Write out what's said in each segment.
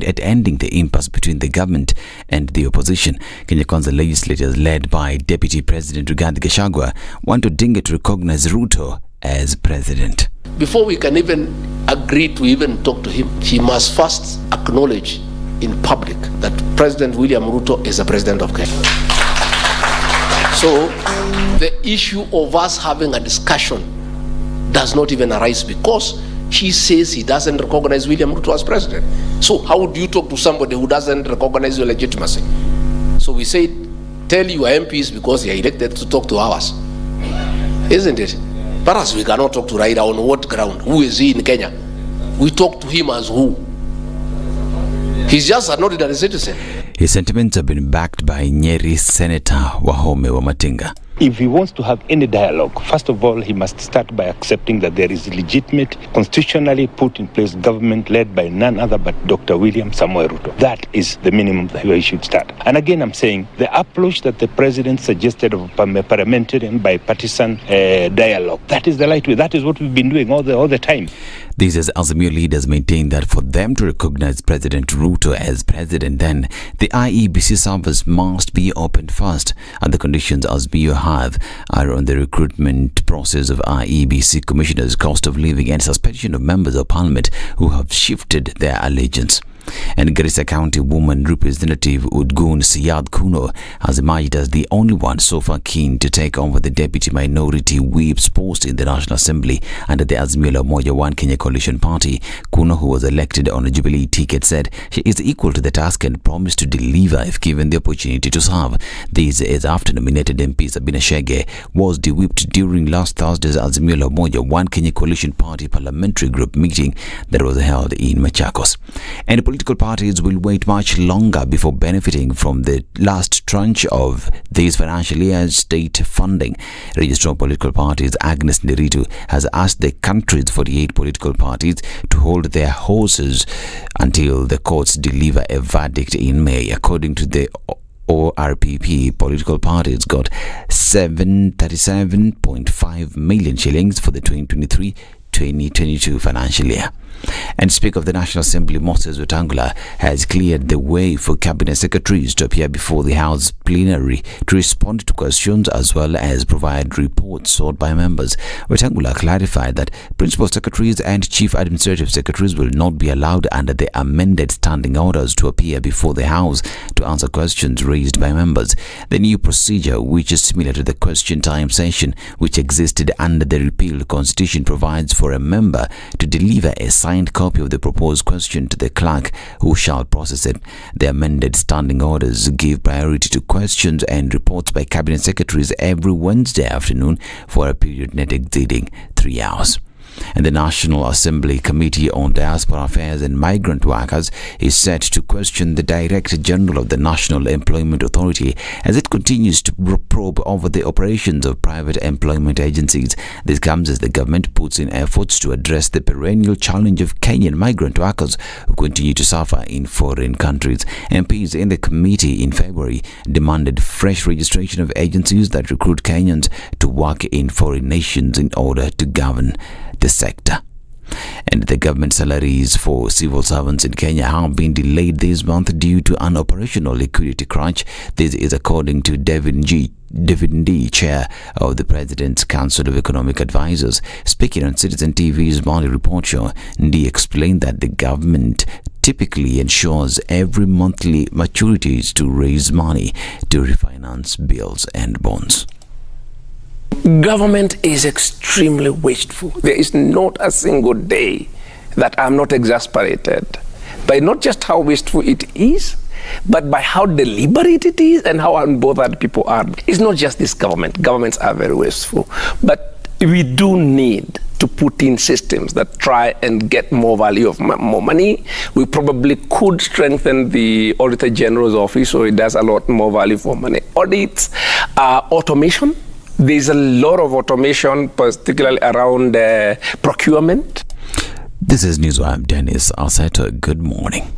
aimed at ending the impasse between the government and the opposition. Kenya Kwanza legislators led by Deputy President Rigathi Gachagua want Odinga to recognize Ruto as president. Before we can even agree to even talk to him, he must first acknowledge in public that President William Ruto is the president of Kenya. So the issue of us having a discussion does not even arise because he says he doesn't recognize William Ruto as president. So how do you talk to somebody who doesn't recognize your legitimacy? So we say, tell your MPs because they are elected to talk to ours. Isn't it? But us, we cannot talk to Raila on what ground? Who is he in Kenya? We talk to him as who? He's just an ordinary citizen. His sentiments have been backed by Nyeri Senator Wahome Wamatinga. If he wants to have any dialogue, first of all, he must start by accepting that there is a legitimate, constitutionally put in place government led by none other but Dr. William Samoei Ruto. That is the minimum that he should start. And again, I'm saying the approach that the president suggested of parliamentary and bipartisan dialogue, that is the right way. That is what we've been doing all the time. These as Azimio leaders maintain that for them to recognize President Ruto as president, then the IEBC service must be opened first, and the conditions Azimio have are on the recruitment process of IEBC commissioners, cost of living, and suspension of members of parliament who have shifted their allegiance. And Garissa County Woman Representative Udgun Siyad Kuno has emerged as the only one so far keen to take over the Deputy Minority Whip's post in the National Assembly under the Azimio la Umoja One Kenya Coalition Party. Kuno, who was elected on a Jubilee ticket, said she is equal to the task and promised to deliver if given the opportunity to serve. This is after nominated MP Sabina Chege was de-whipped during last Thursday's Azimio la Umoja One Kenya Coalition Party parliamentary group meeting that was held in Machakos. And political parties will wait much longer before benefiting from the last tranche of this financial year's state funding. Registrar of Political Parties Agnes Nderitu has asked the country's 48 political parties to hold their horses until the courts deliver a verdict in May. According to the ORPP, political parties got 737.5 million shillings for the 2023-2022 financial year. And Speaker of the National Assembly Moses Wetangula has cleared the way for cabinet secretaries to appear before the House plenary to respond to questions as well as provide reports sought by members. Wetangula clarified that principal secretaries and chief administrative secretaries will not be allowed under the amended standing orders to appear before the House to answer questions raised by members. The new procedure, which is similar to the question time session which existed under the repealed constitution, provides for a member to deliver a signed copy of the proposed question to the clerk, who shall process it. The amended standing orders give priority to questions and reports by cabinet secretaries every Wednesday afternoon for a period not exceeding 3 hours. And the National Assembly Committee on Diaspora Affairs and Migrant Workers is set to question the Director General of the National Employment Authority as it continues to probe over the operations of private employment agencies. This comes as the government puts in efforts to address the perennial challenge of Kenyan migrant workers who continue to suffer in foreign countries. MPs in the committee in February demanded fresh registration of agencies that recruit Kenyans to work in foreign nations in order to govern the sector. And the government salaries for civil servants in Kenya have been delayed this month due to an operational liquidity crunch. This is according to David Ndii, chair of the President's Council of Economic Advisors. Speaking on Citizen TV's Morning Report show, Ndii explained that the government typically ensures every monthly maturities to raise money to refinance bills and bonds. Government is extremely wasteful. There is not a single day that I'm not exasperated by not just how wasteful it is, but by how deliberate it is and how unbothered people are. It's not just this government. Governments are very wasteful. But we do need to put in systems that try and get more value of more money. We probably could strengthen the Auditor General's office so it does a lot more value for money. Audits, automation. There's a lot of automation, particularly around procurement. This is Newswire. Dennis Alsato. Good morning.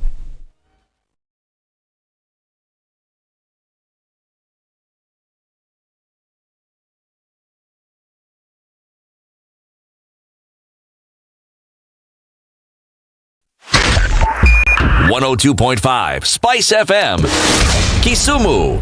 102.5 Spice FM, Kisumu.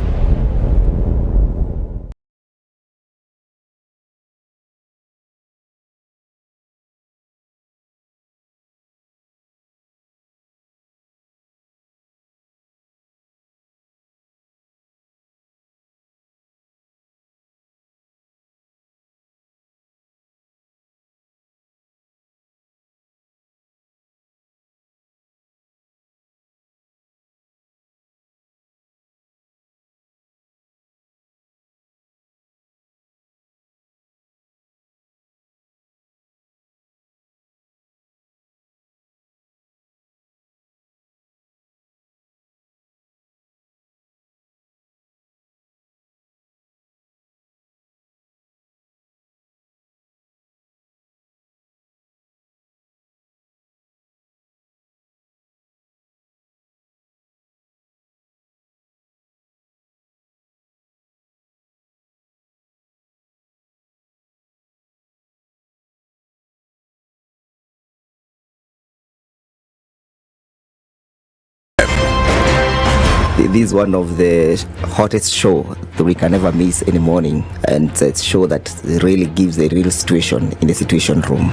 This is one of the hottest show that we can never miss in the morning, and it's a show that really gives a real situation in the situation room.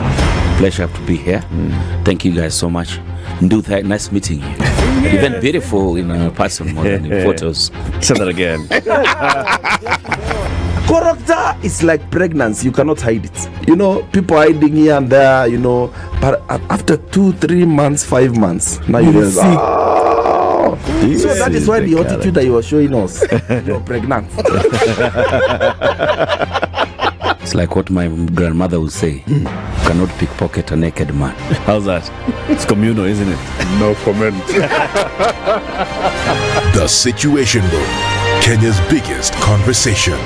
Pleasure to be here. Thank you guys so much. Nduthai, nice meeting you. Even beautiful in person more than in photos. Say that again. Character is like pregnancy, you cannot hide it. You know, people hiding here and there, you know, but after 2-3 months, 5 months, now you realize, so that is why the attitude that you were showing us, you're pregnant. It's like what my grandmother would say. You cannot pickpocket a naked man. How's that? It's communal, isn't it? No comment. The Situation Room, Kenya's biggest conversation.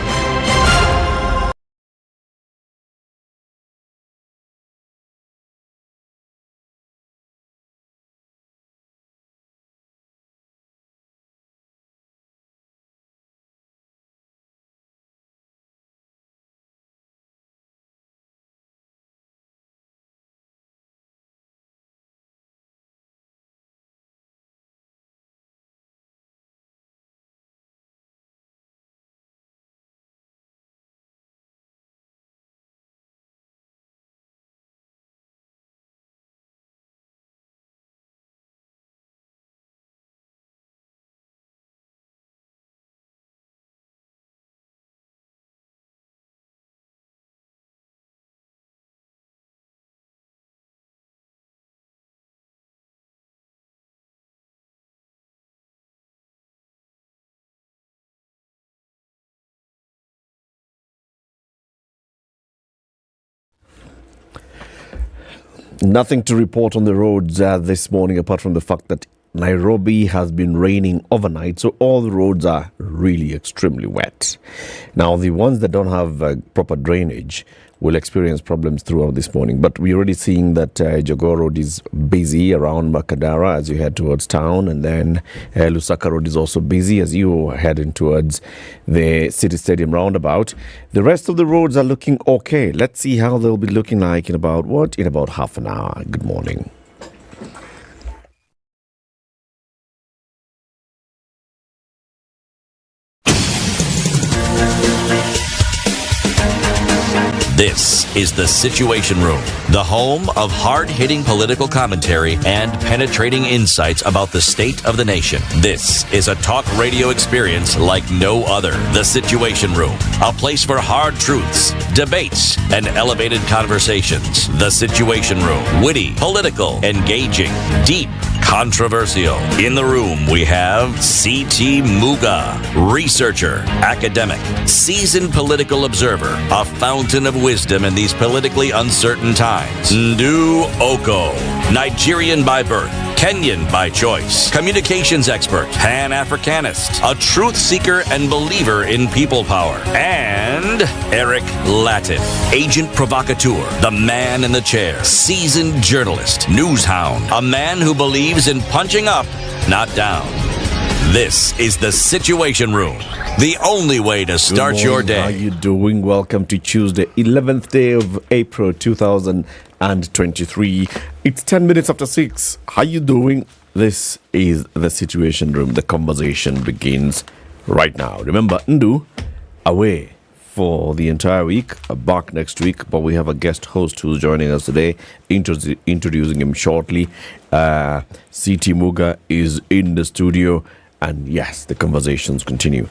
Nothing to report on the roads this morning apart from the fact that Nairobi has been raining overnight, so all the roads are really extremely wet. Now, the ones that don't have proper drainage will experience problems throughout this morning, but we're already seeing that Jogoo Road is busy around Makadara as you head towards town, and then Lusaka Road is also busy as you are heading towards the City Stadium roundabout. The rest of the roads are looking okay. Let's see how they'll be looking like in about half an hour. Good morning. This is The Situation Room, the home of hard-hitting political commentary and penetrating insights about the state of the nation. This is a talk radio experience like no other. The Situation Room, a place for hard truths, debates, and elevated conversations. The Situation Room, witty, political, engaging, deep, controversial. In the room, we have C.T. Muga, researcher, academic, seasoned political observer, a fountain of wisdom in these politically uncertain times. Ndu Oko, Nigerian by birth, Kenyan by choice, communications expert, Pan-Africanist, a truth seeker and believer in people power, and Eric Latin, agent provocateur, the man in the chair, seasoned journalist, news hound, a man who believes in punching up, not down. This is The Situation Room, the only way to start your day. How are you doing? Welcome to Tuesday, 11th day of April 2023. It's 10 minutes after 6. How you doing? This is the Situation Room. The conversation begins right now. Remember, Ndu away for the entire week, back next week, but we have a guest host who's joining us today, introducing him shortly. CT Muga is in the studio, and yes, the conversations continue.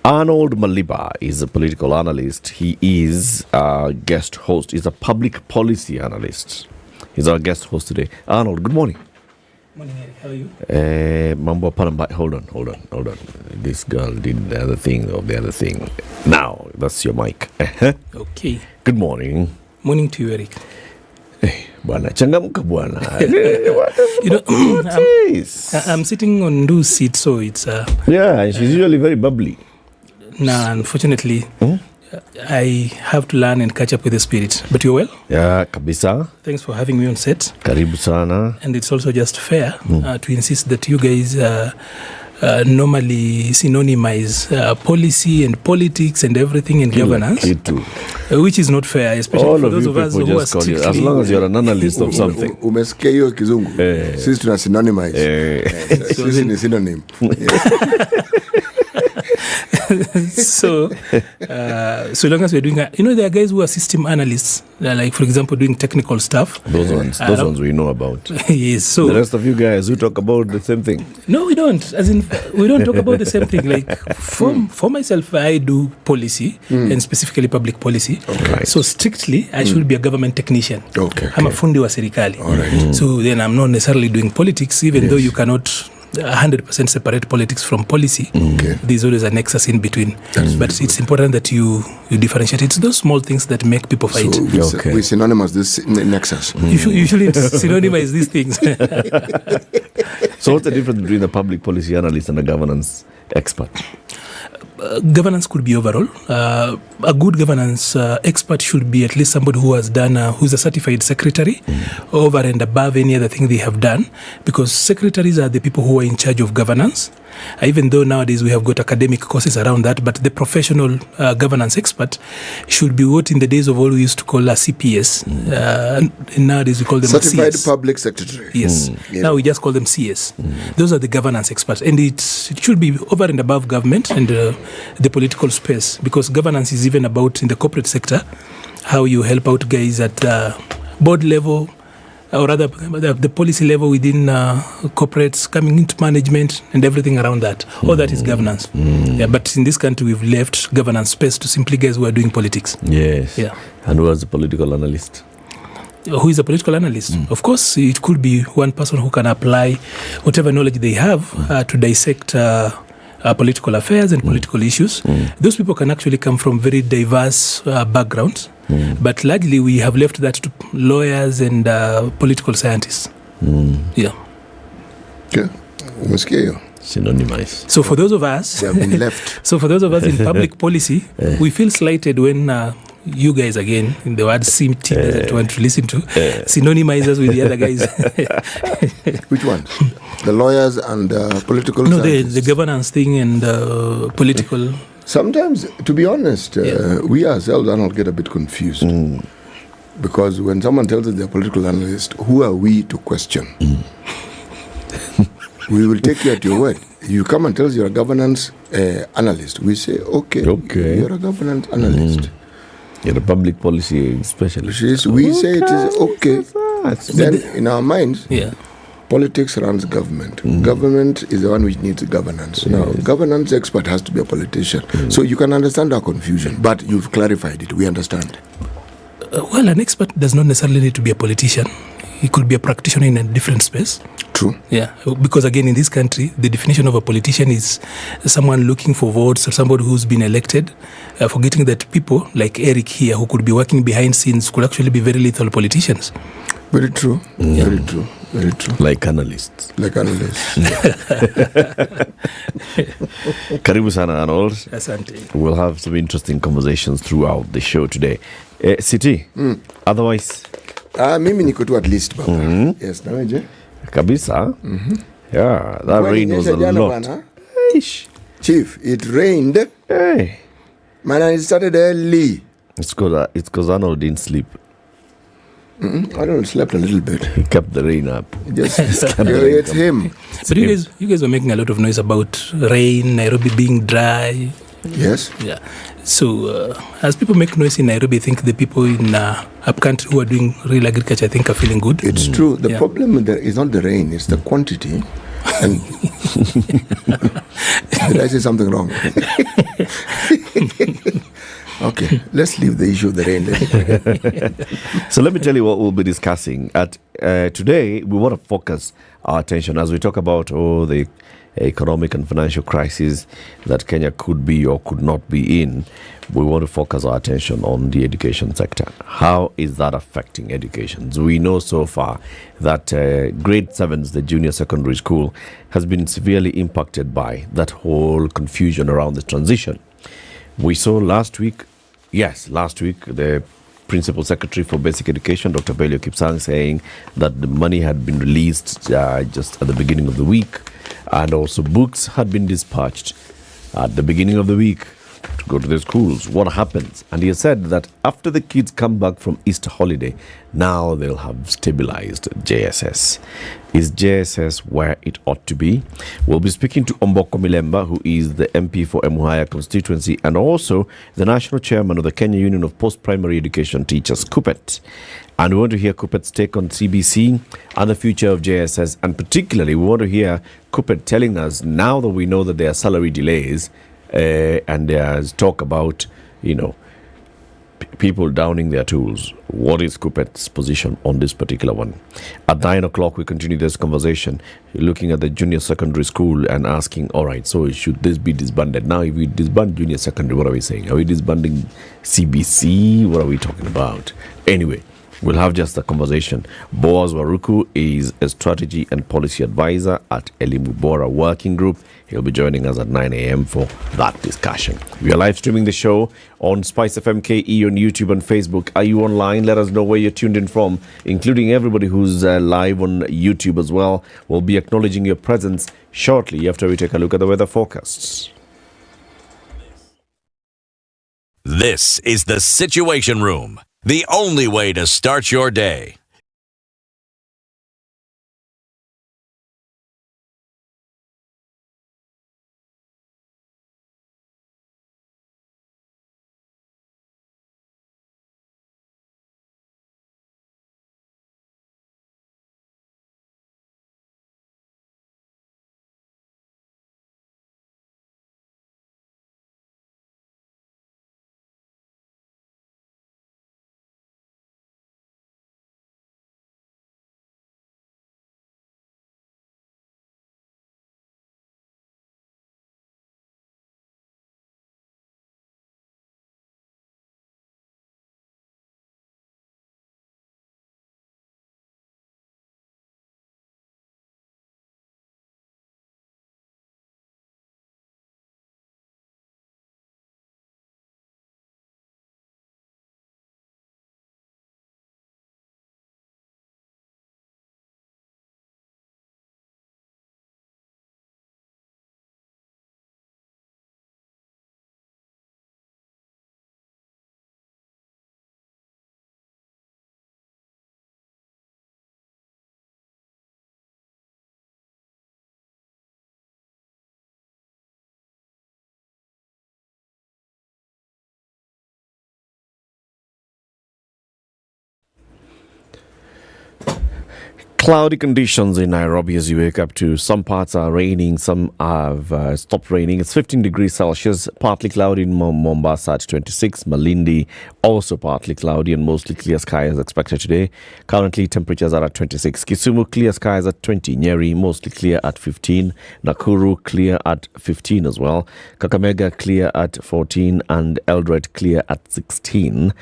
Arnold Maliba is a political analyst. He is a guest host. He's a public policy analyst. He's our guest host today. Arnold, good morning. Morning, Eric. How are you? Mambo Panamba. Hold on. This girl did the other thing. Now, that's your mic. Okay. Good morning. Morning to you, Eric. Hey, bwana, changamka bwana. I'm sitting on Ndu's seat, so it's... yeah, she's usually very bubbly. Nah, unfortunately, I have to learn and catch up with the spirit. But you're well? Yeah, kabisa. Thanks for having me on set. Karibu sana. And it's also just fair to insist that you guys normally synonymize policy and politics and everything in governance. Which is not fair, especially all for those of us who are strictly... As long as you're an analyst of something. Umesikia hiyo kizungu. Sisi tuna synonymize. Sisi ni synonym. So long as we're doing, there are guys who are system analysts, like for example, doing technical stuff. Those ones we know about. Yes. So the rest of you guys who talk about the same thing. No, we don't. As in, we don't talk about the same thing. Like for myself, I do policy and specifically public policy. Okay. So strictly, I should be a government technician. Okay. I'm a fundi wa serikali. All right. So then I'm not necessarily doing politics, even though you cannot 100% separate politics from policy. Okay. There's always a nexus in between. But it's important that you differentiate. It's those small things that make people fight. So we synonymize this nexus. You shouldn't synonymize these things. So what's the difference between the public policy analyst and a governance expert? Governance could be overall. A good governance expert should be at least somebody who has done, who's a certified secretary over and above any other thing they have done, because secretaries are the people who are in charge of governance. Even though nowadays we have got academic courses around that, but the professional governance expert should be what in the days of old we used to call a CPS. And nowadays we call them Certified CS. Public Secretary. Yes. Now we just call them CS. Those are the governance experts. And it should be over and above government and the political space, because governance is even about in the corporate sector, how you help out guys at board level, or rather the policy level within corporates, coming into management and everything around that. All that is governance. Yeah, but in this country, we've left governance space to simply guys who are doing politics. Yes. Yeah. And who is a political analyst? Who is a political analyst? Of course, it could be one person who can apply whatever knowledge they have to dissect political affairs and political issues. Those people can actually come from very diverse backgrounds. But largely we have left that to lawyers and political scientists. Yeah. Okay. Umesikia hiyo? Synonymize. So for those of us, They have been left. So for those of us in public policy, we feel slighted when you guys, again, in the word CT doesn't want to listen to, synonymize us with the other guys. Which ones? The lawyers and political No, scientists? the governance thing and political... Sometimes, to be honest, we ourselves are not get a bit confused. Because when someone tells us they're a political analyst, who are we to question? We will take you at your word. You come and tell us you're a governance analyst. We say, okay, you're a governance analyst. You're a public policy specialist. We say it is okay. Then in our minds, politics runs government. Government is the one which needs governance. Now, governance expert has to be a politician. So you can understand our confusion, but you've clarified it. We understand. Well, an expert does not necessarily need to be a politician. He could be a practitioner in a different space. True. Yeah, because again, in this country, the definition of a politician is someone looking for votes or somebody who's been elected, forgetting that people like Eric here, who could be working behind scenes, could actually be very lethal politicians. Very true. Very true. Very true. Like analysts. Karibu sana, Arnold. Asante. We'll have some interesting conversations throughout the show today. City, otherwise? Mimi niko tu at least, Baba. Yes, naweje? Kabisa. Yeah, that rain was a lot. Chief, it rained. Hey. Man, it started early. It's because Arnold didn't sleep. I don't slept a little bit. He kept the rain up. It's him. But you guys were making a lot of noise about rain, Nairobi being dry. Yes. Yeah. So as people make noise in Nairobi, I think the people in upcountry who are doing real agriculture, I think, are feeling good. It's true. The problem is not the rain; it's the quantity. And did I say something wrong? Okay, let's leave the issue of the rain. So let me tell you what we'll be discussing. Today, we want to focus our attention as we talk about the economic and financial crisis that Kenya could be or could not be in. We want to focus our attention on the education sector. How is that affecting education? So we know so far that grade 7s, the junior secondary school, has been severely impacted by that whole confusion around the transition. We saw last week, the Principal Secretary for Basic Education, Dr. Belio Kipsang, saying that the money had been released just at the beginning of the week, and also books had been dispatched at the beginning of the week to go to the schools. What happens? And he said that after the kids come back from Easter holiday, now they'll have stabilized JSS. Is JSS where it ought to be? We'll be speaking to Omboko Milemba, who is the MP for Emuhaya constituency and also the national chairman of the Kenya Union of Post-Primary Education Teachers, KUPPET. And we want to hear KUPPET's take on CBC and the future of JSS. And particularly, we want to hear KUPPET telling us, now that we know that there are salary delays, and there's talk about, people downing their tools. What is KUPPET's position on this particular one? At 9 o'clock, we continue this conversation, looking at the junior secondary school and asking, all right, so should this be disbanded? Now, if we disband junior secondary, what are we saying? Are we disbanding CBC? What are we talking about? Anyway, we'll have just a conversation. Boaz Waruku is a strategy and policy advisor at Elimu Bora Working Group. He'll be joining us at 9 a.m. for that discussion. We are live streaming the show on Spice FM KE on YouTube and Facebook. Are you online? Let us know where you're tuned in from, including everybody who's live on YouTube as well. We'll be acknowledging your presence shortly after we take a look at the weather forecasts. This is the Situation Room, the only way to start your day. Cloudy conditions in Nairobi as you wake up to. Some parts are raining, some have stopped raining. It's 15 degrees Celsius, partly cloudy in Mombasa at 26. Malindi also partly cloudy and mostly clear skies expected today. Currently temperatures are at 26. Kisumu clear skies at 20. Nyeri mostly clear at 15. Nakuru clear at 15 as well. Kakamega clear at 14 and Eldoret clear at 16.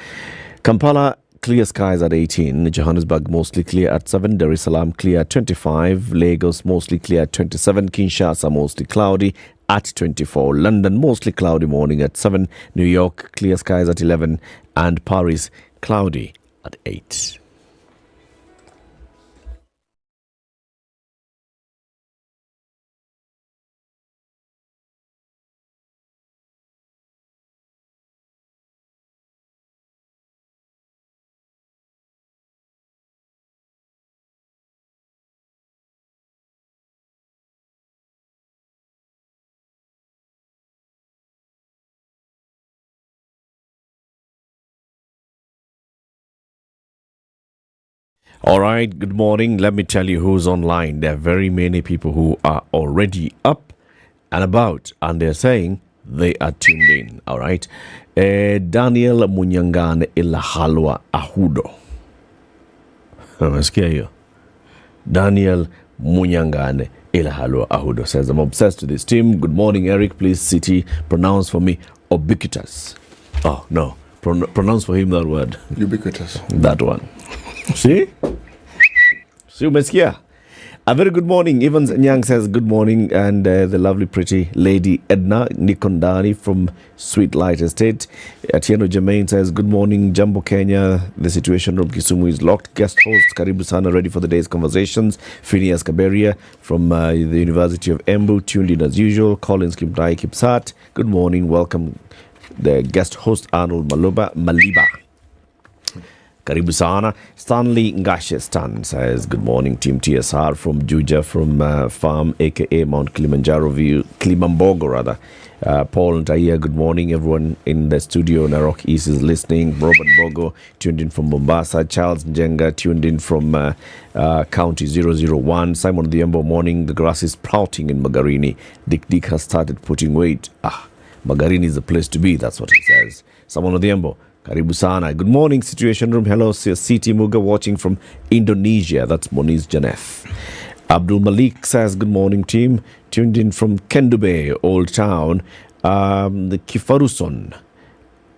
Kampala clear skies at 18. Johannesburg mostly clear at 7. Dar es Salaam clear at 25. Lagos mostly clear at 27. Kinshasa mostly cloudy at 24. London mostly cloudy morning at 7. New York clear skies at 11. And Paris cloudy at 8. All right, good morning. Let me tell you who's online. There are very many people who are already up and about, and they're saying they are tuned in. All right. Daniel Munyangane Ilahalwa Ahudo. Umesikia hiyo? Daniel Munyangane Ilahalwa Ahudo says, I'm obsessed with this team. Good morning, Eric. Please, CT, pronounce for me ubiquitous. Oh, no. Pronounce for him that word. Ubiquitous. That one. See? See, umesikia? A very good morning. Evans Nyang says good morning, and the lovely, pretty lady Ednah Nikondani from Sweet Light Estate. Atieno Jermaine says good morning, Jambo Kenya. The situation room Kisumu is locked. Guest host Karibu Sana ready for the day's conversations. Phineas Kaberia from the University of Embu tuned in as usual. Collins Kimtai Kipsat. Good morning. Welcome. The guest host Arnold Maliba. Karibu Sana. Stanley Ngashe Stan says, good morning, Team TSR from Juja, from Farm, a.k.a. Mount Kilimanjaro View, Kilimambogo rather. Paul Ntaia, good morning. Everyone in the studio, Narok East is listening. Robert Bogo, tuned in from Mombasa. Charles Njenga, tuned in from County 001. Simon Diembo, morning. The grass is sprouting in Magarini. Dick has started putting weight. Magarini is the place to be, that's what he says. Simon Diembo, Karibu Sana. Good morning, Situation Room. Hello, Siti Muga watching from Indonesia. That's Moniz Janef. Abdul Malik says, good morning, team. Tuned in from Kendube, Old Town. The Kifaruson.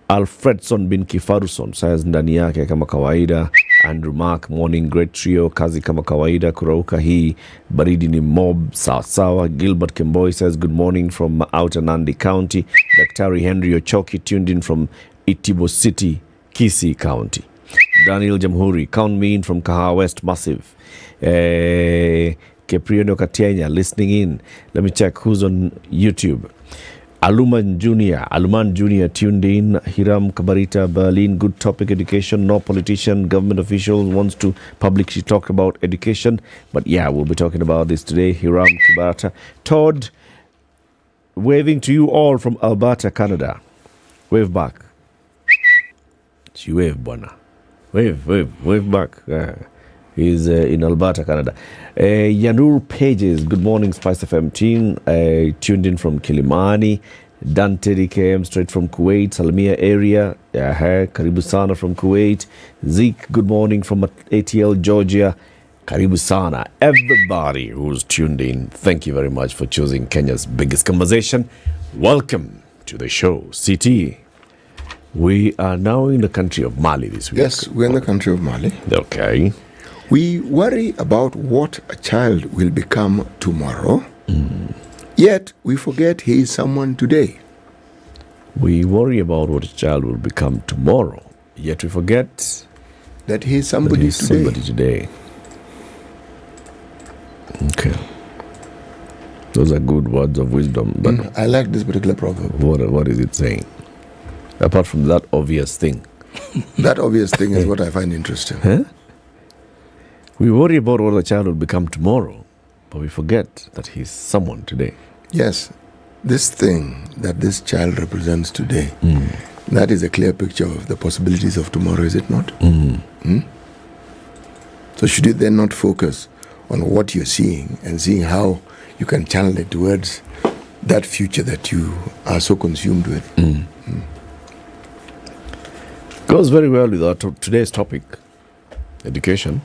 Alfredson bin Kifaruson says, ndani yake kama kawaida. Andrew Mark, morning, great trio. Kazi kama kawaida. Kurauka hii. Baridi ni mob. Sawa. Gilbert Kemboy says, good morning from Outer Nandi County. Daktari Henry Ochoki tuned in from Itibo City, Kisii County. Daniel Jamhuri, count me in from Kahawa West Massive. Kepriano Katienya, listening in. Let me check who's on YouTube. Aluman Jr. tuned in. Hiram Kabarita, Berlin, good topic, education. No politician, government official wants to publicly talk about education. But yeah, we'll be talking about this today. Hiram Kabarita. Todd, waving to you all from Alberta, Canada. Wave back. She wave, bwana. Wave back. He's in Alberta, Canada. Yanur Pages, good morning, Spice FM team. Tuned in from Kilimani. Dante DKM, straight from Kuwait, Salmiya area. Karibu Sana from Kuwait. Zeke, good morning from ATL, Georgia. Karibu Sana. Everybody who's tuned in, thank you very much for choosing Kenya's biggest conversation. Welcome to the show, CT. We are now in the country of Mali this week. Yes, we're in the country of Mali. Okay. We worry about what a child will become tomorrow, yet we forget he is someone today. We worry about what a child will become tomorrow, yet we forget that he is somebody today. Okay. Those are good words of wisdom. But I like this particular proverb. What is it saying? Apart from that obvious thing. That obvious thing is what I find interesting. Huh? We worry about what a child will become tomorrow, but we forget that he's someone today. Yes. This thing that this child represents today, that is a clear picture of the possibilities of tomorrow, is it not? So should you then not focus on what you're seeing and seeing how you can channel it towards that future that you are so consumed with? Goes very well with our today's topic, education.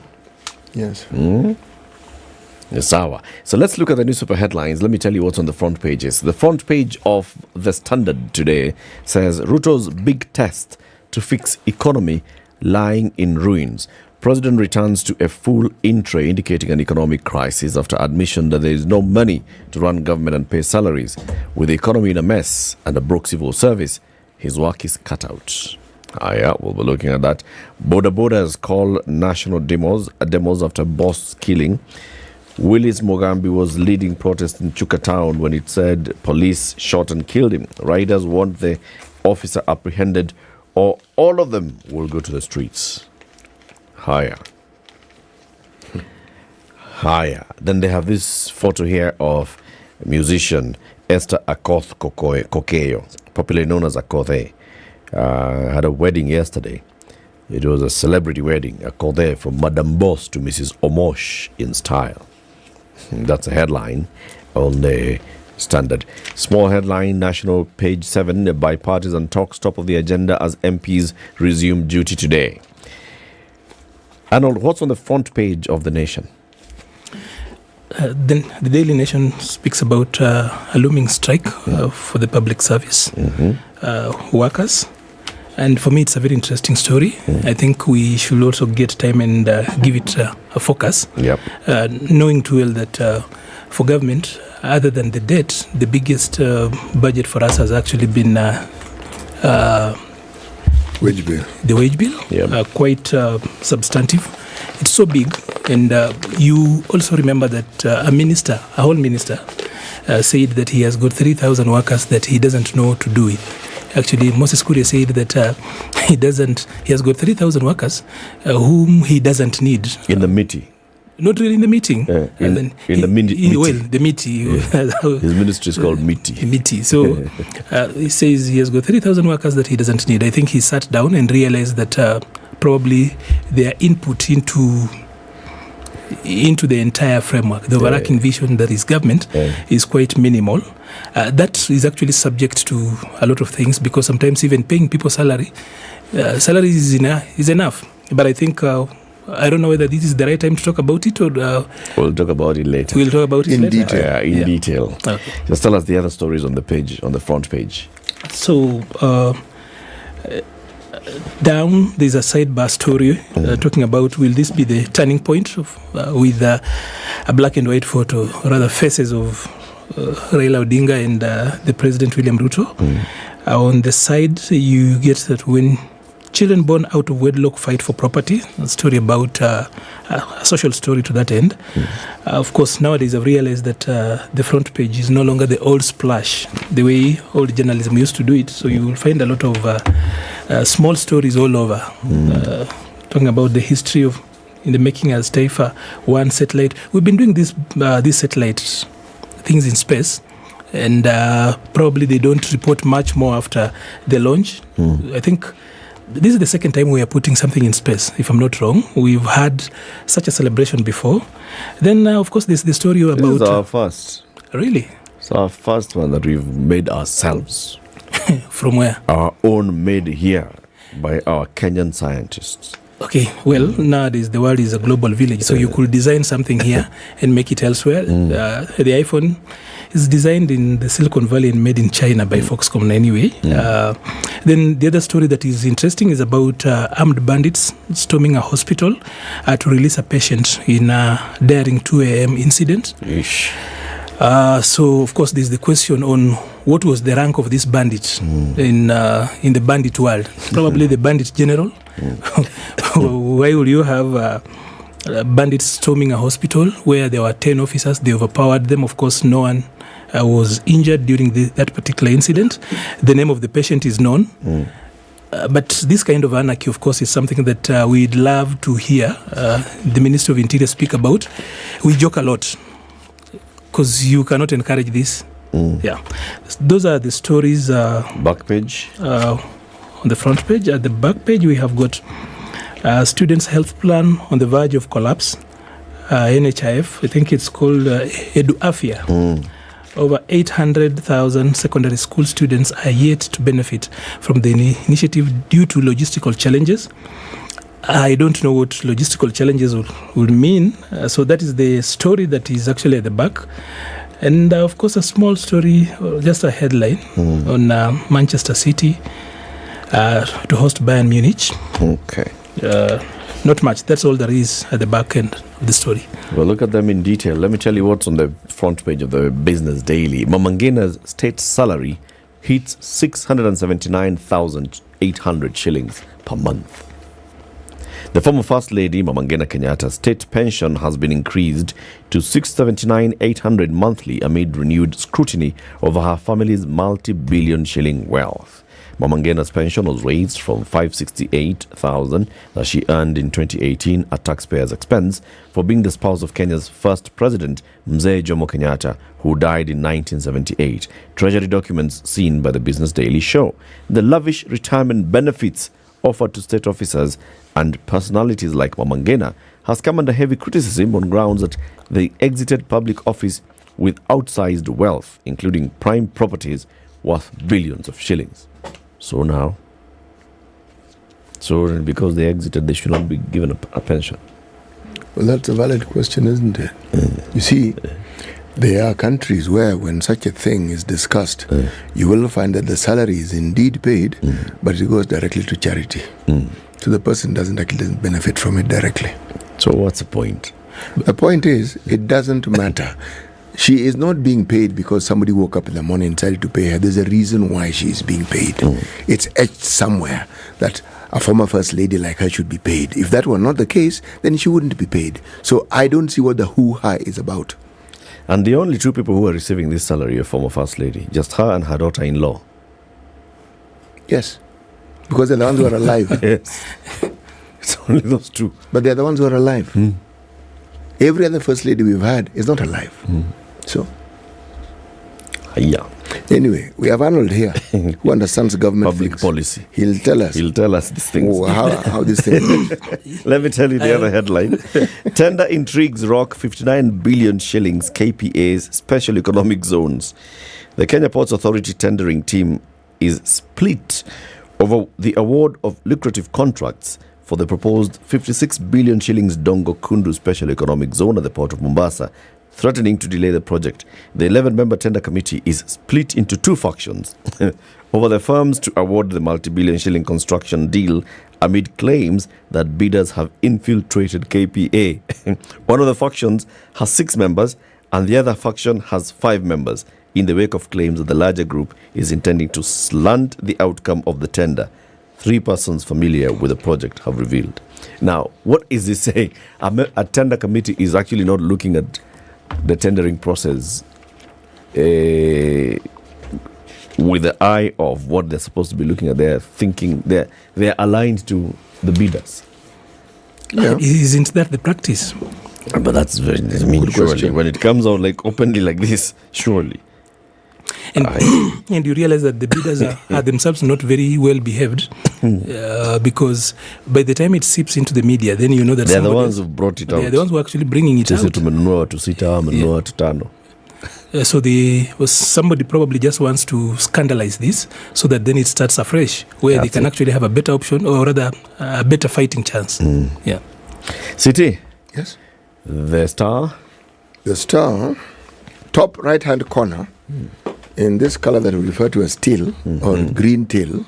Yes. Yes, so let's look at the newspaper headlines. Let me tell you what's on the front pages. The front page of the Standard today says Ruto's big test to fix economy lying in ruins. President returns to a full in-tray, indicating an economic crisis after admission that there is no money to run government and pay salaries. With the economy in a mess and a broke civil service, his work is cut out. Yeah, we'll be looking at that. Boda has called national demos after boss killing. Willis Mogambi was leading protest in Chuka town when it said police shot and killed him. Riders want the officer apprehended or all of them will go to the streets. Higher. Then they have this photo here of musician Esther Akoth Kokeyo, popularly known as Akothe. Had a wedding yesterday, It was a celebrity wedding, a corday from Madame Boss to Mrs. Omosh in style. That's a headline on the Standard. Small headline, national page 7, bipartisan talks top of the agenda as MPs resume duty today. Arnold, what's on the front page of the Nation? Then the Daily Nation speaks about a looming strike for the public service workers. And for me, it's a very interesting story. I think we should also get time and give it a focus. Yep. Knowing too well that for government, other than the debt, the biggest budget for us has actually been wage bill. The wage bill, yep. Quite substantive. It's so big. And you also remember that a whole minister, said that he has got 3,000 workers that he doesn't know what to do with. Actually, Moses Kuria said that he has got 3,000 workers whom he doesn't need. In the meeting? Not really in the meeting. In the meeting. Well, the meeting. His ministry is called MITI. MITI. So he says he has got 3,000 workers that he doesn't need. I think he sat down and realized that probably their input into the entire framework, the overarching vision that is government, is quite minimal. That is actually subject to a lot of things, because sometimes even paying people salary is enough. But I think I don't know whether this is the right time to talk about it, or we'll talk about it later. We'll talk about it in later. Detail. Yeah, in detail. Okay. Just tell us the other stories on the page, on the front page. So down there's a sidebar story talking about, will this be the turning point with a black and white photo, or rather faces of Raila Odinga and the President William Ruto. On the side, you get that when children born out of wedlock fight for property, a story about a social story to that end. Of course, nowadays I've realized that the front page is no longer the old splash, the way old journalism used to do it. So you will find a lot of small stories all over, talking about the history of in the making as Taifa One satellite. We've been doing these satellites things in space, and probably they don't report much more after the launch. I think this is the second time we are putting something in space, if I'm not wrong. We've had such a celebration before. Then, of course, there's the story about... This is our first. Really? It's our first one that we've made ourselves. From where? Our own, made here by our Kenyan scientists. Okay, well, nowadays the world is a global village, so you could design something here and make it elsewhere. The iPhone is designed in the Silicon Valley and made in China by Foxconn anyway. Then the other story that is interesting is about armed bandits storming a hospital to release a patient in a daring 2 a.m. incident. So, of course, there's the question on what was the rank of this bandit in the bandit world. Probably the bandit general. Why would you have bandits storming a hospital where there were 10 officers? They overpowered them. Of course, no one was injured during that particular incident. The name of the patient is known. But this kind of anarchy, of course, is something that we'd love to hear the Minister of Interior speak about. We joke a lot because you cannot encourage this. Yeah, those are the stories. Back page. On the front page. At the back page, we have got students' health plan on the verge of collapse. NHIF, I think it's called EduAfia. Over 800,000 secondary school students are yet to benefit from the initiative due to logistical challenges. I don't know what logistical challenges would mean. So that is the story that is actually at the back. And of course, a small story, just a headline on Manchester City to host Bayern Munich. Okay. Not much. That's all there is at the back end of the story. Well, look at them in detail. Let me tell you what's on the front page of the Business Daily. Mama Ngina's state salary hits 679,800 shillings per month. The former First Lady, Mama Ngina Kenyatta's state pension has been increased to 679,800 monthly amid renewed scrutiny over her family's multi-billion shilling wealth. Mama Ngina's pension was raised from 568,000 that she earned in 2018 at taxpayers' expense for being the spouse of Kenya's first president, Mzee Jomo Kenyatta, who died in 1978. Treasury documents seen by the Business Daily show the lavish retirement benefits offered to state officers and personalities like Mama Ngina has come under heavy criticism on grounds that they exited public office with outsized wealth, including prime properties worth billions of shillings. So now, because they exited, they should not be given a pension. Well, that's a valid question, isn't it? You see, there are countries where when such a thing is discussed, you will find that the salary is indeed paid, but it goes directly to charity. So the person doesn't actually benefit from it directly. So what's the point? The point is, it doesn't matter. She is not being paid because somebody woke up in the morning and decided to pay her. There's a reason why she is being paid. It's etched somewhere that a former first lady like her should be paid. If that were not the case, then she wouldn't be paid. So I don't see what the hoo-ha is about. And the only two people who are receiving this salary are former first lady, just her and her daughter-in-law. Yes, because they're the ones who are alive. Yes, it's only those two. But they're the ones who are alive. Every other first lady we've had is not alive. So, yeah. Anyway, we have Arnold here who understands government public policy. He'll tell us these things. How this thing works. Let me tell you the other headline. Tender intrigues rock 59 billion shillings KPA's special economic zones. The Kenya Ports Authority tendering team is split over the award of lucrative contracts for the proposed 56 billion shillings Dongo Kundu special economic zone at the port of Mombasa, threatening to delay the project. The 11-member tender committee is split into two factions over the firms to award the multi-billion shilling construction deal amid claims that bidders have infiltrated KPA. One of the factions has 6 members and the other faction has 5 members, in the wake of claims that the larger group is intending to slant the outcome of the tender. 3 persons familiar with the project have revealed. Now, what is this saying? A tender committee is actually not looking at the tendering process with the eye of what they're supposed to be looking at. They're thinking they're aligned to the bidders. Yeah. Isn't that the practice? But that's very good question. When it comes out like openly like this, surely. And you realize that the bidders are themselves not very well behaved because by the time it seeps into the media, then you know that they're the ones who brought it out. They're the ones who are actually bringing it out. So somebody probably just wants to scandalize this so that then it starts afresh, where they can actually have a better option, or rather a better fighting chance. Yeah. City. Yes. The Star, top right-hand corner, in this color that we refer to as teal or green teal,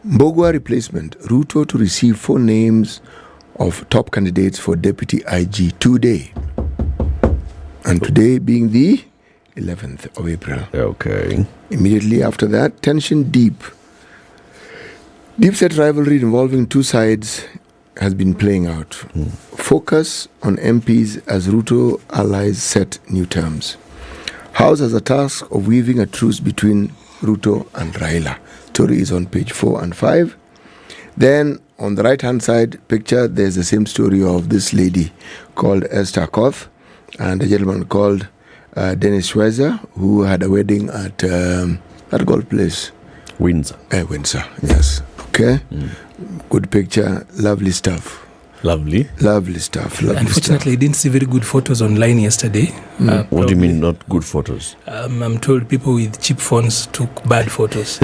Mbogwa replacement, Ruto to receive 4 names of top candidates for Deputy IG today. And today being the 11th of April. Okay. Immediately after that, tension deep. Deep-set rivalry involving 2 sides has been playing out. Focus on MPs as Ruto allies set new terms. House has a task of weaving a truce between Ruto and Raila. Story is on page 4 and 5. Then on the right-hand side picture, there's the same story of this lady called Esther Koth and a gentleman called Dennis Schweizer, who had a wedding at that golf place. Windsor. Windsor, yes. Okay. Good picture. Lovely stuff. Lovely stuff. Unfortunately, I didn't see very good photos online yesterday. What do you mean not good photos? I'm told people with cheap phones took bad photos.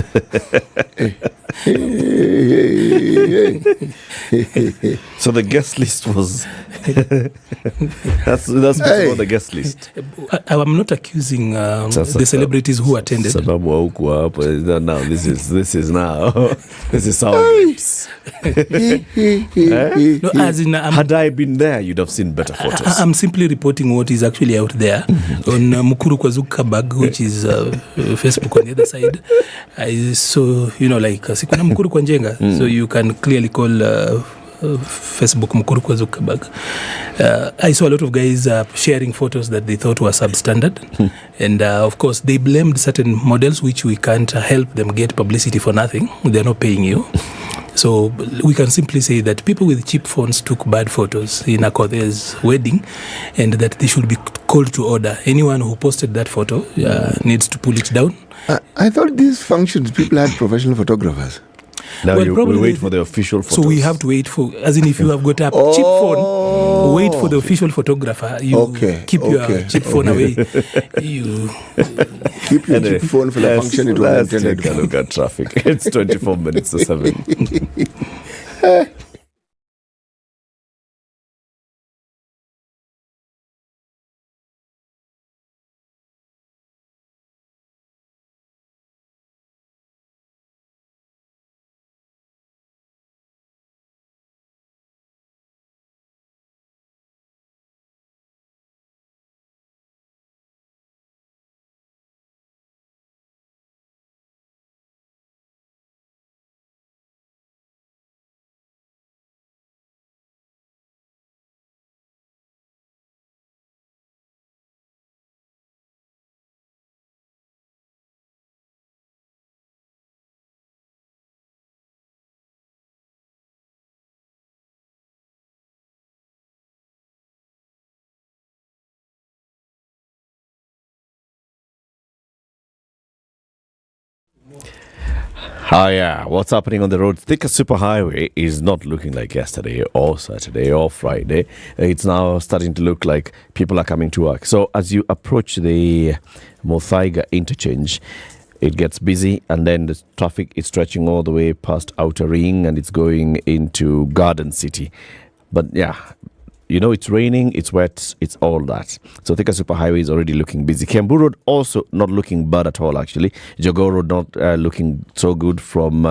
So the guest list was that's about the guest list. I'm not accusing the celebrities who attended. Now this is now this is our lips. No, as in, had I been there, you'd have seen better photos. I'm simply reporting what is actually out there on Mukuru kwa Zuckerberg, which is Facebook on the other side. So like sikuna Mukuru kwa Njenga, so you can clearly call Facebook Mukuru kwa Zuckerberg. I saw a lot of guys sharing photos that they thought were substandard, and of course they blamed certain models which we can't help them get publicity for nothing. They're not paying you. So we can simply say that people with cheap phones took bad photos in Akothe's wedding, and that they should be called to order. Anyone who posted that photo needs to pull it down. I thought these functions, people had professional photographers. Now we wait for the official photos. So we have to wait for, as in if you have got a cheap phone, wait for the official photographer. You keep your cheap phone away. You keep your cheap phone for the function it was intended. Take a look at traffic. It's 24 minutes to 7. What's happening on the road? Thika Superhighway is not looking like yesterday or Saturday or Friday. It's now starting to look like people are coming to work. So as you approach the Muthaiga interchange, it gets busy, and then the traffic is stretching all the way past Outer Ring and it's going into Garden City. But yeah, you know, it's raining, it's wet, it's all that. So Thika Superhighway is already looking busy. Kiambu Road also not looking bad at all, actually. Jogoo Road not looking so good from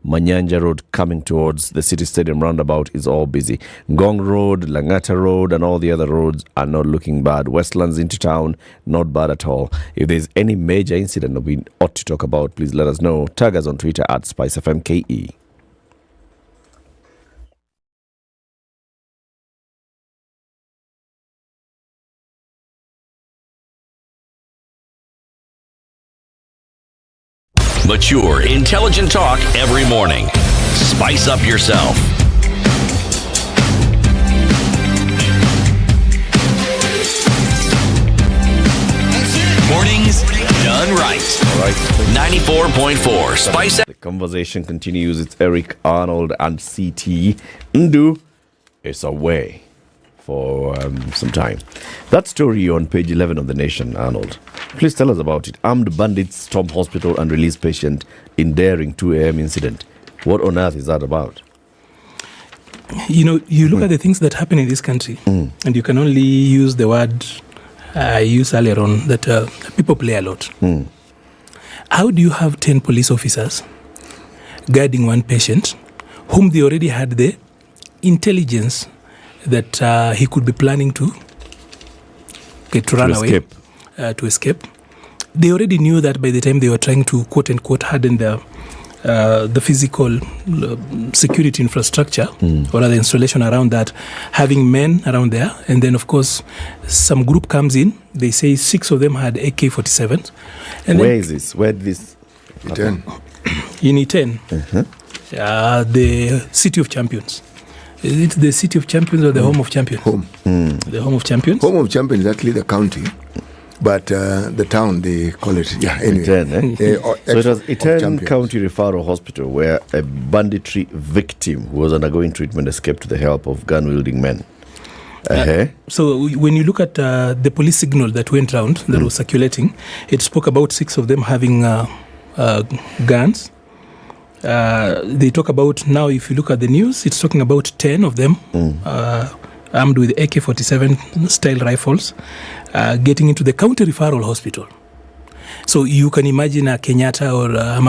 Manyanja Road coming towards the City Stadium roundabout is all busy. Ngong Road, Langata Road and all the other roads are not looking bad. Westlands into town, not bad at all. If there's any major incident that we ought to talk about, please let us know. Tag us on Twitter at SpiceFMKE. Mature, intelligent talk every morning. Spice up yourself. Mornings done right. All right. 94.4 Spice. The conversation continues. It's Eric, Arnold, and CT. Ndu is away for some time. That story on page 11 of The Nation, Arnold. Please tell us about it. Armed bandits storm hospital and release patient in daring 2 a.m. incident. What on earth is that about? You know, you look at the things that happen in this country, and you can only use the word I used earlier on, that people play a lot. How do you have 10 police officers guarding one patient whom they already had the intelligence that he could be planning to run away, to escape? They already knew that by the time they were trying to quote unquote harden the physical security infrastructure or the installation around that, having men around there, and then of course some group comes in. They say 6 of them had AK-47s. And where is this? Where did this? Iten. In Iten, the City of Champions. Is it the City of Champions or the Home of Champions? The Home of Champions. Home of Champions is actually the county, but the town, they call it, anyway. Iten, so it was Iten County Referral Hospital, where a banditry victim who was undergoing treatment escaped to the help of gun-wielding men. So when you look at the police signal that went round, that was circulating, it spoke about 6 of them having guns. They talk about, now if you look at the news, it's talking about 10 of them armed with AK-47 style rifles getting into the county referral hospital. So you can imagine a Kenyatta or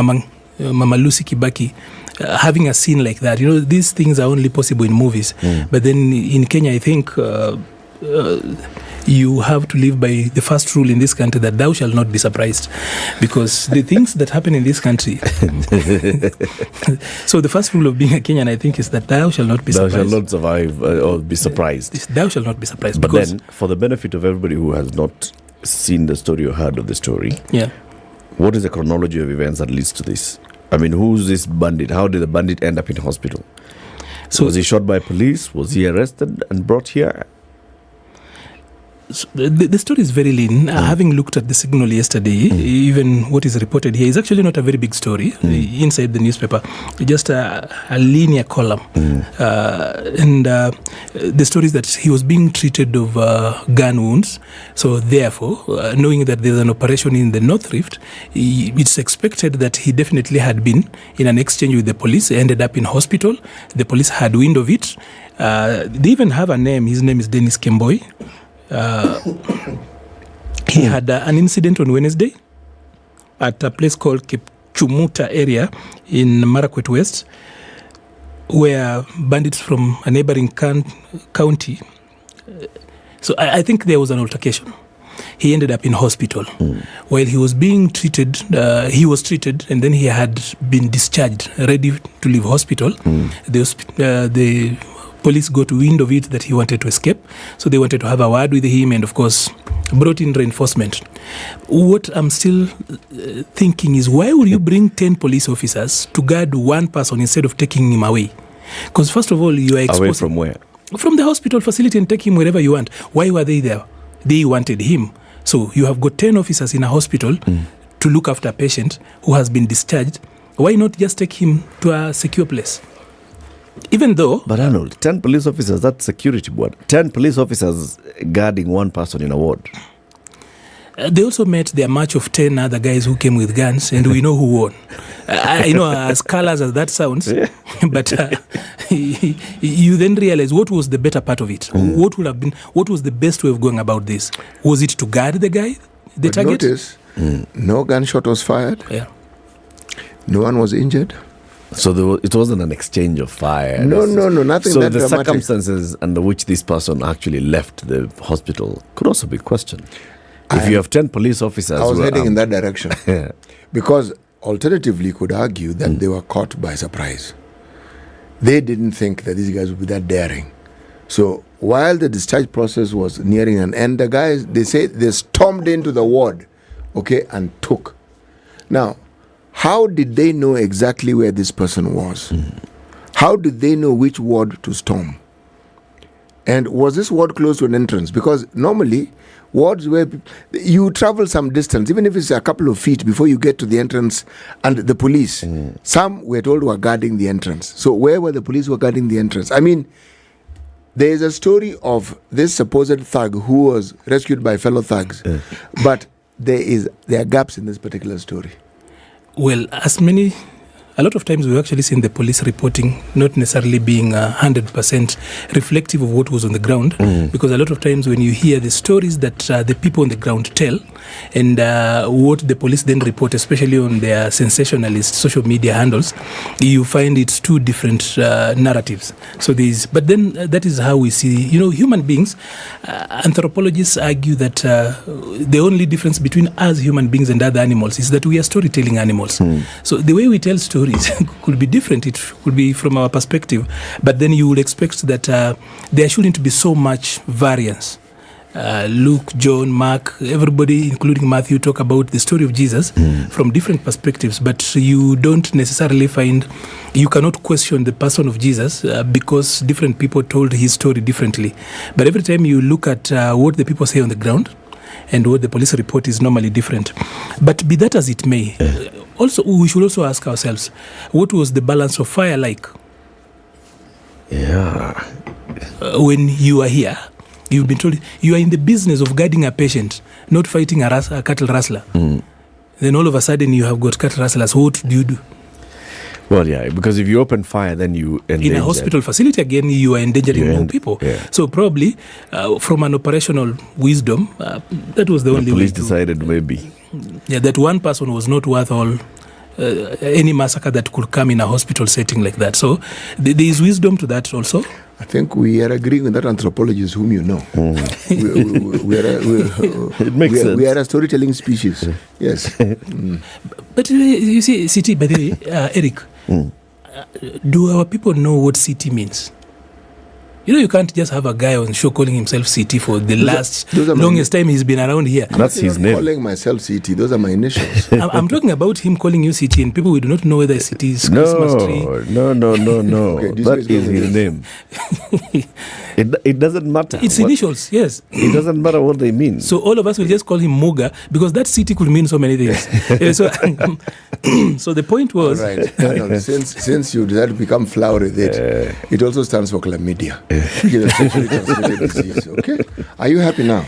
Mama Lucy Kibaki having a scene like that. You know, these things are only possible in movies. But then in Kenya, I think you have to live by the first rule in this country, that thou shalt not be surprised, because the things that happen in this country. So the first rule of being a Kenyan, I think, is that thou shalt not be surprised. Thou shalt not survive or be surprised. Thou shalt not be surprised. But then, for the benefit of everybody who has not seen the story or heard of the story, what is the chronology of events that leads to this? I mean, who's this bandit? How did the bandit end up in hospital? So was he shot by police? Was he arrested and brought here? The story is very lean. Having looked at the Signal yesterday, even what is reported here is actually not a very big story inside the newspaper. Just a linear column. And the story is that he was being treated of gun wounds. So therefore, knowing that there's an operation in the North Rift, it's expected that he definitely had been in an exchange with the police, ended up in hospital. The police had wind of it. They even have a name. His name is Dennis Kemboi. He had an incident on Wednesday at a place called Kipchumuta area in Marakwet West, where bandits from a neighboring county. So I think there was an altercation. He ended up in hospital. While he was being treated, he was treated, and then he had been discharged, ready to leave hospital. The police got wind of it that he wanted to escape, so they wanted to have a word with him, and of course brought in reinforcement. What I'm still thinking is, why would you bring 10 police officers to guard one person instead of taking him away? Because first of all, you are exposing... Away from where? From the hospital facility, and take him wherever you want. Why were they there? They wanted him. So you have got 10 officers in a hospital to look after a patient who has been discharged. Why not just take him to a secure place? Even though... But Arnold, 10 police officers, that's security board. 10 police officers guarding one person in a ward. They also met their match of 10 other guys who came with guns, and we know who won. I know, as colors as that sounds, but you then realize what was the better part of it. What was the best way of going about this? Was it to guard the guy, the target? Notice, no gunshot was fired. Yeah. No one was injured. So it wasn't an exchange of fire. No, nothing so that the dramatic. circumstances under which this person actually left the hospital could also be questioned. If you have 10 police officers... I was heading in that direction. Because alternatively, you could argue that they were caught by surprise. They didn't think that these guys would be that daring. So while the discharge process was nearing an end, the guys, they say they stormed into the ward, and took. Now, how did they know exactly where this person was? How did they know which ward to storm? And was this ward close to an entrance? Because normally, wards where you travel some distance, even if it's a couple of feet before you get to the entrance, and the police, some we're told were guarding the entrance. So where were the police who were guarding the entrance? I mean, there is a story of this supposed thug who was rescued by fellow thugs, but there are gaps in this particular story. Well, a lot of times we actually seen the police reporting not necessarily being 100% reflective of what was on the ground, because a lot of times when you hear the stories that the people on the ground tell and what the police then report, especially on their sensationalist social media handles, you find it's two different narratives. But then that is how we see, human beings. Anthropologists argue that the only difference between us human beings and other animals is that we are storytelling animals. So the way we tell stories could be different. It could be from our perspective, but then you would expect that there shouldn't be so much variance. Luke, John, Mark, everybody, including Matthew, talk about the story of Jesus from different perspectives, but you don't necessarily you cannot question the person of Jesus because different people told his story differently. But every time you look at what the people say on the ground and what the police report is normally different. But be that as it may, also we should also ask ourselves, what was the balance of fire like? Yeah. When you are here, you've been told you are in the business of guarding a patient, not fighting a cattle rustler. Then all of a sudden you have got cattle rustlers. What do you do? Well, yeah, because if you open fire, then you endanger. In a hospital facility, again, you are endangering more people. Yeah. So probably, from an operational wisdom, that was the only way. Police decided maybe. Yeah, that one person was not worth all any massacre that could come in a hospital setting like that. So there is wisdom to that also. I think we are agreeing with that anthropologist whom you know. It makes sense. We are a storytelling species. Yes. But you see, CT, by the way, Eric, do our people know what CT means? You can't just have a guy on show calling himself CT for the longest time he's been around here. That's his name. Calling myself CT. Those are my initials. I'm talking about him calling you CT, and people we do not know whether CT is Christmas tree. No. Okay, that is his name. It doesn't matter. It's initials, yes. It doesn't matter what they mean. So all of us will just call him Muga because that CT could mean so many things. So the point was... All right. Since you decided to become flowery with it, it also stands for chlamydia. Sexually transmitted disease. Okay? Are you happy now?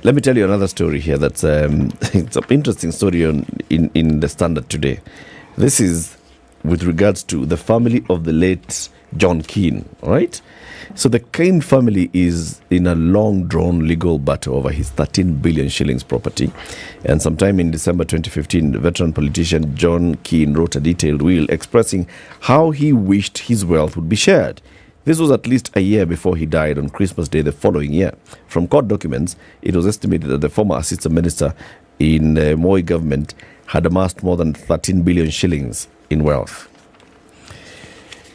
Let me tell you another story here. That's it's an interesting story in the Standard today. This is with regards to the family of the late John Keane. All right. So the Keane family is in a long-drawn legal battle over his 13 billion shillings property. And sometime in December 2015, the veteran politician John Keane wrote a detailed will expressing how he wished his wealth would be shared. This was at least a year before he died on Christmas Day the following year. From court documents, it was estimated that the former assistant minister in Moi government had amassed more than 13 billion shillings in wealth.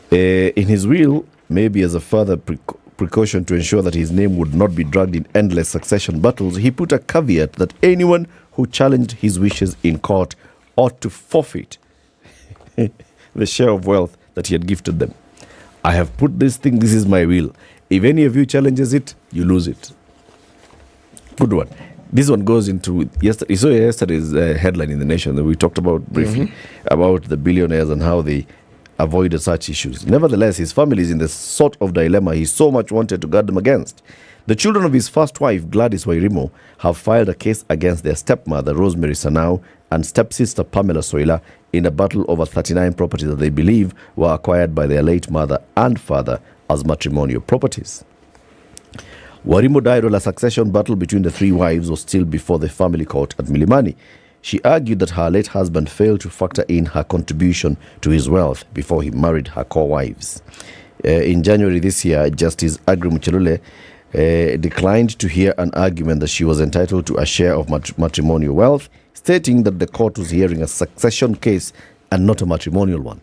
In his will, maybe as a further precaution to ensure that his name would not be dragged in endless succession battles, he put a caveat that anyone who challenged his wishes in court ought to forfeit the share of wealth that he had gifted them. I have put this thing, this is my will. If any of you challenges it, you lose it. Good one. This one goes into yesterday. You saw yesterday's headline in The Nation that we talked about briefly about the billionaires and how they avoided such issues. Nevertheless, his family is in the sort of dilemma he so much wanted to guard them against. The children of his first wife, Gladys Wairimo, have filed a case against their stepmother, Rosemary Sanau, and stepsister, Pamela Soila, in a battle over 39 properties that they believe were acquired by their late mother and father as matrimonial properties. Wairimo died while a succession battle between the three wives was still before the family court at Milimani. She argued that her late husband failed to factor in her contribution to his wealth before he married her co-wives. In January this year, Justice Agri Muchelule declined to hear an argument that she was entitled to a share of matrimonial wealth, stating that the court was hearing a succession case and not a matrimonial one.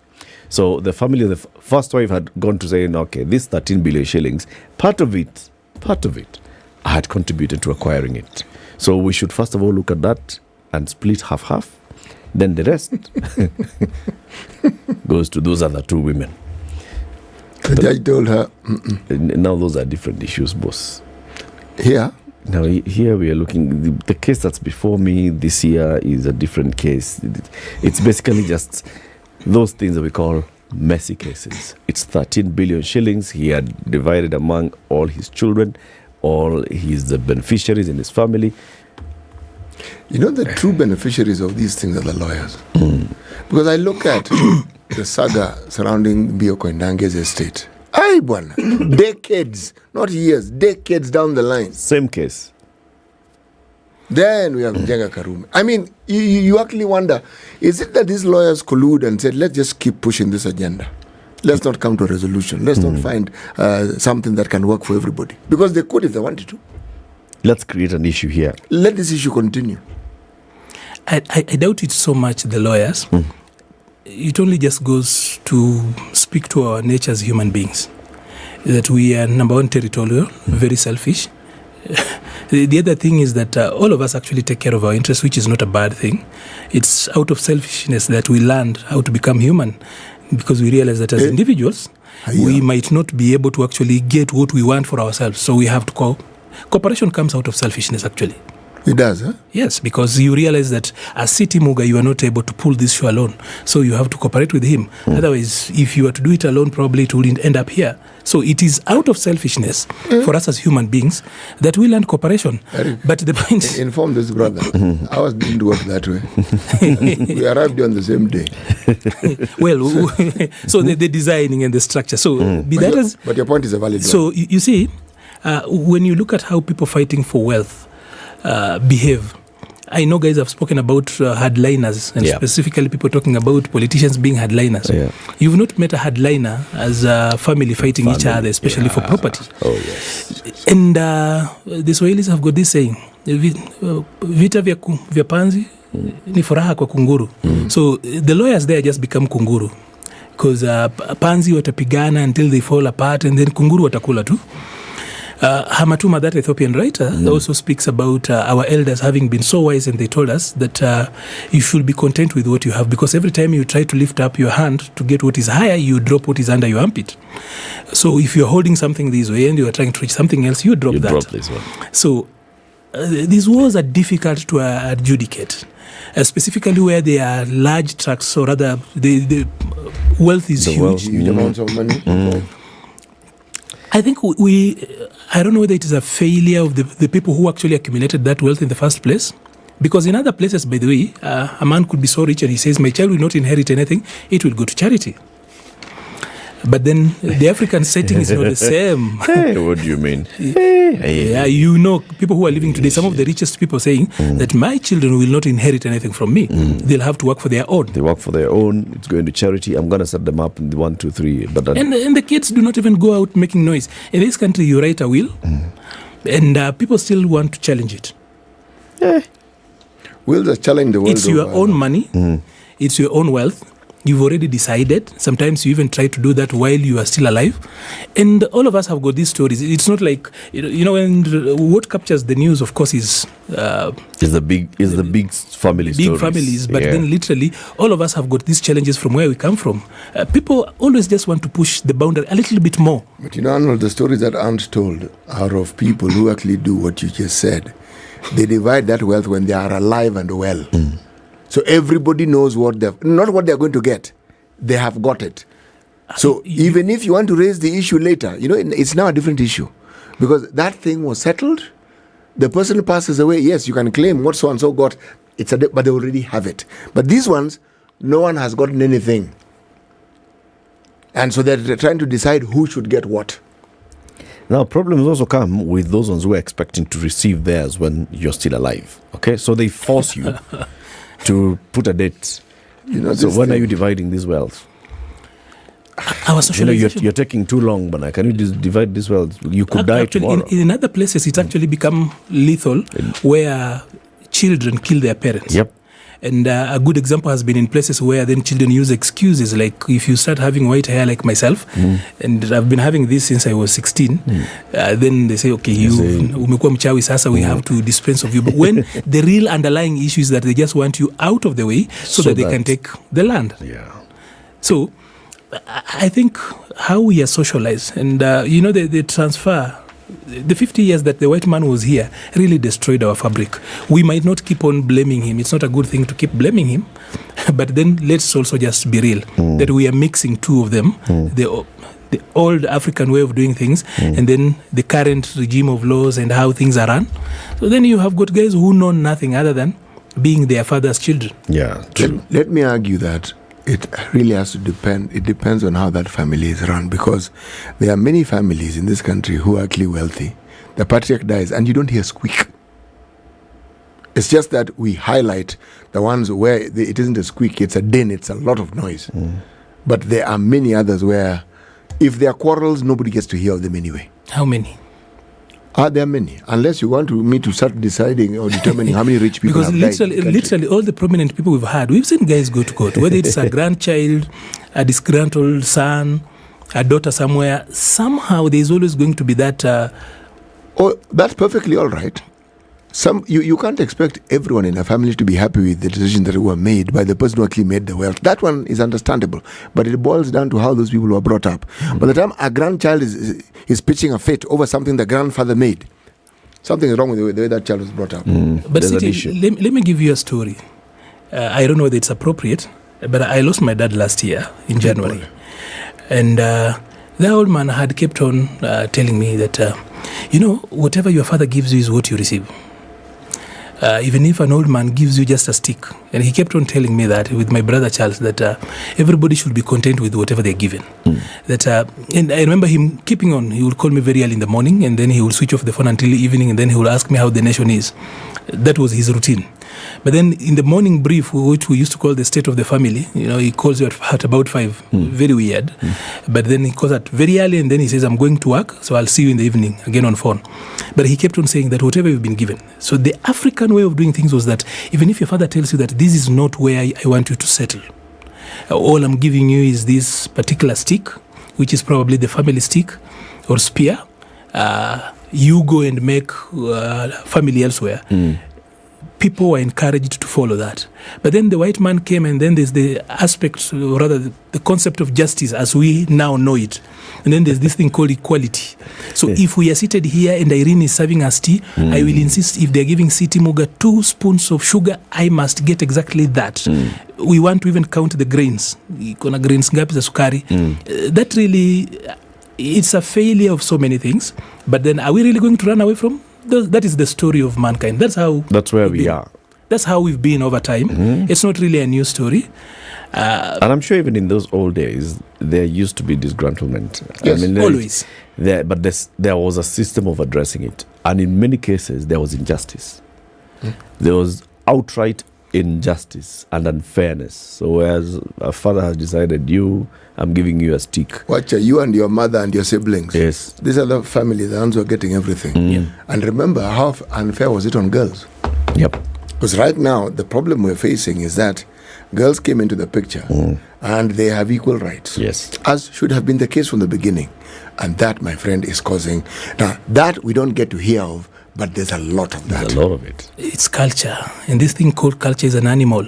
So the family of the first wife had gone to say, okay, this 13 billion shillings, part of it, I had contributed to acquiring it. So we should first of all look at that and split half. Then the rest goes to those other two women. The judge told her... Now those are different issues, boss. Here? Now here we are looking... The case that's before me this year is a different case. It's basically just those things that we call messy cases. It's 13 billion shillings. He had divided among all his children, all his beneficiaries in his family. You know, the true beneficiaries of these things are the lawyers. Because I look at the saga surrounding Bio Koinange's estate. Ay, bwana. Decades, not years, decades down the line. Same case. Then we have Njenga Karume. I mean, you actually wonder, is it that these lawyers collude and said, let's just keep pushing this agenda? Let's not come to a resolution. Let's not find something that can work for everybody. Because they could if they wanted to. Let's create an issue here. Let this issue continue. I doubt it so much, the lawyers. It only just goes to speak to our nature as human beings. That we are, number one, territorial, very selfish. The other thing is that all of us actually take care of our interests, which is not a bad thing. It's out of selfishness that we learned how to become human, because we realize that as individuals, we might not be able to actually get what we want for ourselves. So we have to cooperation comes out of selfishness, actually. It does, huh? Yes, because you realize that as City Muga, you are not able to pull this show alone. So you have to cooperate with him. Otherwise, if you were to do it alone, probably it wouldn't end up here. So it is out of selfishness for us as human beings that we learn cooperation. Eric, but the point... Inform this brother. Ours didn't work that way. We arrived on the same day. Well, so the designing and the structure. So but your point is a valid one. So you see, when you look at how people fighting for wealth behave, I know guys have spoken about hardliners, and specifically people talking about politicians being hardliners. You've not met a hardliner as a family fighting each other, especially for property. Oh, yes. And the Swahilis have got this saying, vita vya panzi ni furaha kwa kunguru. So the lawyers there just become kunguru because panzi watapigana until they fall apart and then kunguru watakula tu. Hamatuma, that Ethiopian writer, also speaks about our elders having been so wise, and they told us that you should be content with what you have, because every time you try to lift up your hand to get what is higher, you drop what is under your armpit. So if you're holding something this way and you are trying to reach something else, you drop that. Drop this one. So these wars are difficult to adjudicate, specifically where they are large tracts, or rather the wealth is huge. Huge amounts of money. I think I don't know whether it is a failure of the people who actually accumulated that wealth in the first place. Because in other places, by the way, a man could be so rich and he says, my child will not inherit anything, it will go to charity. But then the African setting is not the same. Hey, what do you mean? Yeah, you know, people who are living today, some of the richest people saying that my children will not inherit anything from me. They'll have to work for their own. They work for their own. It's going to charity. I'm going to set them up in the 1, 2, 3. But and the kids do not even go out making noise. In this country, you write a will, and people still want to challenge it. Wills are challenge the world. It's your own money. It's your own wealth. You've already decided. Sometimes you even try to do that while you are still alive. And all of us have got these stories. It's not like, and what captures the news, of course, is the big family stories. Big families. But then literally, all of us have got these challenges from where we come from. People always just want to push the boundary a little bit more. But Arnold, the stories that aren't told are of people who actually do what you just said. They divide that wealth when they are alive and well. So everybody knows not what they're going to get. They have got it. So even if you want to raise the issue later, it's now a different issue. Because that thing was settled. The person who passes away, yes, you can claim what so-and-so got, but they already have it. But these ones, no one has gotten anything. And so they're trying to decide who should get what. Now, problems also come with those ones who are expecting to receive theirs when you're still alive. Okay? So they force you to put a date. So when are you dividing this wealth? Our socialization. You're taking too long, but can you divide this wealth? You could die tomorrow. In other places, it's actually become lethal, where children kill their parents. Yep. And a good example has been in places where then children use excuses, like if you start having white hair like myself, and I've been having this since I was 16, then they say, okay, umekuwa mchawi sasa, we have to dispense of you. But when the real underlying issue is that they just want you out of the way so that they can take the land. Yeah. So I think how we are socialized, and the transfer, the 50 years that the white man was here really destroyed our fabric. We might not keep on blaming him. It's not a good thing to keep blaming him. But then let's also just be real, that we are mixing two of them, the old African way of doing things, and then the current regime of laws and how things are run. So then you have got guys who know nothing other than being their father's children. Yeah, true. Let me argue that it really has to depend. It depends on how that family is run, because there are many families in this country who are actually wealthy. The patriarch dies and you don't hear squeak. It's just that we highlight the ones where it isn't a squeak, it's a din, it's a lot of noise. But there are many others where if there are quarrels, nobody gets to hear of them anyway. How many? There are many. Unless you want me to start deciding or determining how many rich people have died. Because literally all the prominent people we've seen guys go to court, whether it's a grandchild, a disgruntled son, a daughter somewhere, somehow there's always going to be that... that's perfectly all right. You can't expect everyone in a family to be happy with the decisions that were made by the person who actually made the wealth. That one is understandable, but it boils down to how those people were brought up. By the time a grandchild is pitching a fit over something the grandfather made, something is wrong with the way that child was brought up. But let me give you a story. I don't know whether it's appropriate, but I lost my dad last year in January. And the old man had kept on telling me that, whatever your father gives you is what you receive. Even if an old man gives you just a stick. And he kept on telling me that with my brother Charles, that everybody should be content with whatever they're given. And I remember him keeping on. He would call me very early in the morning, and then he would switch off the phone until the evening, and then he would ask me how the nation is. That was his routine. But then in the morning brief, which we used to call the state of the family, he calls you at about 5. Very weird. But then he calls at very early and then he says, I'm going to work, so I'll see you in the evening, again on phone. But he kept on saying that whatever you've been given. So the African way of doing things was that even if your father tells you that this is not where I want you to settle, all I'm giving you is this particular stick, which is probably the family stick or spear. You go and make family elsewhere. People were encouraged to follow that. But then the white man came, and then there's the aspect, or rather the concept of justice as we now know it. And then there's this thing called equality. So if we are seated here and Irene is serving us tea, I will insist if they're giving Siti Muga 2 spoons of sugar, I must get exactly that. We want to even count the grains. Kuna grains ngapi za sukari. That really, it's a failure of so many things. But then are we really going to run away from? That is the story of mankind. That's where we are. That's how we've been over time. It's not really a new story. And I'm sure even in those old days, there used to be disgruntlement. Yes, always. But there was a system of addressing it. And in many cases, there was injustice. There was outright injustice and unfairness. So as a father has decided, I'm giving you a stick. Watch you and your mother and your siblings. Yes. These are the family, the ones who are getting everything. And remember, how unfair was it on girls? Yep. Because right now, the problem we're facing is that girls came into the picture and they have equal rights. Yes. As should have been the case from the beginning. And that, my friend, is causing... Now, that we don't get to hear of, but there's a lot of that. There's a lot of it. It's culture. And this thing called culture is an animal.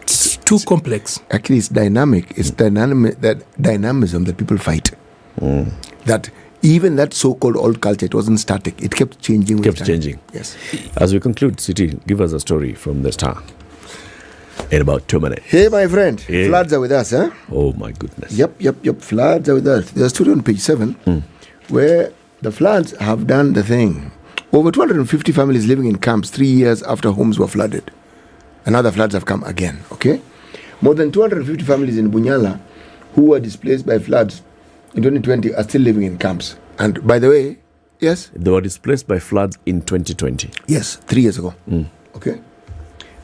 It's too complex. Actually, it's dynamic. It's that dynamism that people fight. That even that so-called old culture, it wasn't static. It kept changing with time. Changing. Yes. As we conclude, Siti, give us a story from the Star in about 2 minutes. Hey, my friend. Floods are with us, huh? Oh, my goodness. Yep. Floods are with us. There's a story on page 7 where the floods have done the thing. Over 250 families living in camps 3 years after homes were flooded. And now the floods have come again, okay? More than 250 families in Bunyala who were displaced by floods in 2020 are still living in camps. And by the way, yes? They were displaced by floods in 2020. Yes, 3 years ago. Okay?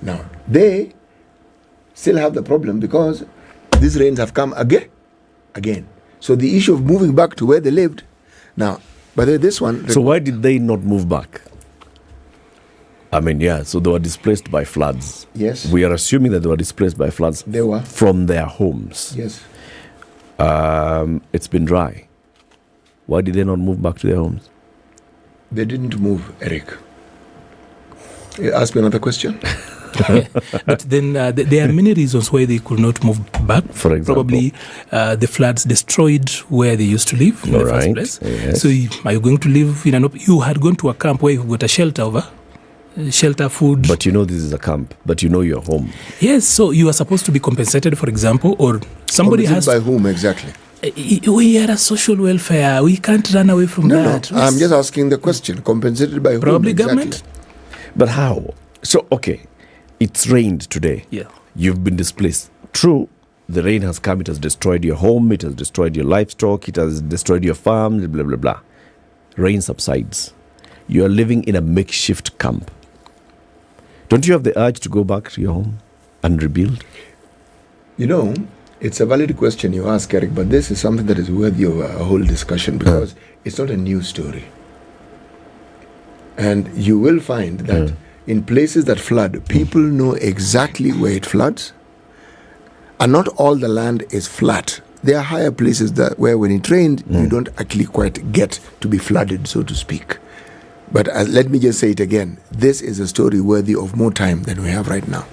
Now, they still have the problem because these rains have come again. So the issue of moving back to where they lived. Now, by the way, this one... So why did they not move back? I mean, so they were displaced by floods. Yes. We are assuming that they were displaced by floods. They were. From their homes. Yes. It's been dry. Why did they not move back to their homes? They didn't move, Eric. Ask me another question. But then there are many reasons why they could not move back. For example? Probably the floods destroyed where they used to live in the first place. Yes. So are you going to live in you had gone to a camp where you got a shelter food. But this is a camp, but your home. Yes, so you are supposed to be compensated, for example, or somebody has... By whom exactly? We are a social welfare. We can't run away from that. No, I'm just asking the question. Compensated by whom? Probably exactly? Government. But how? So, okay, it's rained today. Yeah. You've been displaced. True, the rain has come. It has destroyed your home. It has destroyed your livestock. It has destroyed your farm, blah, blah, blah. Rain subsides. You are living in a makeshift camp. Don't you have the urge to go back to your home and rebuild? It's a valid question you ask, Eric, but this is something that is worthy of a whole discussion because it's not a new story. And you will find that in places that flood, people know exactly where it floods. And not all the land is flat. There are higher places where when it rains, you don't actually quite get to be flooded, so to speak. But let me just say it again. This is a story worthy of more time than we have right now.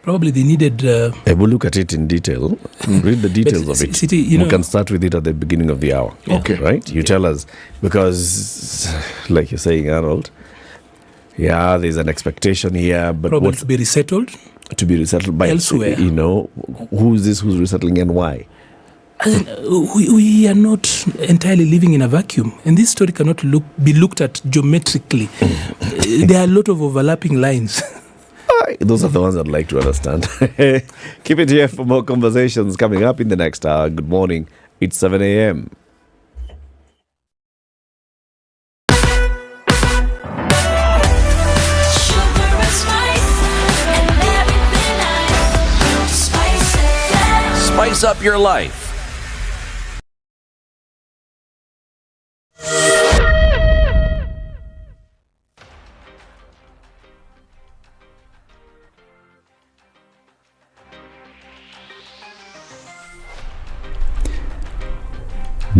Probably they needed... we'll look at it in detail. Read the details of it. We can start with it at the beginning of the hour. Yeah. Okay. Right? You tell us. Because, like you're saying, Arnold, there's an expectation here. But probably to be resettled? To be resettled by... Elsewhere. Who is this who's resettling and why? We are not entirely living in a vacuum, and this story cannot be looked at geometrically. There are a lot of overlapping lines. Those are the ones I'd like to understand. Keep it here for more conversations coming up in the next hour. Good morning. It's 7 a.m. Spice up your life.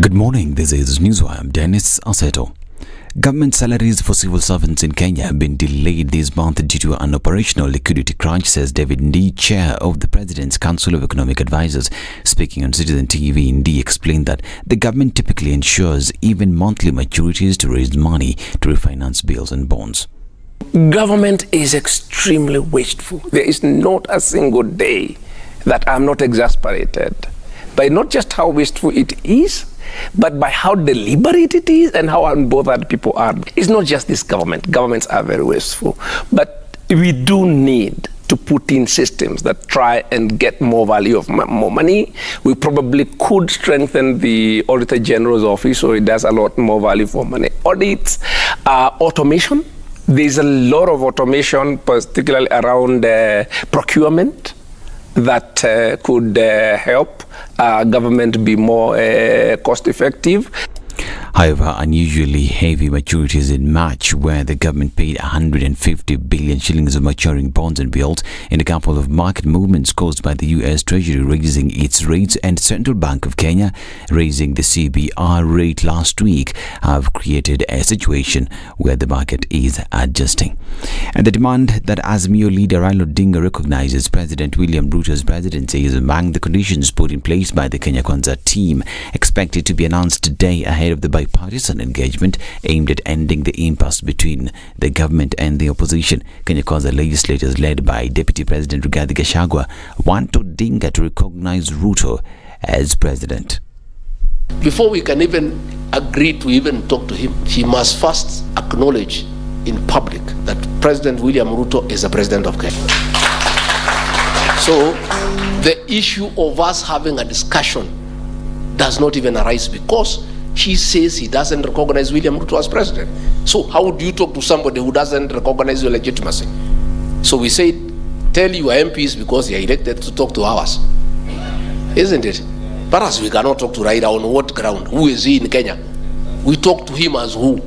Good morning, this is Newswire. I'm Dennis Aseto. Government salaries for civil servants in Kenya have been delayed this month due to an operational liquidity crunch, says David Ndii, chair of the President's Council of Economic Advisors. Speaking on Citizen TV, Ndii explained that the government typically ensures even monthly maturities to raise money to refinance bills and bonds. Government is extremely wasteful. There is not a single day that I'm not exasperated by not just how wasteful it is, but by how deliberate it is and how unbothered people are. It's not just this government. Governments are very wasteful. But we do need to put in systems that try and get more value of more money. We probably could strengthen the Auditor General's office so it does a lot more value for money. Audits, automation. There's a lot of automation, particularly around procurement, that could help government be more cost effective. However, unusually heavy maturities in March, where the government paid 150 billion shillings of maturing bonds and bills in a couple of market movements caused by the U.S. Treasury raising its rates and Central Bank of Kenya raising the CBR rate last week, have created a situation where the market is adjusting. And the demand that Azimio leader Raila Odinga recognizes President William Ruto's presidency is among the conditions put in place by the Kenya Kwanza team, expected to be announced today ahead of the bipartisan engagement aimed at ending the impasse between the government and the opposition. Kenya Kwanza legislators led by Deputy President Rigathi Gachagua want Odinga to recognize Ruto as president. Before we can even agree to even talk to him, he must first acknowledge in public that President William Ruto is the president of Kenya. So the issue of us having a discussion does not even arise because he says he doesn't recognize William Ruto as president. So how do you talk to somebody who doesn't recognize your legitimacy? So we say, tell your MPs because they are elected to talk to ours. Isn't it? But as we cannot talk to Raila on what ground? Who is he in Kenya? We talk to him as who?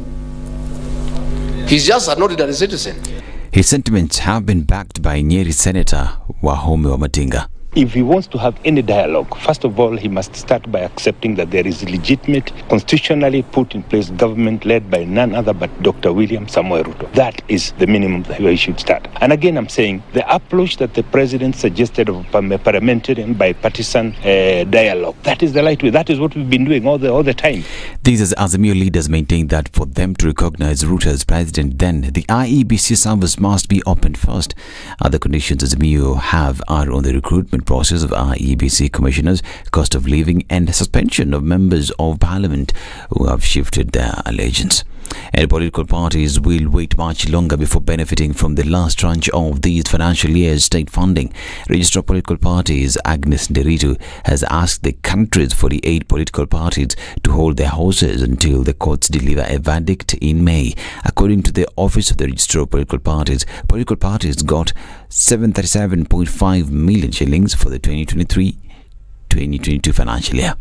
He's just an ordinary citizen. His sentiments have been backed by Nyeri Senator Wahome Wamatinga. If he wants to have any dialogue, first of all, he must start by accepting that there is a legitimate, constitutionally put in place government led by none other but Dr. William Samoei Ruto. That is the minimum that he should start. And again, I'm saying the approach that the president suggested of parliamentary and bipartisan dialogue, that is the right way. That is what we've been doing all the time. These Azimio leaders maintain that for them to recognize Ruto as president, then the IEBC service must be opened first. Other conditions Azimio have are on the recruitment process of IEBC commissioners, cost of living, and suspension of members of parliament who have shifted their allegiance. And political parties will wait much longer before benefiting from the last tranche of these financial year's state funding. Registrar of Political Parties Agnes Nderitu has asked the country's 48 political parties to hold their horses until the courts deliver a verdict in May. According to the Office of the Registrar of Political Parties got 737.5 million shillings for the 2023-2022 financial year.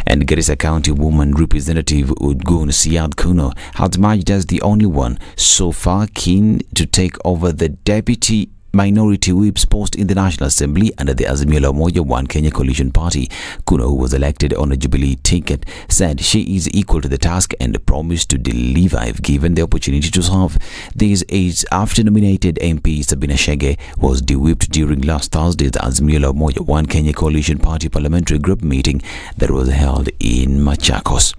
And Garissa County Woman Representative Udgun Siad Kuno has emerged as the only one so far keen to take over the Deputy Minority Whip's post in the National Assembly under the Azimio la Umoja One Kenya Coalition Party. Kuno, who was elected on a Jubilee ticket, said she is equal to the task and promised to deliver if given the opportunity to serve. This is after nominated MP Sabina Chege was de-whipped during last Thursday's Azimio la Umoja One Kenya Coalition Party parliamentary group meeting that was held in Machakos.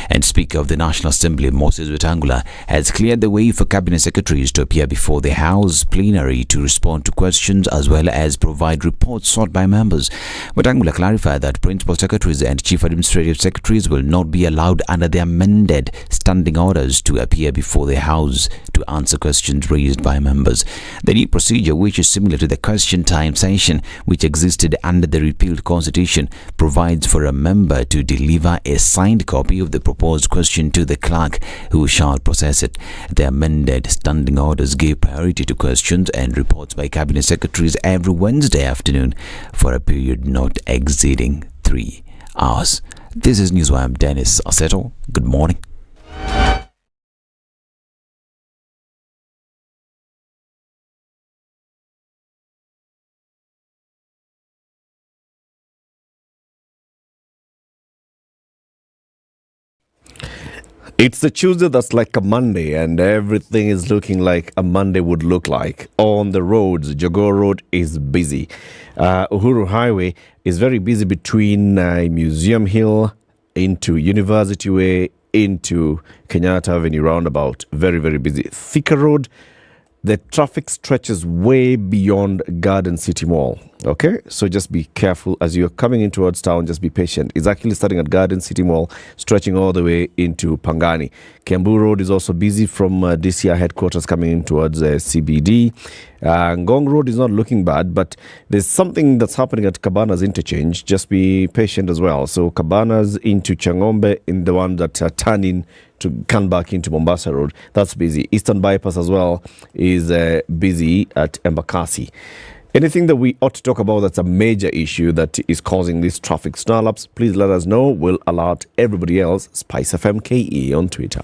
And Speaker of the National Assembly Moses Wetangula has cleared the way for cabinet secretaries to appear before the House plenary to respond to questions as well as provide reports sought by members. Wetangula clarified that principal secretaries and chief administrative secretaries will not be allowed under the amended standing orders to appear before the House to answer questions raised by members. The new procedure, which is similar to the question time session which existed under the repealed constitution, provides for a member to deliver a signed copy of the proposed question to the clerk, who shall process it. The amended standing orders gave priority to questions and reports by cabinet secretaries every Wednesday afternoon for a period not exceeding 3 hours. This is Newswire. I'm Dennis Aseto. Good morning. It's a Tuesday that's like a Monday, and everything is looking like a Monday would look like. On the roads, Jogoo Road is busy. Uhuru Highway is very busy between Museum Hill into University Way into Kenyatta Avenue roundabout. Very, very busy. Thika Road, the traffic stretches way beyond Garden City Mall. Okay, so just be careful as you're coming in towards town. Just be patient. It's actually starting at Garden City Mall, stretching all the way into Pangani. Kiambu Road is also busy from DCI headquarters coming in towards CBD. Ngong Road is not looking bad, but there's something that's happening at Cabanas interchange. Just be patient as well. So Cabanas into Changombe, in the one that turning to come back into Mombasa Road, that's busy. Eastern Bypass as well is busy at Embakasi. Anything that we ought to talk about that's a major issue that is causing these traffic snarl-ups, please let us know. We'll alert everybody else. Spice FM KE on Twitter.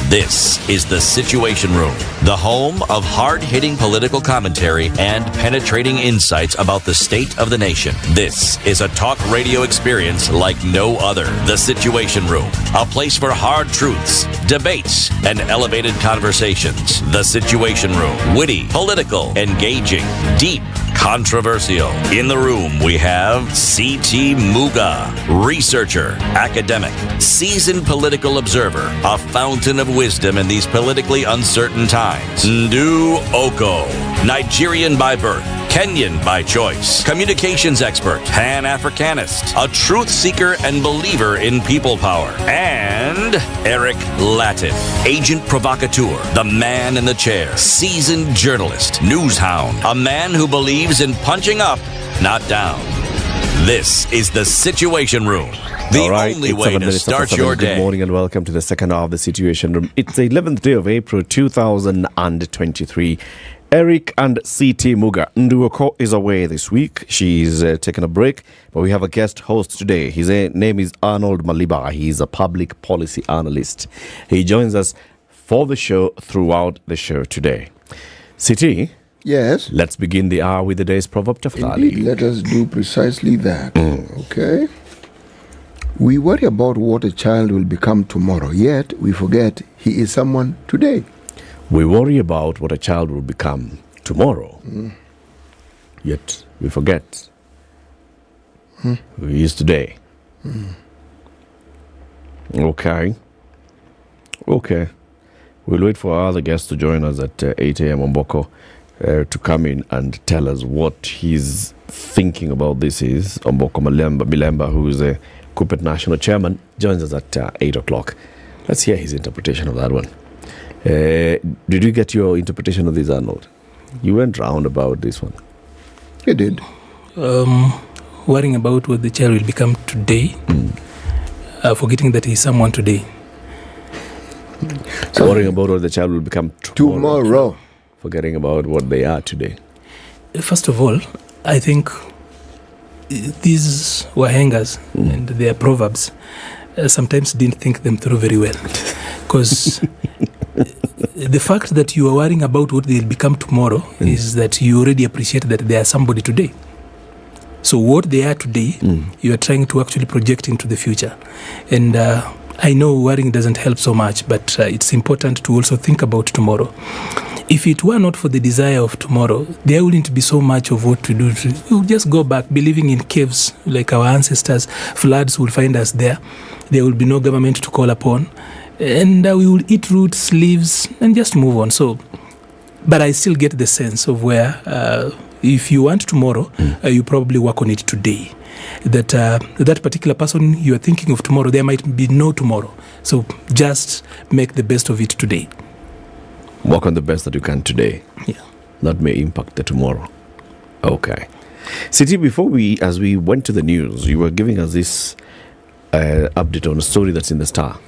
This is The Situation Room, the home of hard-hitting political commentary and penetrating insights about the state of the nation. This is a talk radio experience like no other. The Situation Room, a place for hard truths, debates, and elevated conversations. The Situation Room, witty, political, engaging, deep, controversial. In the room, we have C.T. Muga, researcher, academic, seasoned political observer, a fountain of wisdom in these politically uncertain times. Ndu Oko, Nigerian by birth, Kenyan by choice, communications expert, Pan-Africanist, a truth seeker and believer in people power, and Eric Latif, agent provocateur, the man in the chair, seasoned journalist, news hound, a man who believes in punching up, not down. This is The Situation Room, the only way to start your day. Good morning and welcome to the second hour of The Situation Room. It's the 11th day of April 2023. Eric and C.T. Muga. Nduoko is away this week. She's taken a break, but we have a guest host today. His name is Arnold Maliba. He's a public policy analyst. He joins us for the show throughout the show today. C.T.? Yes? Let's begin the hour with the day's proverb tafadhali. Indeed, let us do precisely that. Okay? We worry about what a child will become tomorrow, yet we forget he is someone today. We worry about what a child will become tomorrow, yet we forget who he is today. Okay. We'll wait for our other guests to join us at 8 a.m. Omboko to come in and tell us what he's thinking about this is. Omboko Milemba, who is a Corporate National Chairman, joins us at 8 o'clock. Let's hear his interpretation of that one. Did you get your interpretation of this, Arnold? You went round about this one. I did. Worrying about what the child will become today, forgetting that he's someone today. So worrying about what the child will become tomorrow. Forgetting about what they are today. First of all, I think these wahengers and their proverbs sometimes didn't think them through very well. Because the fact that you are worrying about what they'll become tomorrow is that you already appreciate that they are somebody today. So what they are today, you are trying to actually project into the future. And I know worrying doesn't help so much, but it's important to also think about tomorrow. If it were not for the desire of tomorrow, there wouldn't be so much of what to do. We'll just go back believing in caves like our ancestors. Floods will find us there. There will be no government to call upon. And we will eat roots, leaves, and just move on. So, but I still get the sense of where If you want tomorrow, you probably work on it today. That particular person you are thinking of tomorrow, there might be no tomorrow. So just make the best of it today. Work on the best that you can today. Yeah. That may impact the tomorrow. Okay. Siti, as we went to the news, you were giving us this update on a story that's in the Star.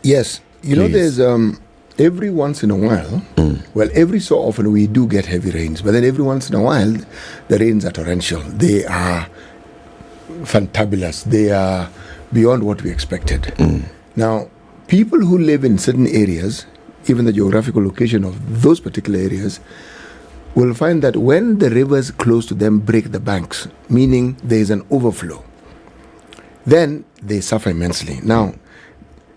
Yes. You know, Please. there's every once in a while, well, every so often we do get heavy rains, but then every once in a while, the rains are torrential. They are fantabulous. They are beyond what we expected. Now, people who live in certain areas, even the geographical location of those particular areas, will find that when the rivers close to them break the banks, meaning there is an overflow, then they suffer immensely. Now,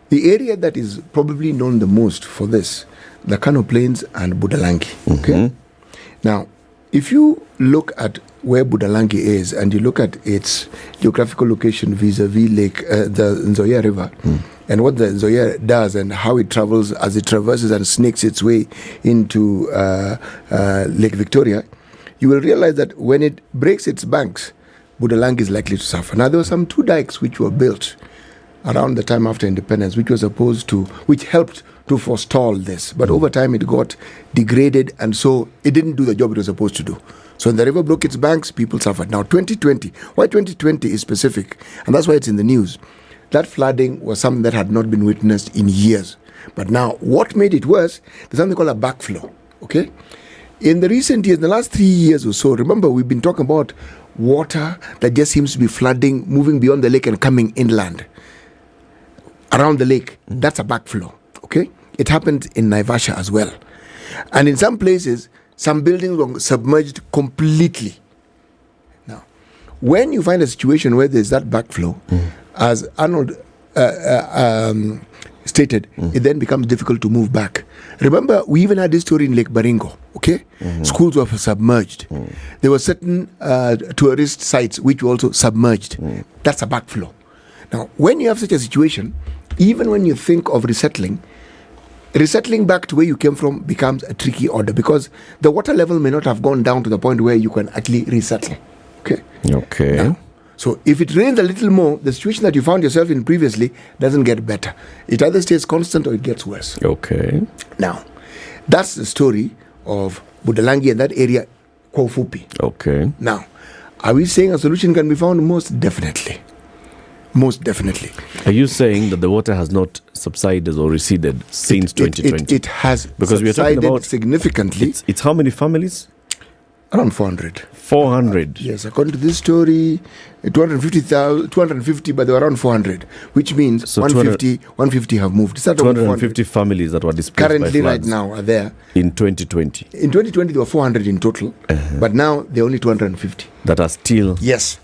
the area that is probably known the most for this, the Kano Plains and Budalangi. Okay. Now, if you look at where Budalangi is and you look at its geographical location vis-a-vis Lake, the Nzoia River, and what the Nzoia does and how it travels as it traverses and snakes its way into Lake Victoria, you will realize that when it breaks its banks, Budalangi is likely to suffer. Now, there were some 2 dikes which were built around the time after independence, which helped to forestall this. But over time, it got degraded, and so it didn't do the job it was supposed to do. So when the river broke its banks, people suffered. Now, 2020, why 2020 is specific, and that's why it's in the news. That flooding was something that had not been witnessed in years. But now, what made it worse, there's something called a backflow, okay? In the recent years, the last 3 years or so, remember, we've been talking about water that just seems to be flooding, moving beyond the lake and coming inland. Around the lake, that's a backflow, okay? It happened in Naivasha as well. And in some places, some buildings were submerged completely. Now, when you find a situation where there's that backflow, as Arnold stated, it then becomes difficult to move back. Remember, we even had this story in Lake Baringo, okay? Schools were submerged. There were certain tourist sites which were also submerged. That's a backflow. Now, when you have such a situation, even when you think of resettling back to where you came from becomes a tricky order because the water level may not have gone down to the point where you can actually resettle. Okay. Now, so if it rains a little more, the situation that you found yourself in previously doesn't get better. It either stays constant or it gets worse. Okay. Now, that's the story of Budalangi and that area, kwa ufupi. Okay. Now, are we saying a solution can be found? Most definitely. Most definitely. Are you saying that the water has not subsided or receded since 2020? It has because we are talking about significantly. It's how many families? Around 400. 400. Yes, according to this story, 250, but they were around 400, which means so 150 have moved. 250 families that were displaced currently by right now are there. In 2020. In 2020, there were 400 in total, but now there are only 250. That are still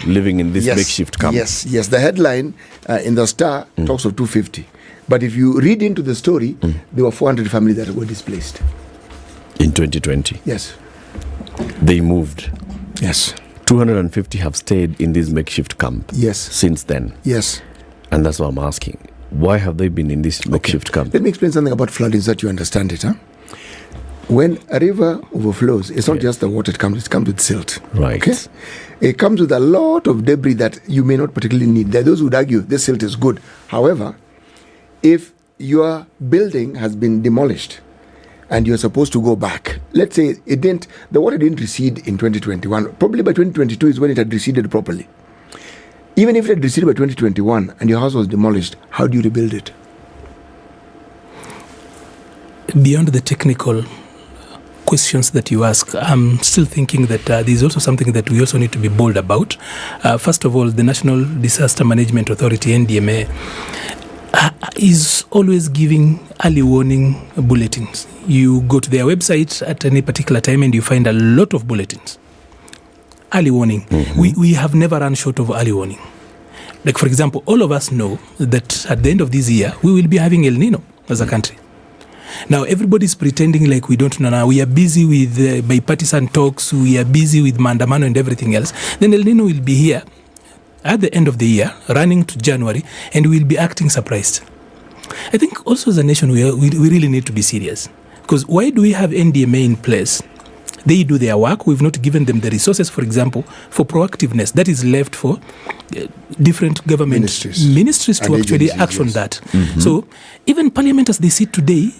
living in this makeshift camp. Yes. The headline in the Star talks of 250. But if you read into the story, there were 400 families that were displaced. In 2020? Yes. They moved. Yes. 250 have stayed in this makeshift camp. Yes. Since then. Yes. And that's what I'm asking. Why have they been in this makeshift camp? Let me explain something about flooding so that you understand it. When a river overflows, it's not just the water it comes with silt. Right. Okay? It comes with a lot of debris that you may not particularly need. There are those who would argue this silt is good. However, if your building has been demolished, and you're supposed to go back. Let's say the water didn't recede in 2021. Probably by 2022 is when it had receded properly. Even if it had receded by 2021 and your house was demolished, how do you rebuild it? Beyond the technical questions that you ask, I'm still thinking that there's also something that we also need to be bold about. First of all, the National Disaster Management Authority, NDMA, is always giving early warning bulletins. You go to their website at any particular time and you find a lot of bulletins. Early warning. We have never run short of early warning. Like, for example, all of us know that at the end of this year, we will be having El Nino as a country. Now, everybody's pretending like we don't know now. We are busy with bipartisan talks. We are busy with Mandamano and everything else. Then El Nino will be here at the end of the year, running to January, and we'll be acting surprised. I think also as a nation, we really need to be serious. Because why do we have NDMA in place They do their work. We've not given them the resources, for example, for proactiveness. That is left for different government ministries to actually act on that. So even Parliament as they sit today,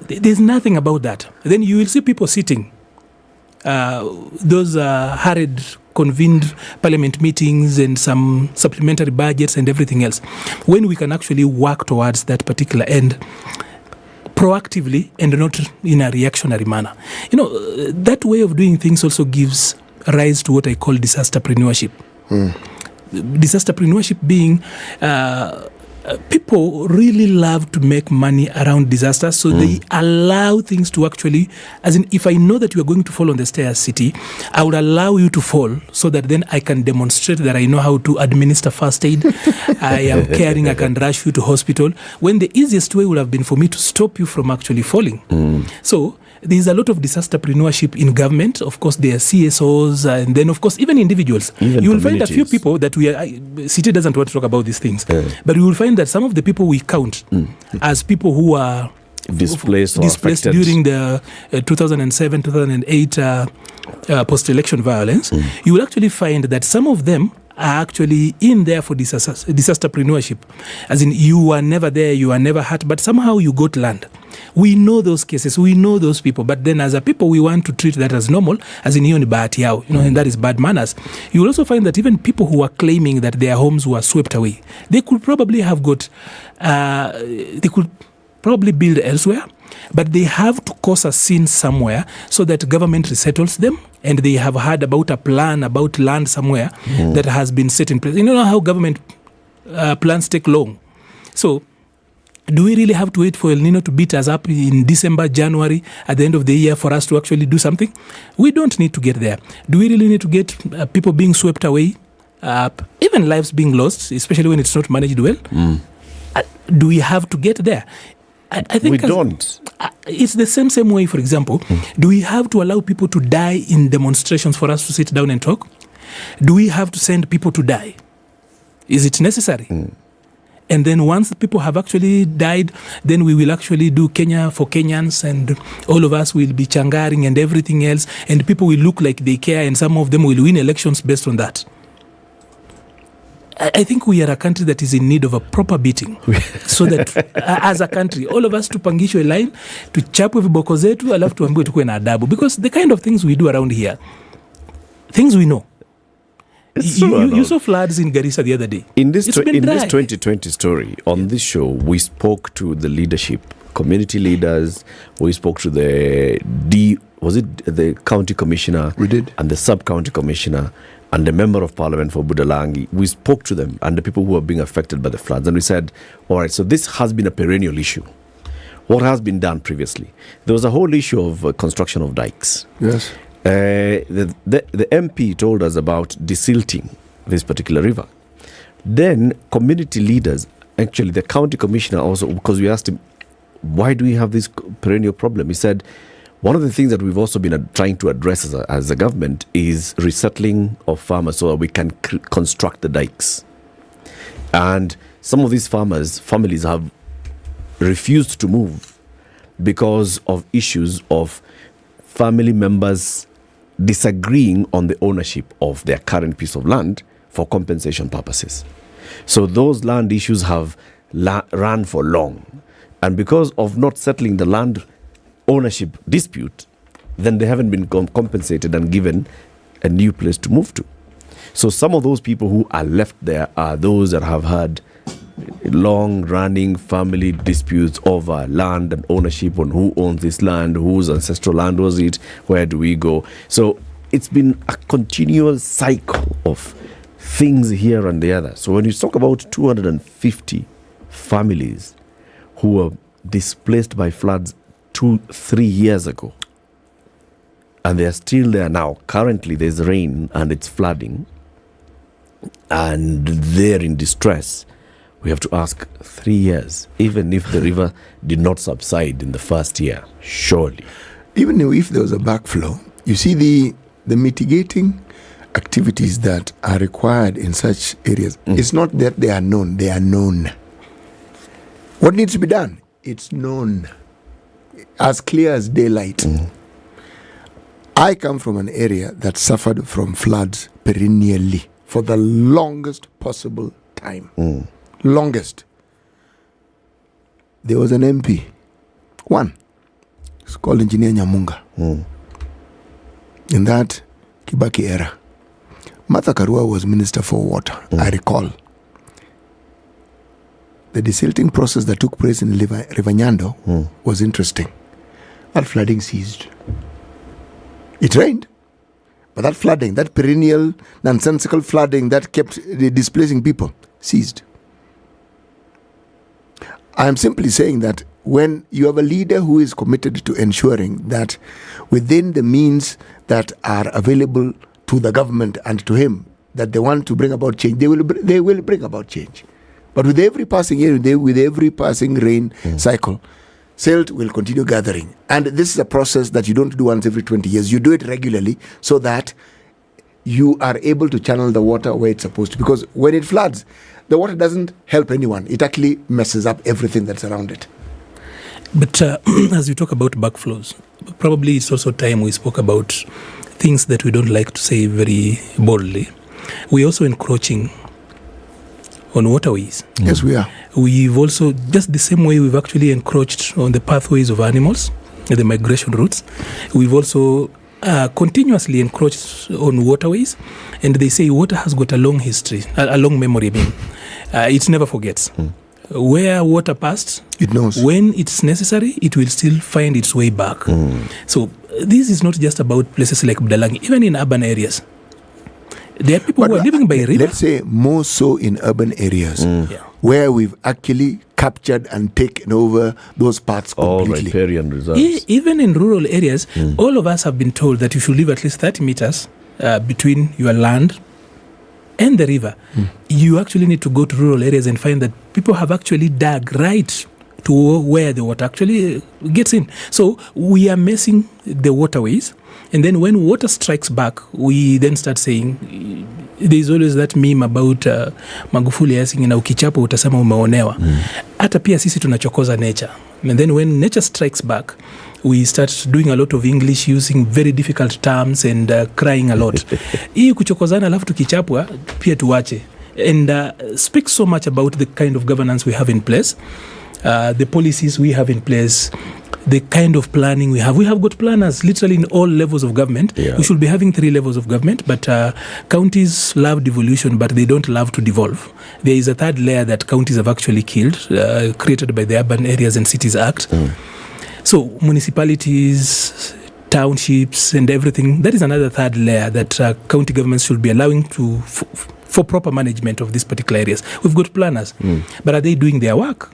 there's nothing about that. Then you will see people sitting, those hurried, convened Parliament meetings and some supplementary budgets and everything else, when we can actually work towards that particular end proactively and not in a reactionary manner. That way of doing things also gives rise to what I call disasterpreneurship. Disasterpreneurship being people really love to make money around disasters, so they allow things to actually, as in, if I know that you are going to fall on the stairs, City, I would allow you to fall so that then I can demonstrate that I know how to administer first aid. I am caring, I can rush you to hospital, when the easiest way would have been for me to stop you from actually falling. So there's a lot of disasterpreneurship in government. Of course, there are CSOs, and then, of course, even individuals. You will find a few people that City doesn't want to talk about these things, but you will find that some of the people we count as people who are displaced during the 2007-2008 post-election violence, you will actually find that some of them are actually in there for disasterpreneurship. As in, you were never there, you were never hurt, but somehow you got land. We know those cases, we know those people, but then as a people, we want to treat that as normal, as in and that is bad manners. You will also find that even people who are claiming that their homes were swept away, they could probably have got, they could probably build elsewhere, but they have to cause a scene somewhere so that government resettles them, and they have heard about a plan about land somewhere that has been set in place. You know how government plans take long. So do we really have to wait for El Nino to beat us up in December, January, at the end of the year for us to actually do something? We don't need to get there. Do we really need to get people being swept away, even lives being lost, especially when it's not managed well? Do we have to get there? I think we don't. It's the same way, for example. Do we have to allow people to die in demonstrations for us to sit down and talk? Do we have to send people to die? Is it necessary? And then once the people have actually died, then we will actually do Kenya for Kenyans, and all of us will be changaring and everything else, and people will look like they care, and some of them will win elections based on that. I think we are a country that is in need of a proper beating, so that as a country, all of us tupangishwe line, tuchapwe viboko zetu, alafu tuambiwe tukuwe na adabu, because the kind of things we do around here, things we know. You saw floods in Garissa the other day. In this 2020 story, on this show, we spoke to the leadership, community leaders. We spoke to the county commissioner? We did. And the sub-county commissioner and the member of parliament for Budalangi. We spoke to them and the people who are being affected by the floods. And we said, all right, so this has been a perennial issue. What has been done previously? There was a whole issue of construction of dikes. Yes. The MP told us about desilting this particular river. Then community leaders, actually the county commissioner also, because we asked him, why do we have this perennial problem? He said, one of the things that we've also been trying to address as a government is resettling of farmers so that we can construct the dikes. And some of these families have refused to move because of issues of family members disagreeing on the ownership of their current piece of land for compensation purposes. So those land issues have run for long. And because of not settling the land ownership dispute, then they haven't been compensated and given a new place to move to. So some of those people who are left there are those that have had long-running family disputes over land and ownership on who owns this land, whose ancestral land was it, where do we go. So it's been a continual cycle of things here and the other. So when you talk about 250 families who were displaced by floods 2-3 years ago, and they're still there now. Currently there's rain and it's flooding, and they're in distress. We have to ask 3 years, even if the river did not subside in the first year, surely. Even if there was a backflow, you see the mitigating activities that are required in such areas. It's not that they are known, they are known. What needs to be done? It's known. As clear as daylight. I come from an area that suffered from floods perennially for the longest possible time. Longest. There was an MP, one. It's called Engineer Nyamunga. In that Kibaki era, Martha Karua was Minister for Water, I recall. The desilting process that took place in River Nyando was interesting. That flooding ceased. It rained, but that flooding, that perennial, nonsensical flooding that kept displacing people, ceased. I am simply saying that when you have a leader who is committed to ensuring that within the means that are available to the government and to him, that they want to bring about change, they will bring about change. But with every passing year, with every passing rain cycle, silt will continue gathering. And this is a process that you don't do once every 20 years. You do it regularly so that you are able to channel the water where it's supposed to. Because when it floods, the water doesn't help anyone. It actually messes up everything that's around it. But as you talk about backflows, probably it's also time we spoke about things that we don't like to say very boldly. We're also encroaching on waterways. Yes, we are. We've also, just the same way we've actually encroached on the pathways of animals, the migration routes, we've also continuously encroached on waterways. And they say water has got a long history, a long memory. It never forgets. Where water passed, it knows. When it's necessary, it will still find its way back. So this is not just about places like Budalangi, even in urban areas. There are people who are living by a river. Let's say more so in urban areas where we've actually captured and taken over those parts completely. All riparian reserves. Even in rural areas, all of us have been told that you should live at least 30 meters between your land and the river. You actually need to go to rural areas and find that people have actually dug right to where the water actually gets in. So we are messing the waterways. And then when water strikes back, we then start saying, there's always that meme about Magufuli asking, na ukichapa utasema umeonewa. Hata pia sisi tunachokoza nature. And then when nature strikes back, we start doing a lot of English, using very difficult terms and crying a lot. Hii kuchokozana alafu tukichapwa pia tuwache. And speaks so much about the kind of governance we have in place, the policies we have in place, the kind of planning we have. We have got planners literally in all levels of government. We should be having 3 levels of government, but counties love devolution, but they don't love to devolve. There is a 3rd layer that counties have actually killed, created by the Urban Areas and Cities Act. So municipalities, townships and everything, that is another 3rd layer that county governments should be allowing to for proper management of these particular areas. We've got planners, but are they doing their work?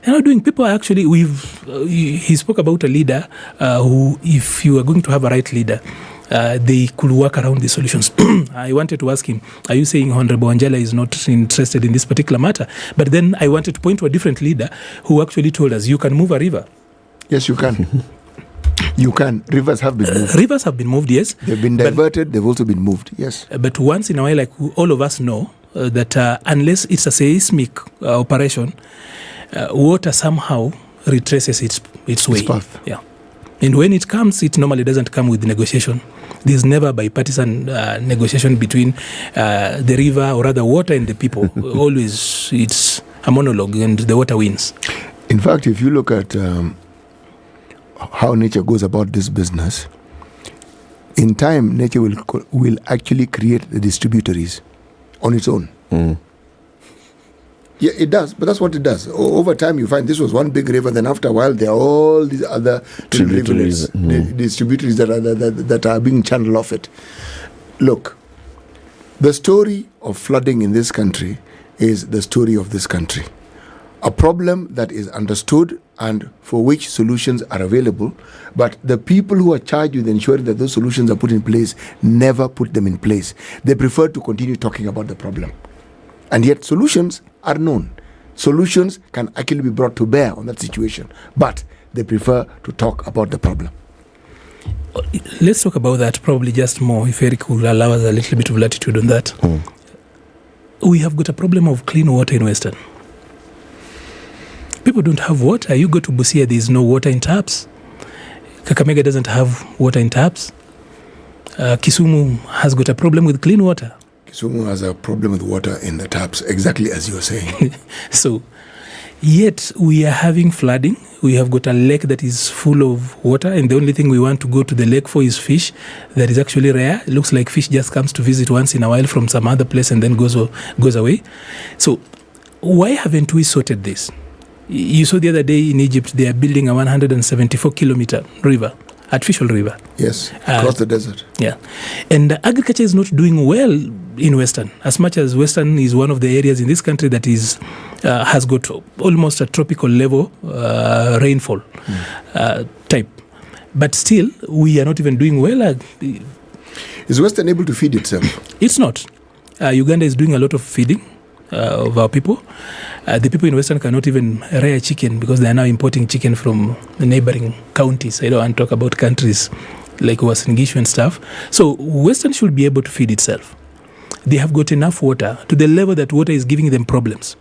They're not doing. People are actually, he spoke about a leader who, if you are going to have a right leader, they could work around the solutions. I wanted to ask him, are you saying Honorable Angela is not interested in this particular matter? But then I wanted to point to a different leader who actually told us, you can move a river. Yes, you can. You can. Rivers have been moved. Rivers have been moved, yes. They've been diverted, they've also been moved, yes. But once in a while, like all of us know, that unless it's a seismic operation, water somehow retraces its way. Its path. Yeah. And when it comes, it normally doesn't come with negotiation. There's never bipartisan negotiation between the river, or rather water, and the people. Always it's a monologue and the water wins. In fact, if you look at how nature goes about this business, in time, nature will actually create the distributaries on its own. Yeah, it does, but that's what it does. Over time, you find this was one big river, then after a while, there are all these other tributaries, distributaries that are being channeled off it. Look, the story of flooding in this country is the story of this country. A problem that is understood and for which solutions are available, but the people who are charged with ensuring that those solutions are put in place never put them in place. They prefer to continue talking about the problem. And yet solutions are known. Solutions can actually be brought to bear on that situation, but they prefer to talk about the problem. Let's talk about that probably just more, if Eric will allow us a little bit of latitude on that. We have got a problem of clean water in Western. People don't have water. You go to Busia, there is no water in taps. Kakamega doesn't have water in taps. Kisumu has got a problem with clean water. Kisumu has a problem with water in the taps, exactly as you're saying. So, yet we are having flooding. We have got a lake that is full of water, and the only thing we want to go to the lake for is fish. That is actually rare. It looks like fish just comes to visit once in a while from some other place and then goes away. So, why haven't we sorted this? You saw the other day in Egypt, they are building a 174-kilometer river, artificial river. Yes, across the desert. Yeah. And agriculture is not doing well in Western, as much as Western is one of the areas in this country that is has got almost a tropical level rainfall type. But still, we are not even doing well. Is Western able to feed itself? It's not. Uganda is doing a lot of feeding of our people. The people in Western cannot even rear chicken because they are now importing chicken from the neighboring counties. I don't want to talk about countries like Uasin Gishu and stuff. So Western should be able to feed itself. They have got enough water to the level that water is giving them problems.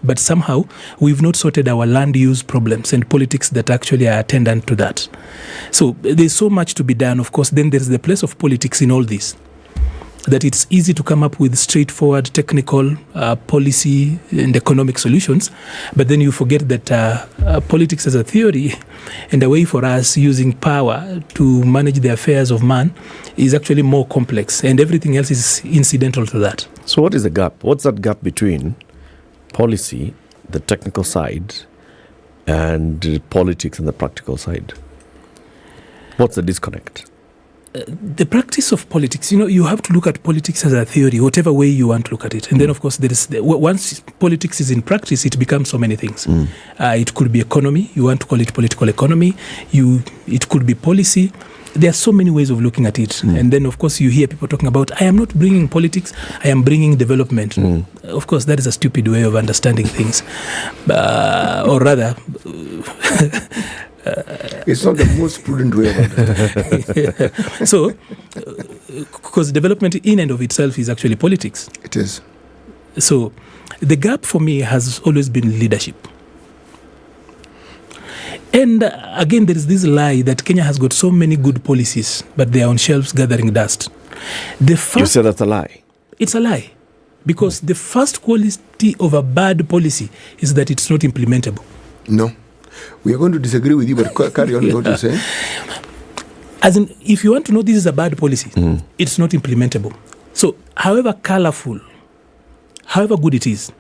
But somehow we've not sorted our land use problems and politics that actually are attendant to that. So there's so much to be done. Of course, then there's the place of politics in all this. That it's easy to come up with straightforward technical policy and economic solutions, but then you forget that politics as a theory and a way for us using power to manage the affairs of man is actually more complex, and everything else is incidental to that. So what is the gap? What's that gap between policy, the technical side, and politics and the practical side? What's the disconnect? The practice of politics, you have to look at politics as a theory, whatever way you want to look at it. And then, of course, once politics is in practice, it becomes so many things. It could be economy. You want to call it political economy. It could be policy. There are so many ways of looking at it. And then, of course, you hear people talking about, I am not bringing politics, I am bringing development. Of course, that is a stupid way of understanding things. Or rather... it's not the most prudent way of it. So, because development in and of itself is actually politics. It is. So, the gap for me has always been leadership. And again, there is this lie that Kenya has got so many good policies, but they are on shelves gathering dust. You say that's a lie? It's a lie. Because the first quality of a bad policy is that it's not implementable. No. We are going to disagree with you, but carry on what you're saying. As in, if you want to know this is a bad policy, it's not implementable. So, however colorful, however good it is,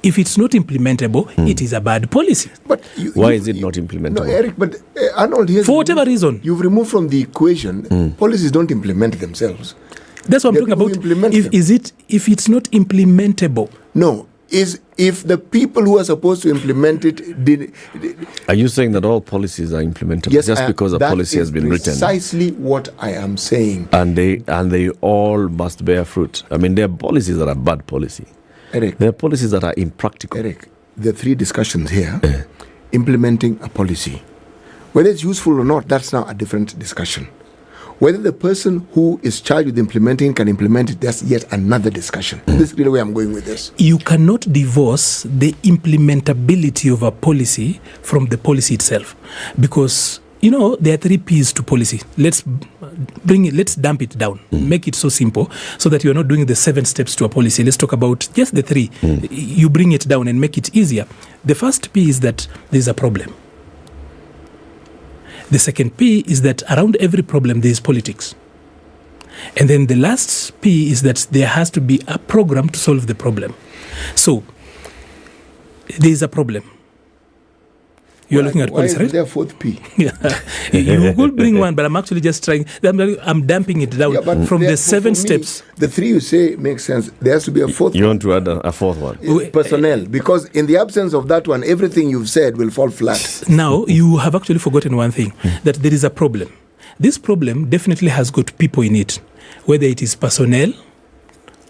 if it's not implementable, it is a bad policy. But why is it not implementable? No, Eric, but Arnold, for whatever reason. You've removed from the equation, policies don't implement themselves. That's what I'm talking about. If it's not implementable. No. If the people who are supposed to implement it did... Are you saying that all policies are implementable just because a policy has been written? Precisely what I am saying. And they all must bear fruit. I mean, there are policies that are bad policy. Eric. There are policies that are impractical. Eric, there are three discussions here. Implementing a policy. Whether it's useful or not, that's now a different discussion. Whether the person who is charged with implementing can implement it, that's yet another discussion. This is really where I'm going with this. You cannot divorce the implementability of a policy from the policy itself. Because, there are 3 P's to policy. Let's dump it down. Make it so simple so that you're not doing the 7 steps to a policy. Let's talk about just the 3. You bring it down and make it easier. The first P is that there's a problem. The second P is that around every problem there is politics. And then the last P is that there has to be a program to solve the problem. So, there is a problem. You're looking at policy, right? Why is there a 4th P? You could bring one, but I'm actually just trying. I'm damping it down from the 7 steps. The 3 you say makes sense. There has to be a 4th. You want to add a 4th one? Personnel. Because in the absence of that one, everything you've said will fall flat. Now, you have actually forgotten one thing, that there is a problem. This problem definitely has got people in it, whether it is personnel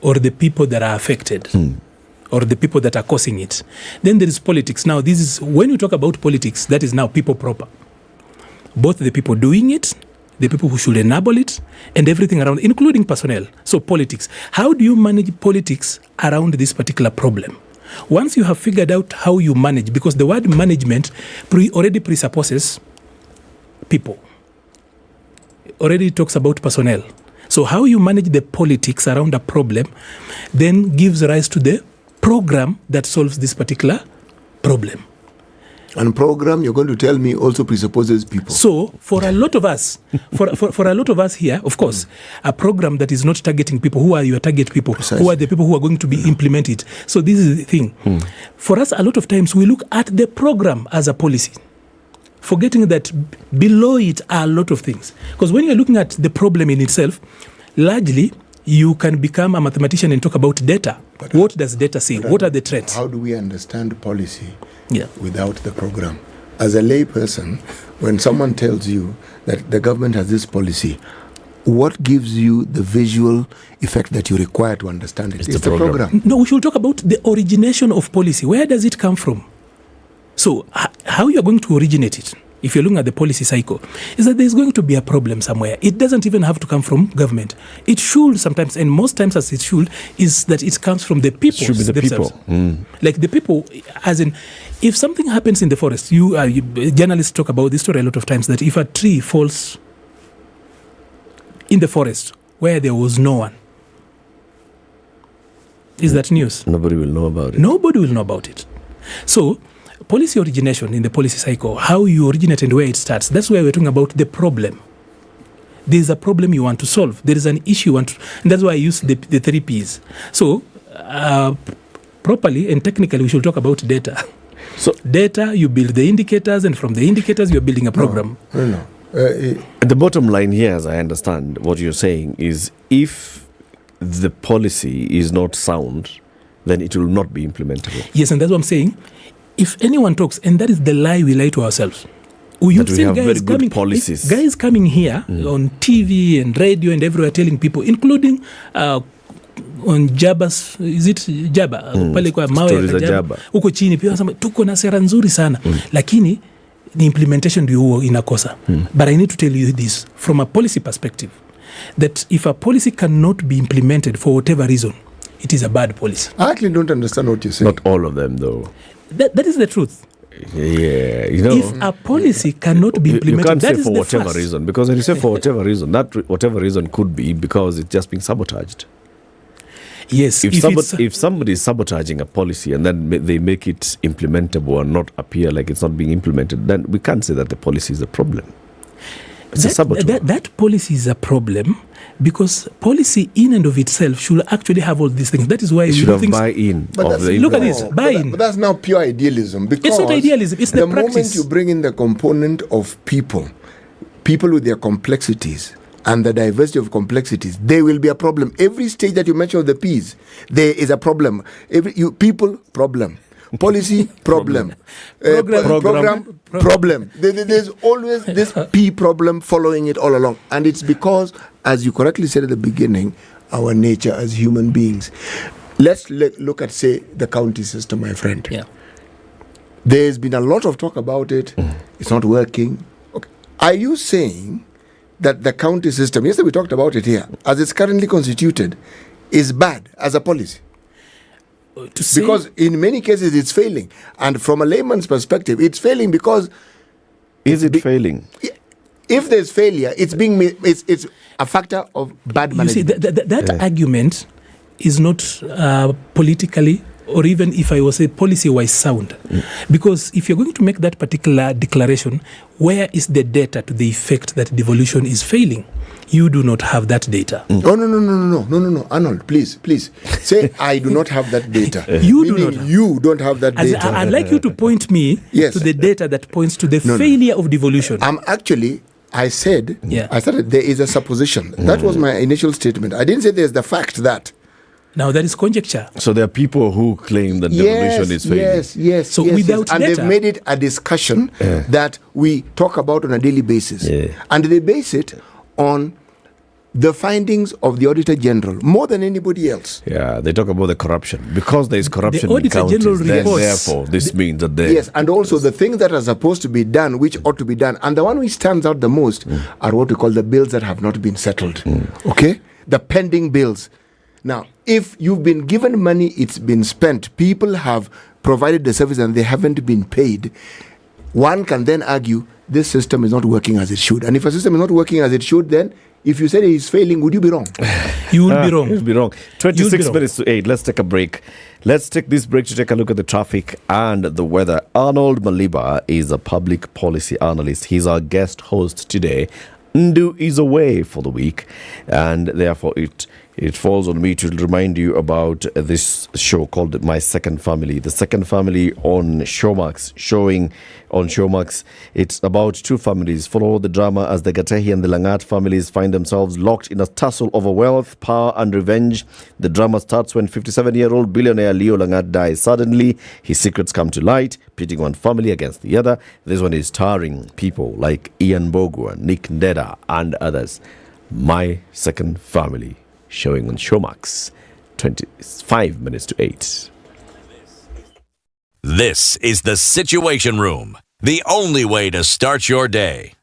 or the people that are affected. Or the people that are causing it. Then there is politics. Now, this is when you talk about politics, that is now people proper. Both the people doing it, the people who should enable it, and everything around, including personnel. So politics. How do you manage politics around this particular problem? Once you have figured out how you manage, because the word management already presupposes people. already talks about personnel. So how you manage the politics around a problem then gives rise to the program that solves this particular problem. And program, you're going to tell me, also presupposes people. So for a lot of us, for a lot of us here, of course, a program that is not targeting people, who are your target people? Precisely. Who are the people who are going to be implemented? So this is the thing. For us, a lot of times we look at the program as a policy, forgetting that below it are a lot of things. Because when you're looking at the problem in itself, largely you can become a mathematician and talk about data. But what does data say? What are the threats? How do we understand policy without the program? As a layperson, when someone tells you that the government has this policy, what gives you the visual effect that you require to understand it? It's the program. No, we should talk about the origination of policy. Where does it come from? So how you are going to originate it, if you're looking at the policy cycle, is that there's going to be a problem somewhere. It doesn't even have to come from government. It should sometimes, and most times as it should, is that it comes from the people themselves. Like the people, as in, if something happens in the forest, journalists talk about this story a lot of times, that if a tree falls in the forest where there was no one, is that news? Nobody will know about it. Nobody will know about it. So policy origination in the policy cycle, how you originate and where it starts, that's where we're talking about the problem. There's a problem you want to solve. There is an issue you want to, and that's why I use the 3 Ps. So properly and technically we should talk about data. So data, you build the indicators, and from the indicators you're building a program. The bottom line here, as I understand what you're saying, is if the policy is not sound, then it will not be implementable. Yes, and that's what I'm saying. If anyone talks, and that is the lie we lie to ourselves. You've seen guys coming, policies. Guys coming here on TV and radio and everywhere telling people, including on Jaba's, is it Jaba? Pale kwa mawe ya Jaba. Uko chini pia wanasema tuko na sera nzuri sana. Lakini the implementation ndio huo inakosa. But I need to tell you this from a policy perspective, that if a policy cannot be implemented for whatever reason, it is a bad policy. I actually don't understand what you're saying. Not all of them, though. That is the truth. Yeah, if a policy cannot be implemented, you can't that say is for the whatever first. reason, because when you say for whatever reason, that whatever reason could be because it's just being sabotaged. Yes. If somebody is sabotaging a policy and then they make it implementable and not appear like it's not being implemented, then we can't say that the policy is the problem. It's a sabotage. That policy is a problem because policy in and of itself should actually have all these things. That is why it should have buy-in. Look at this, buy-in. But that's now pure idealism. Because it's not idealism, it's the practice. Moment you bring in the component of people with their complexities and the diversity of complexities, there will be a problem. Every stage that you mention of the P's, there is a problem. People, problem. Policy, problem. Program, problem. There's always this P problem following it all along. And it's because, as you correctly said at the beginning, our nature as human beings. Let's look at, say, the county system, my friend. Yeah. There's been a lot of talk about it. It's not working. Okay. Are you saying that the county system, yesterday we talked about it here, as it's currently constituted, is bad as a policy? Because in many cases it's failing, and from a layman's perspective it's failing because failing? If there's failure, it's a factor of bad management. You see, that argument is not politically or even if I was a policy-wise sound. Because if you're going to make that particular declaration, where is the data to the effect that devolution is failing? You do not have that data. Oh, no, Arnold, please. Say, I do not have that data. You don't have that data. I'd like you to point me to the data that points to the failure of devolution. I said there is a supposition. That was my initial statement. I didn't say there's the fact that. Now that is conjecture. So there are people who claim that devolution is failing. Yes. So without and data, they've made it a discussion that we talk about on a daily basis. And they base it on the findings of the Auditor General more than anybody else. Yeah, they talk about the corruption. Because there is corruption the Auditor in counties, General reports, therefore this means that they... Yes, and also the things that are supposed to be done, which ought to be done. And the one which stands out the most are what we call the bills that have not been settled. Okay? The pending bills. Now, if you've been given money, it's been spent, people have provided the service and they haven't been paid, one can then argue this system is not working as it should. And if a system is not working as it should, then if you said it is failing, would you be wrong? You will be wrong. You'll be wrong. 26 minutes to 8. Let's take a break. Let's take this break to take a look at the traffic and the weather. Arnold Maliba is a public policy analyst. He's our guest host today. Ndu is away for the week, and therefore it falls on me to remind you about this show called My Second Family. The Second Family on Showmax, showing on Showmax. It's about two families. Follow the drama as the Gatehi and the Langat families find themselves locked in a tussle over wealth, power and revenge. The drama starts when 57-year-old billionaire Leo Langat dies suddenly. His secrets come to light, pitting one family against the other. This one is starring people like Ian Bogua, Nick Ndeda and others. My Second Family, showing on Showmax, 25 minutes to 8. This is the Situation Room, the only way to start your day.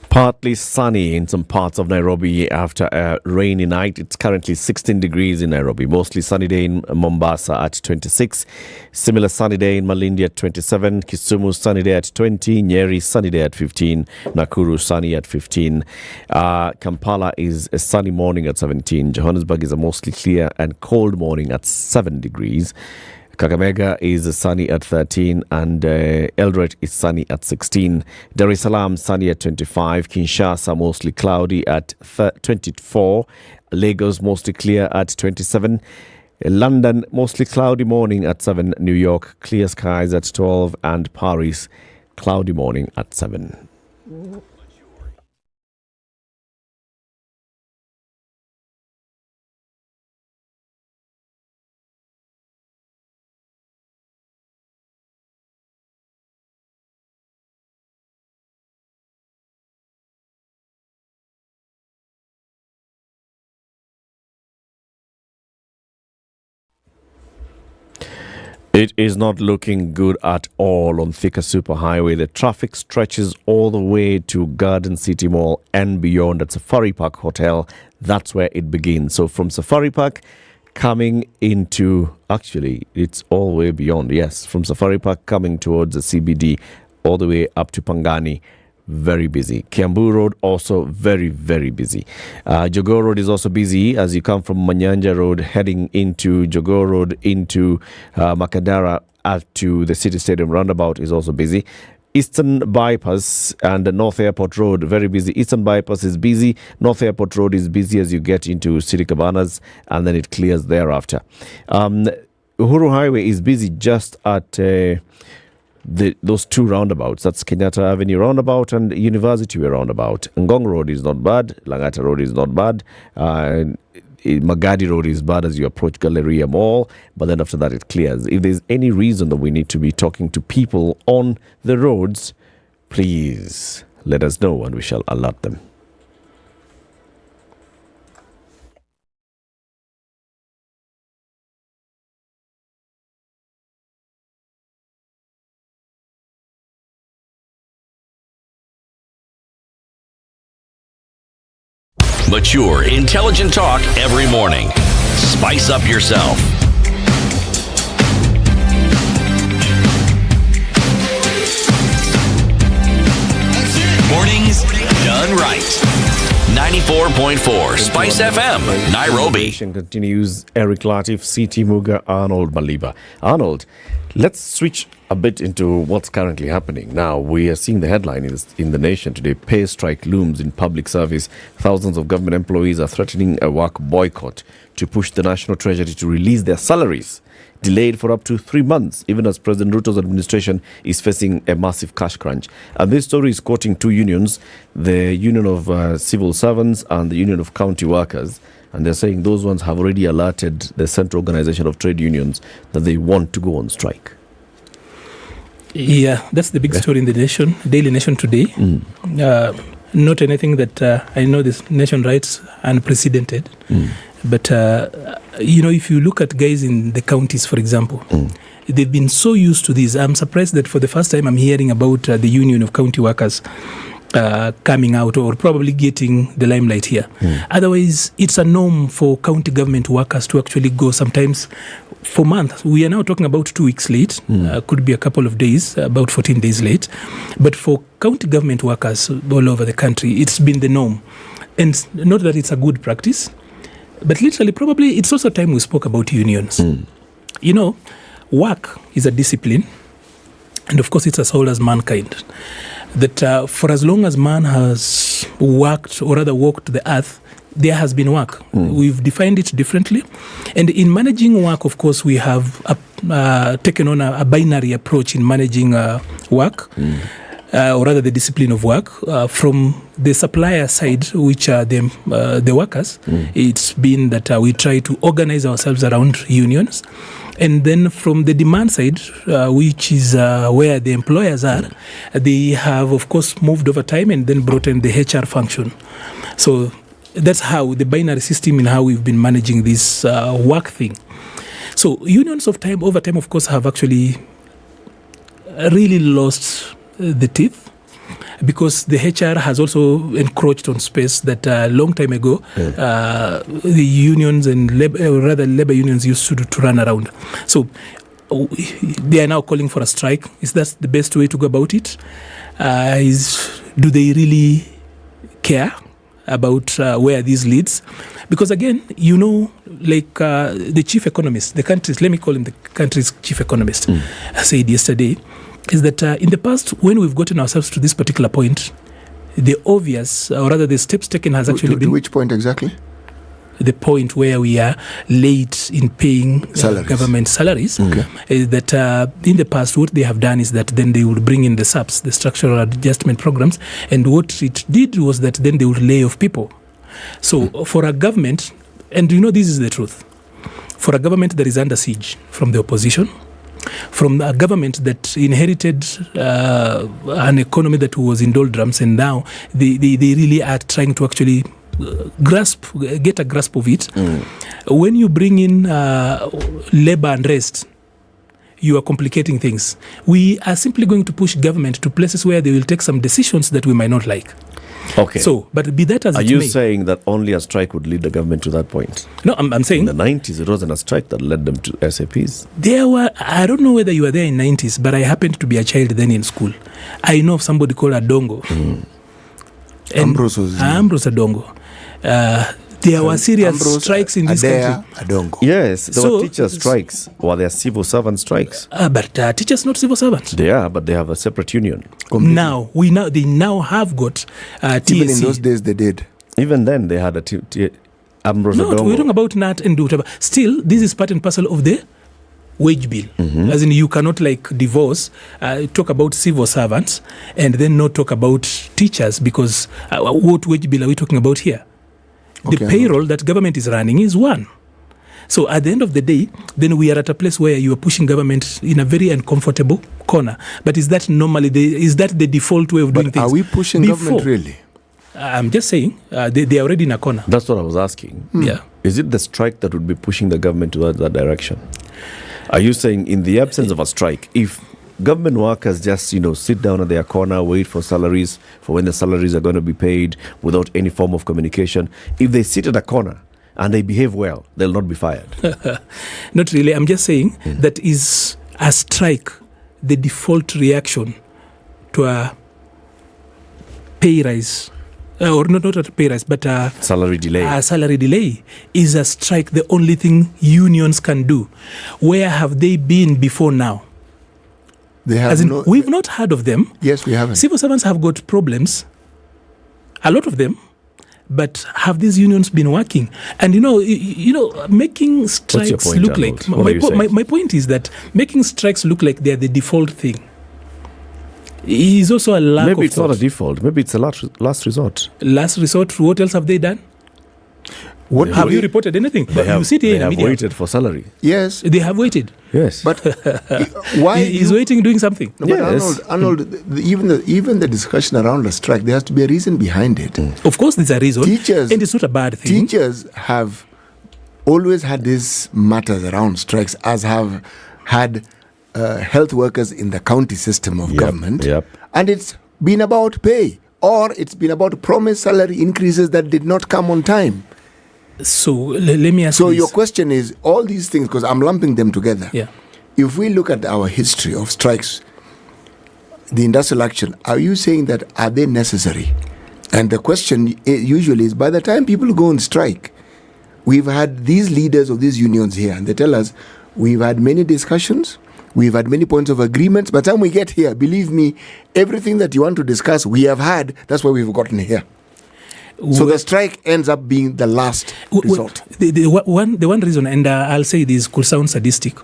Partly sunny in some parts of Nairobi after a rainy night. It's currently 16 degrees in Nairobi. Mostly sunny day in Mombasa at 26. Similar sunny day in Malindi at 27. Kisumu sunny day at 20. Nyeri sunny day at 15. Nakuru sunny at 15. Kampala is a sunny morning at 17. Johannesburg is a mostly clear and cold morning at 7 degrees. Kakamega is sunny at 13 and Eldoret is sunny at 16. Dar es Salaam sunny at 25. Kinshasa mostly cloudy at 24. Lagos mostly clear at 27. London mostly cloudy morning at 7. New York clear skies at 12 and Paris cloudy morning at 7. It is not looking good at all on Thika Superhighway. The traffic stretches all the way to Garden City Mall and beyond at Safari Park Hotel. That's where it begins. So from Safari Park coming into, actually, it's all the way beyond. Yes, from Safari Park coming towards the CBD all the way up to Pangani. Very busy. Kiambu Road also very, very busy. Jogoo Road is also busy as you come from Manyanja Road heading into Jogoo Road into Makadara to the City Stadium roundabout is also busy. Eastern Bypass and North Airport Road, very busy. Eastern Bypass is busy. North Airport Road is busy as you get into City Cabanas and then it clears thereafter. Uhuru Highway is busy just at those two roundabouts. That's Kenyatta Avenue roundabout and University Way roundabout. Ngong Road is not bad. Langata Road is not bad. Magadi Road is bad as you approach Galleria Mall, but then after that it clears. If there's any reason that we need to be talking to people on the roads, please let us know and we shall alert them. Mature, intelligent talk every morning. Spice up yourself. Mornings done right. 94.4 Spice FM, Nairobi. Continues Eric Latif, CT Muga, Arnold Maliba. Arnold, let's switch a bit into what's currently happening. Now, we are seeing the headline in the nation today. Pay strike looms in public service. Thousands of government employees are threatening a work boycott to push the National Treasury to release their salaries, delayed for up to 3 months, even as President Ruto's administration is facing a massive cash crunch. And this story is quoting two unions, the Union of Civil Servants and the Union of County Workers. And they're saying those ones have already alerted the Central Organization of Trade Unions that they want to go on strike. Yeah, that's the big story in the nation, Daily Nation today. Not anything that I know this nation writes unprecedented. But, if you look at guys in the counties, for example, they've been so used to this. I'm surprised that for the first time I'm hearing about the Union of County Workers coming out or probably getting the limelight here. Otherwise, it's a norm for county government workers to actually go sometimes for months. We are now talking about 2 weeks late, could be a couple of days, about 14 days late. But for county government workers all over the country, it's been the norm. And not that it's a good practice, but literally probably it's also time we spoke about unions. Work is a discipline, and of course it's as old as mankind. That for as long as man has worked, or rather walked the earth, there has been work. We've defined it differently. And in managing work, of course, we have taken on a binary approach in managing work, or rather the discipline of work. From the supplier side, which are the workers, it's been that we try to organize ourselves around unions. And then from the demand side, which is where the employers are, they have, of course, moved over time and then brought in the HR function. So that's how the binary system in how we've been managing this work thing. So unions over time, of course, have actually really lost the teeth, because the HR has also encroached on space that a long time ago the unions and labor unions used to run around. So they are now calling for a strike. Is that the best way to go about it? Do they really care about where this leads? Because again, the chief economist, the country's, let me call him the country's chief economist, said yesterday, is that in the past, when we've gotten ourselves to this particular point, the obvious, or rather the steps taken has actually been... To which point exactly? The point where we are late in paying government salaries. Is that in the past, what they have done is that then they would bring in the SAPs, the structural adjustment programs, and what it did was that then they would lay off people. So for a government, and this is the truth, for a government that is under siege from the opposition, from a government that inherited an economy that was in doldrums, and now they really are trying to actually get a grasp of it. When you bring in labor unrest, you are complicating things. We are simply going to push government to places where they will take some decisions that we might not like. Okay. So, but be that as it may. Are you saying that only a strike would lead the government to that point? No, I'm saying... In the 90s, it wasn't a strike that led them to SAPs. I don't know whether you were there in 90s, but I happened to be a child then in school. I know of somebody called Adongo. Ambrose Adongo. There were serious strikes in this country. Yes, there were teacher strikes, or there are civil servant strikes. But teachers not civil servants. They are, but they have a separate union. Now they now have got TSC. Even in those days, they did. Even then, they had a Ambrose No, Adongo. we're talking about NAT and whatever. Still, this is part and parcel of the wage bill. As in, you cannot divorce, talk about civil servants and then not talk about teachers, because what wage bill are we talking about here? The payroll that government is running is one. So at the end of the day, then we are at a place where you are pushing government in a very uncomfortable corner. But is that normally the default way of doing things? Are we pushing government really? I'm just saying they are already in a corner. That's what I was asking. Yeah. Is it the strike that would be pushing the government towards that direction? Are you saying in the absence of a strike, if government workers just, sit down at their corner, wait for salaries, for when the salaries are going to be paid without any form of communication, if they sit at a corner and they behave well, they'll not be fired? Not really. I'm just saying that is a strike the default reaction to a pay rise or not a pay rise, but salary delay. Salary delay. Is a strike the only thing unions can do? Where have they been before now? They have we've not heard of them. Yes, we haven't. Civil servants have got problems, a lot of them, but have these unions been working? And making strikes look like my point is that making strikes look like they're the default thing is also a lack of Maybe it's thought. not a default. Maybe it's a last resort. Last resort. What else have they done? What have you reported anything? You sit here. They have waited for salary. Yes, they have waited. Yes, but why is waiting doing something? No, yes. Arnold, even the discussion around the strike, there has to be a reason behind it. Of course, there's a reason. Teachers, and it's not a bad thing. Teachers have always had these matters around strikes, as have had health workers in the county system of government, and it's been about pay, or it's been about promised salary increases that did not come on time. So let me ask. So your question is all these things, because I'm lumping them together. Yeah. If we look at our history of strikes, the industrial action, are you saying that are they necessary? And the question usually is, by the time people go on strike, we've had these leaders of these unions here, and they tell us we've had many discussions, we've had many points of agreement. By the time we get here, believe me, everything that you want to discuss, we have had. That's why we've gotten here. So the strike ends up being the last resort. The one reason, and I'll say this could sound sadistic,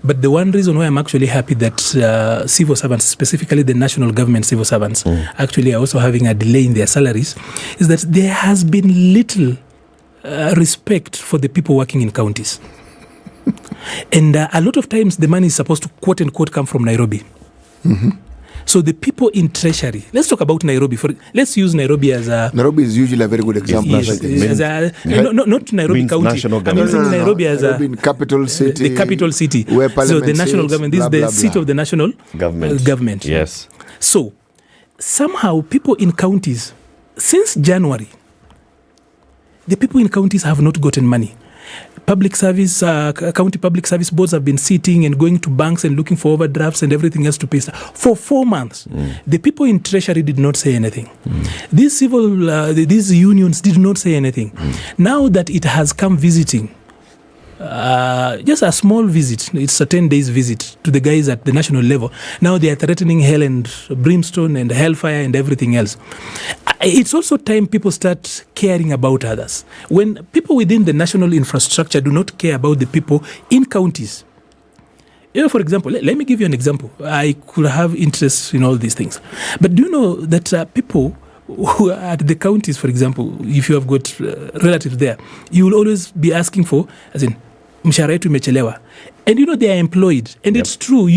but the one reason why I'm actually happy that civil servants, specifically the national government civil servants, actually are also having a delay in their salaries, is that there has been little respect for the people working in counties. And a lot of times the money is supposed to, quote unquote, come from Nairobi. Mm-hmm. So the people in treasury, let's talk about Nairobi. Let's use Nairobi as a... Nairobi is usually a very good example. Not Nairobi County. I'm using Nairobi as a... capital city. The capital city. Where so the national government, this is the seat of the national government. Yes. So somehow people in counties, since January, the people in counties have not gotten money. Public service, county public service boards have been sitting and going to banks and looking for overdrafts and everything else to pay for 4 months. The people in treasury did not say anything. These unions did not say anything. Now that it has come visiting, just a small visit, it's a 10 days visit to the guys at the national level. Now they are threatening hell and brimstone and hellfire and everything else. It's also time people start caring about others. When people within the national infrastructure do not care about the people in counties. For example, let me give you an example. I could have interest in all these things. But do you know that people who are at the counties, for example, if you have got relatives there, you will always be asking for, as in, mshahara yetu imechelewa. And they are employed. And it's true,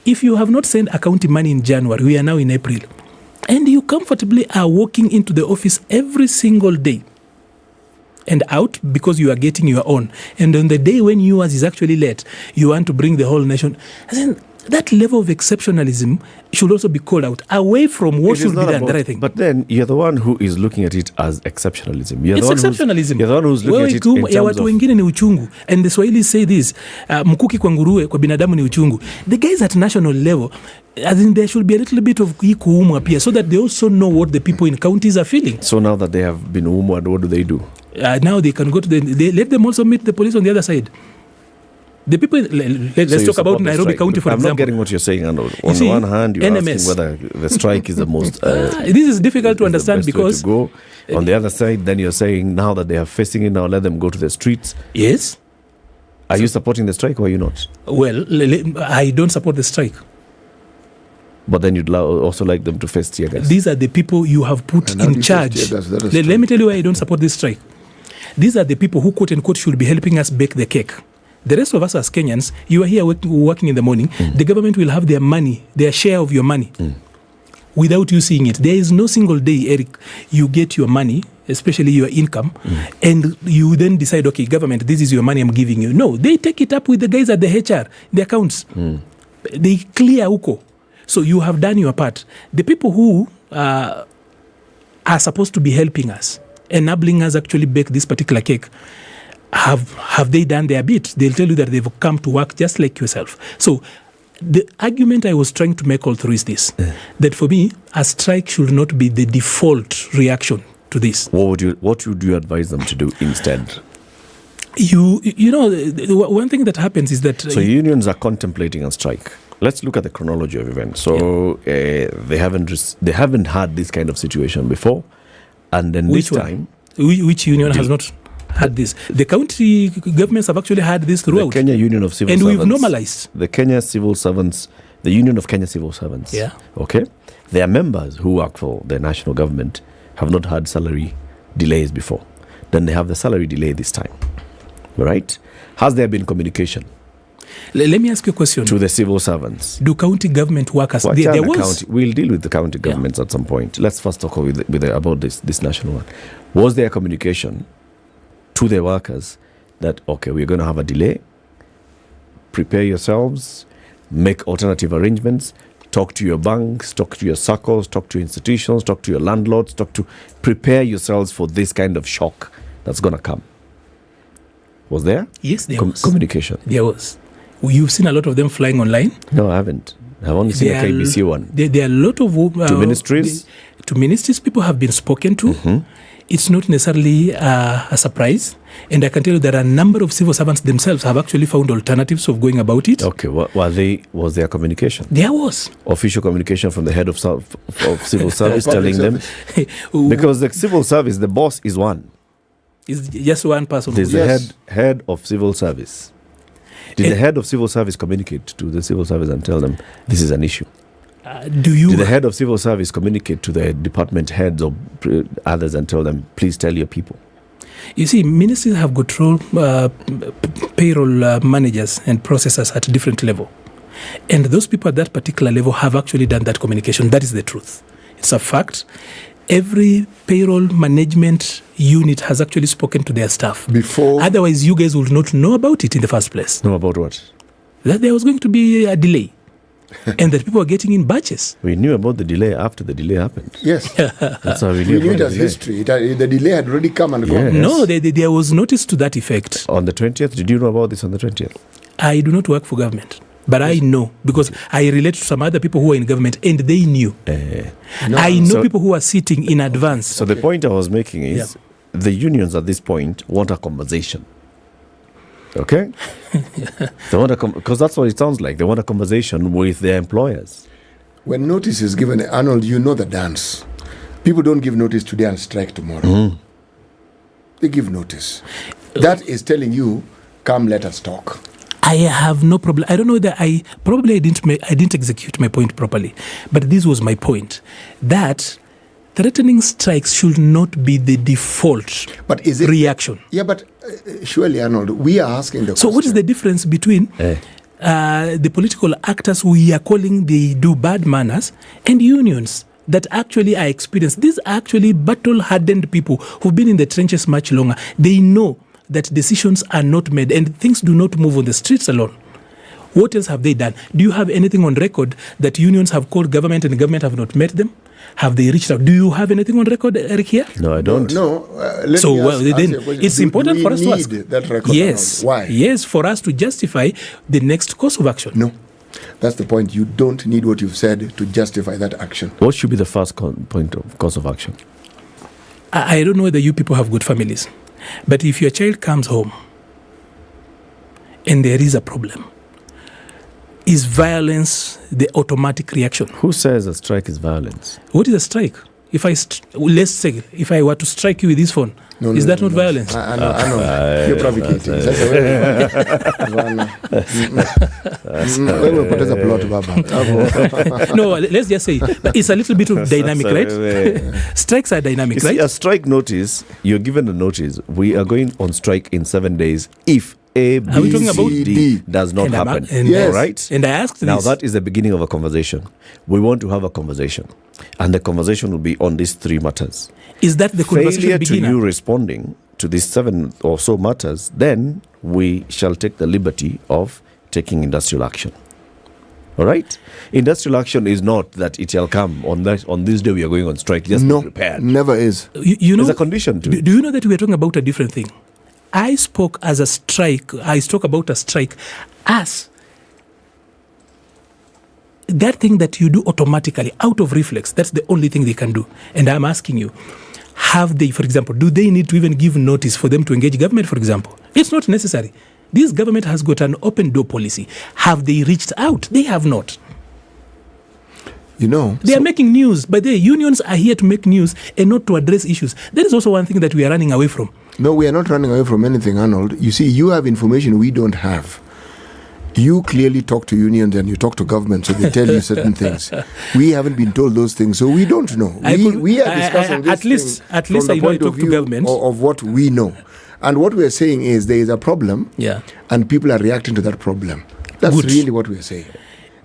if you have not sent a county money in January, we are now in April, and you comfortably are walking into the office every single day and out because you are getting your own. And on the day when yours is actually late, you want to bring the whole nation. That level of exceptionalism should also be called out away from what should be done. That I think. But then you're the one who is looking at it as exceptionalism. It's exceptionalism. You're the one who's looking at it in terms watu wengine ni uchungu. And the Swahili say this, mkuki kwa nguruwe kwa binadamu ni uchungu. The guys at national level, I think there should be a little bit of kuumwa pia, so that they also know what the people in counties are feeling. So now that they have been umwad, what do? Now they can go to let them also meet the police on the other side. The people, let's talk about Nairobi County, for example. I'm not getting what you're saying, Arnold. On the one hand, you're NMS. asking whether the strike is the most... this is difficult to understand because... To go. On the other side, then you're saying now that they are facing it, now let them go to the streets. Yes. Are you supporting the strike or are you not? Well, I don't support the strike. But then you'd also like them to face tear gas. These are the people you have put in charge. Let me tell you why I don't support this strike. These are the people who, quote unquote, should be helping us bake the cake. The rest of us as Kenyans, you are here working in the morning. The government will have their money, their share of your money, without you seeing it. There is no single day, Eric, you get your money, especially your income, and you then decide, okay, government, this is your money I'm giving you. No, they take it up with the guys at the HR, the accounts. They clear uko. So you have done your part. The people who are supposed to be helping us, enabling us actually bake this particular cake, have they done their bit? They'll tell you that they've come to work just like yourself. So The argument I was trying to make all through is this, that for me, a strike should not be the default reaction to this. What would you advise them to do instead? You know, one thing that happens is that... So unions are contemplating a strike. Let's look at the chronology of events. So they haven't had this kind of situation before. And then Which this one? time... Which union has not had this? The county governments have actually had this throughout. The Kenya Union of Civil Servants. And we've normalized. The Kenya Civil Servants, the Union of Kenya Civil Servants. Yeah. Okay? Their members who work for the national government have not had salary delays before. Then they have the salary delay this time. Right? Has there been communication? Let me ask you a question. To the civil servants. Do county government workers... There was... We'll deal with the county governments at some point. Let's first talk about this national one. Was there communication to the workers that, okay, we're going to have a delay, prepare yourselves, make alternative arrangements, talk to your banks, talk to your circles, talk to institutions, talk to your landlords, prepare yourselves for this kind of shock that's going to come? Was there? Yes, there was. Communication? There was. You've seen a lot of them flying online? No, I haven't. I've only seen a KBC one. There are a lot of... to ministries? To ministries, people have been spoken to. Mm-hmm. It's not necessarily a surprise. And I can tell you that a number of civil servants themselves have actually found alternatives of going about it. Okay, was there communication? There was. Official communication from the head of civil service telling them? Because the civil service, the boss is one. It's just one person. There's the head of civil service. Did the head of civil service communicate to the civil service and tell them this is an issue? Did the head of civil service communicate to the department heads or others and tell them, please tell your people? You see, ministries have got payroll managers and processors at different level. And those people at that particular level have actually done that communication. That is the truth. It's a fact. Every payroll management unit has actually spoken to their staff. Before? Otherwise, you guys would not know about it in the first place. Know about what? That there was going to be a delay. And that people were getting in batches. We knew about the delay after the delay happened. Yes. That's how we knew it about as the delay. history. The delay had already come and gone. Yes. No, there was notice to that effect. On the 20th? Did you know about this on the 20th? I do not work for government. But I know, because I relate to some other people who are in government, and they knew. I know people who are sitting in advance. So the point I was making is, the unions at this point want a conversation. Okay? They want because that's what it sounds like. They want a conversation with their employers. When notice is given, Arnold, you know the dance. People don't give notice today and strike tomorrow. Mm. They give notice. That is telling you, come, let us talk. I have no problem. I don't know that I didn't execute my point properly, but this was my point, that threatening strikes should not be the default reaction. Yeah, but surely, Arnold, we are asking the question. So what is the difference between the political actors we are calling they do bad manners and unions that actually are experienced? These are actually battle-hardened people who've been in the trenches much longer. They know that decisions are not made and things do not move on the streets alone. What else have they done? Do you have anything on record that unions have called government and government have not met them? Have they reached out? Do you have anything on record, Eric, here? No, I don't. No. Then it's important for us to ask. That record? Yes. Why? Yes, for us to justify the next course of action. No. That's the point. You don't need what you've said to justify that action. What should be the first point of course of action? I don't know whether you people have good families, but if your child comes home and there is a problem, is violence the automatic reaction? Who says a strike is violence? What is a strike? Let's say, if I were to strike you with this phone, is that not violence? I know. You're provocating. No, let's just say, it's a little bit of dynamic, right? Strikes are dynamic, right? See, a strike notice, you're given a notice, we are going on strike in 7 days if A, B, C, D does not happen. Yes. Right? And I asked now this. that is the beginning of a conversation. We want to have a conversation. And the conversation will be on these 3 matters. Is that the conversation Failure beginner? to you responding to these 7 or so matters, then we shall take the liberty of taking industrial action. All right? Industrial action is not that it shall come on this day we are going on strike. Just be prepared. Never is. You know, there's a condition to it. Do you know that we are talking about a different thing? I spoke as a strike. I spoke about a strike as that thing that you do automatically, out of reflex, that's the only thing they can do. And I'm asking you, have they, for example, do they need to even give notice for them to engage government, for example? It's not necessary. This government has got an open door policy. Have they reached out? They have not. You know, they are making news, but the unions are here to make news and not to address issues. That is also one thing that we are running away from. No, we are not running away from anything, Arnold. You see, you have information we don't have. You clearly talk to unions and you talk to government, so they tell you certain things. We haven't been told those things, so we don't know. We are discussing this at least I know I talk to government of what we know. And what we are saying is there is a problem, and people are reacting to that problem. That's really what we are saying.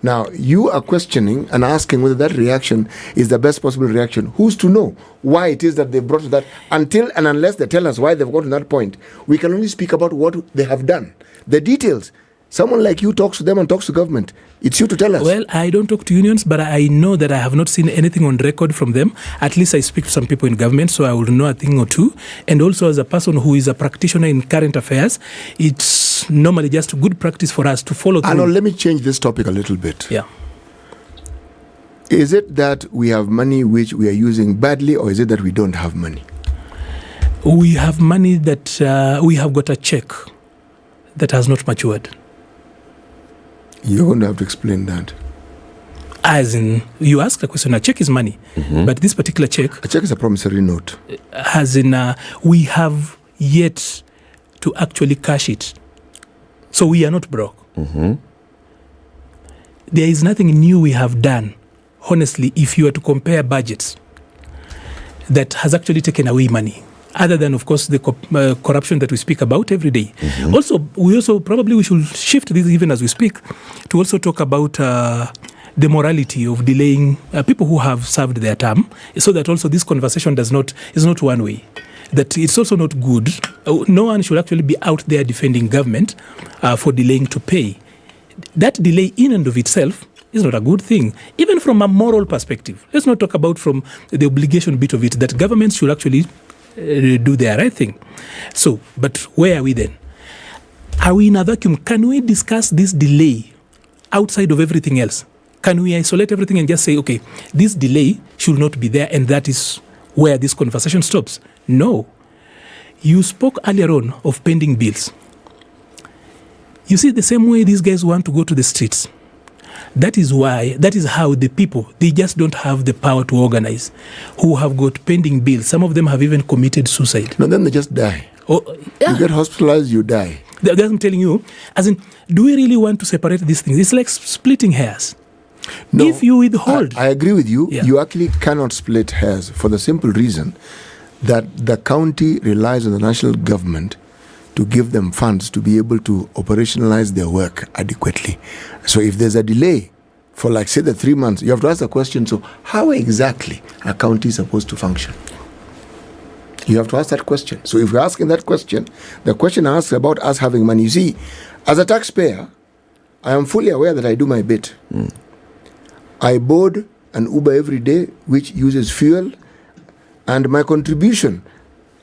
Now, you are questioning and asking whether that reaction is the best possible reaction. Who's to know why it is that they brought to that? Until and unless they tell us why they've gotten to that point, we can only speak about what they have done. The details. Someone like you talks to them and talks to government. It's you to tell us. Well, I don't talk to unions, but I know that I have not seen anything on record from them. At least I speak to some people in government, so I will know a thing or two. And also as a person who is a practitioner in current affairs, it's normally just good practice for us to follow through. Arnold, let me change this topic a little bit. Yeah. Is it that we have money which we are using badly, or is it that we don't have money? We have money that we have got a check that has not matured. You're going to have to explain that. As in, you asked the question, a check is money. But this particular check... A check is a promissory note. As in, we have yet to actually cash it. So we are not broke. There is nothing new we have done, honestly, if you were to compare budgets, that has actually taken away money. Other than, of course, the corruption that we speak about every day. Also, we should shift this even as we speak to also talk about the morality of delaying people who have served their term, so that also this conversation is not one way. That it's also not good. No one should actually be out there defending government for delaying to pay. That delay in and of itself is not a good thing, even from a moral perspective. Let's not talk about from the obligation bit of it, that governments should actually do their right thing. So, but where are we then? Are we in a vacuum? Can we discuss this delay outside of everything else? Can we isolate everything and just say, okay, this delay should not be there, and that is where this conversation stops? No. You spoke earlier on of pending bills. You see, the same way these guys want to go to the streets, that is how the people, they just don't have the power to organize, who have got pending bills. Some of them have even committed suicide. No, then they just die. You get hospitalized, you die. That's what I'm telling you. As in, do we really want to separate these things? It's like splitting hairs. No, if you withhold... I agree with you. Yeah. You actually cannot split hairs for the simple reason that the county relies on the national government to give them funds to be able to operationalize their work adequately. So if there's a delay for, like, say, the 3 months, you have to ask the question, so how exactly a county supposed to function? You have to ask that question. So if you're asking that question, the question asks about us having money. You see, as a taxpayer, I am fully aware that I do my bit. I board an Uber every day, which uses fuel, and my contribution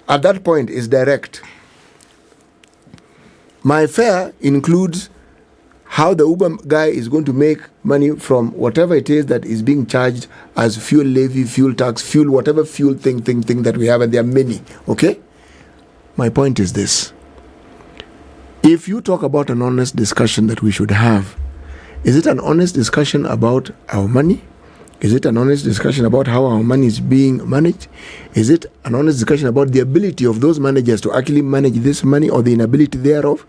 at that point is direct. My fare includes how the Uber guy is going to make money from whatever it is that is being charged as fuel levy, fuel tax, fuel, whatever fuel thing that we have, and there are many, okay? My point is this. If you talk about an honest discussion that we should have, is it an honest discussion about our money? Is it an honest discussion about how our money is being managed? Is it an honest discussion about the ability of those managers to actually manage this money, or the inability thereof?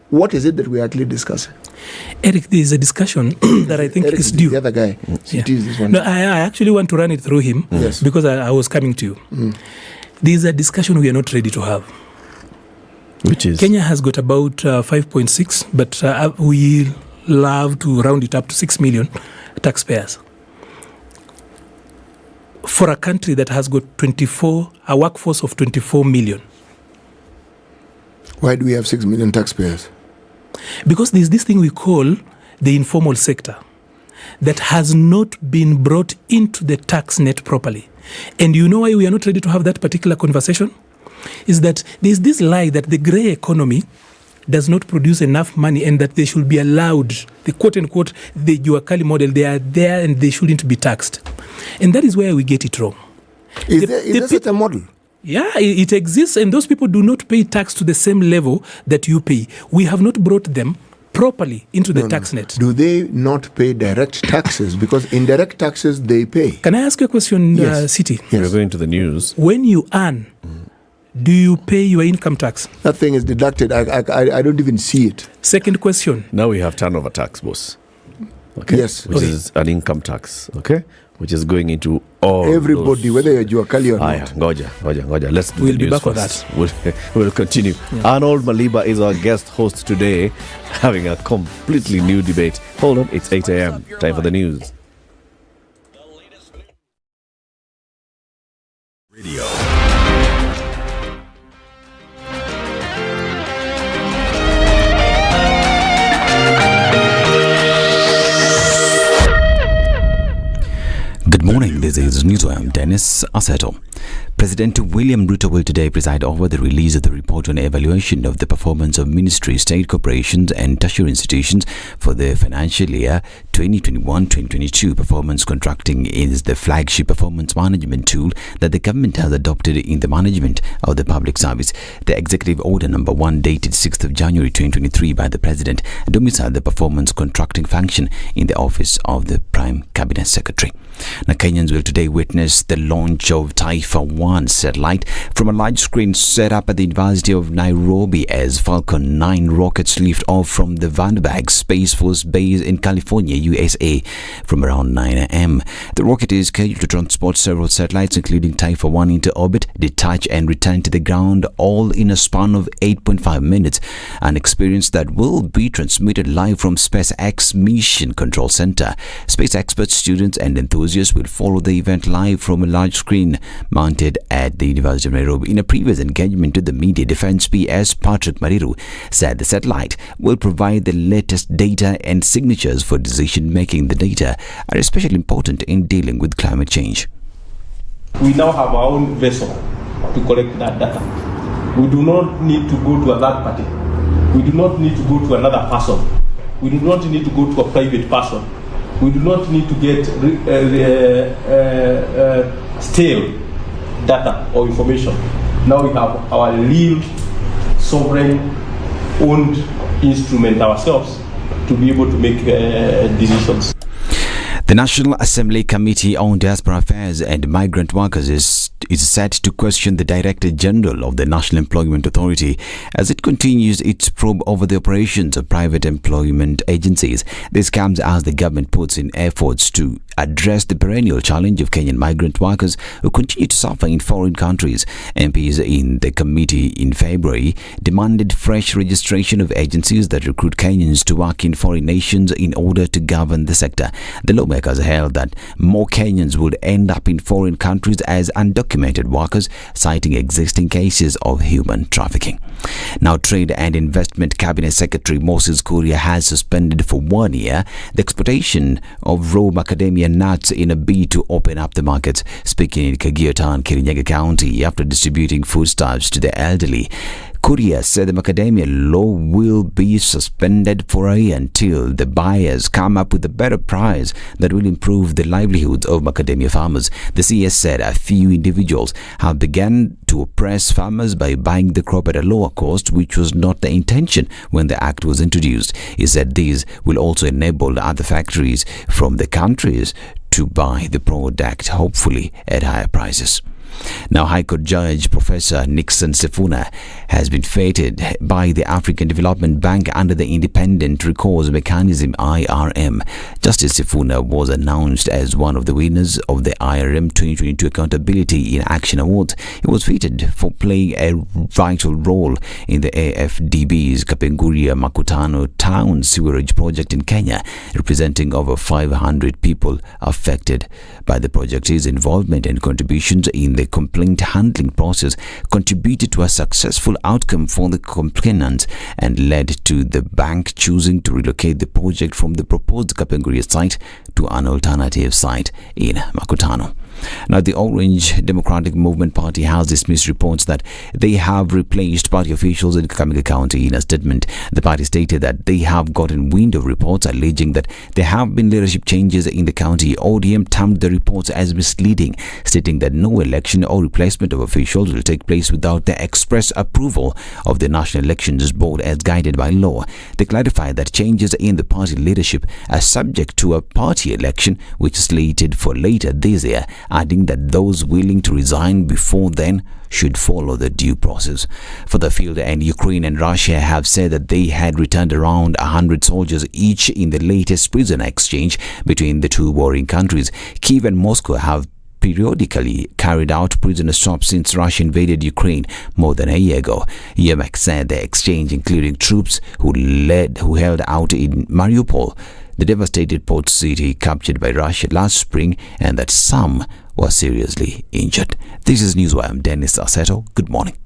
What is it that we're actually discussing? Eric, there is a discussion that I think is due. The other guy. Yeah. This one. No, I actually want to run it through him because I was coming to you. There is a discussion we are not ready to have. Which is? Kenya has got about 5.6, but we love to round it up to 6 million taxpayers. For a country that has got a workforce of 24 million. Why do we have 6 million taxpayers? Because there's this thing we call the informal sector that has not been brought into the tax net properly. And you know why we are not ready to have that particular conversation? Is that there's this lie that the grey economy does not produce enough money and that they should be allowed, the quote-unquote, the Juakali model, they are there and they shouldn't be taxed. And that is where we get it wrong. Is there such a model? Yeah, it exists, and those people do not pay tax to the same level that you pay. We have not brought them properly into the tax net. Do they not pay direct taxes? Because indirect taxes they pay. Can I ask you a question, City? Yes. We're going to the news. When you earn, do you pay your income tax? That thing is deducted. I don't even see it. Second question. Now we have turnover tax, boss. Okay. Yes. Which is an income tax. Okay. Which is going into all everybody, those. Whether you're Juakali or not. Goja. Let's do We'll the be news back for first. that. We'll continue. Yeah. Arnold Maliba is our guest host today, having a completely new debate. Hold on, it's 8 a.m. Time for the news. Radio. Good morning, this is Newswire. I'm Dennis Aseto. President William Ruto will today preside over the release of the report on evaluation of the performance of ministries, state corporations and tertiary institutions for the financial year 2021-2022. Performance contracting is the flagship performance management tool that the government has adopted in the management of the public service. The Executive Order number 1 dated 6th of January 2023 by the President domiciled the performance contracting function in the office of the Prime Cabinet Secretary. Now, Kenyans will today witness the launch of Taifa 1 satellite from a large screen set up at the University of Nairobi as Falcon 9 rockets lift off from the Vandenberg Space Force Base in California, USA from around 9 a.m. The rocket is scheduled to transport several satellites, including Taifa 1, into orbit, detach and return to the ground, all in a span of 8.5 minutes. An experience that will be transmitted live from SpaceX Mission Control Center. Space experts, students and enthusiasts will follow the event live from a large screen mounted at the University of Nairobi. In a previous engagement to the media, Defense PS Patrick Mariru said the satellite will provide the latest data and signatures for decision making. The data are especially important in dealing with climate change. We now have our own vessel to collect that data. We do not need to go to a third party. We do not need to go to another person. We do not need to go to a private person. We do not need to get stale data or information. Now we have our real sovereign owned instrument ourselves to be able to make decisions. The National Assembly Committee on Diaspora Affairs and Migrant Workers is set to question the Director General of the National Employment Authority as it continues its probe over the operations of private employment agencies. This comes as the government puts in efforts to address the perennial challenge of Kenyan migrant workers who continue to suffer in foreign countries. MPs in the committee in February demanded fresh registration of agencies that recruit Kenyans to work in foreign nations in order to govern the sector. The lawmakers held that more Kenyans would end up in foreign countries as undocumented workers, citing existing cases of human trafficking. Now, Trade and Investment Cabinet Secretary Moses Kuria has suspended for 1 year the exportation of raw macadamia nuts in a bid to open up the markets. Speaking in Kagio Town, Kirinyaga County, after distributing foodstuffs to the elderly, Kuria said the macadamia law will be suspended for a year until the buyers come up with a better price that will improve the livelihoods of macadamia farmers. The CS said a few individuals have begun to oppress farmers by buying the crop at a lower cost, which was not the intention when the act was introduced. He said these will also enable other factories from the countries to buy the product, hopefully at higher prices. Now, High Court Judge Professor Nixon Sifuna has been feted by the African Development Bank under the Independent Recourse Mechanism (IRM). Justice Sifuna was announced as one of the winners of the IRM 2022 Accountability in Action Awards. He was feted for playing a vital role in the AFDB's Kapenguria Makutano Town Sewerage Project in Kenya, representing over 500 people affected by the project. His involvement and contributions in the complaint handling process contributed to a successful outcome for the complainant and led to the bank choosing to relocate the project from the proposed Kapenguria site to an alternative site in Makutano. Now, the Orange Democratic Movement Party has dismissed reports that they have replaced party officials in Kakamega County. In a statement, the party stated that they have gotten wind of reports alleging that there have been leadership changes in the county. ODM termed the reports as misleading, stating that no election or replacement of officials will take place without the express approval of the National Elections Board as guided by law. They clarified that changes in the party leadership are subject to a party election which is slated for later this year, adding that those willing to resign before then should follow the due process. For the field, and Ukraine and Russia have said that they had returned around 100 soldiers each in the latest prisoner exchange between the two warring countries. Kyiv and Moscow have periodically carried out prisoner swaps since Russia invaded Ukraine more than a year ago. Yermak said the exchange including troops who held out in Mariupol, the devastated port city captured by Russia last spring, and that some were seriously injured. This is Newswire. I'm Dennis Aseto. Good morning.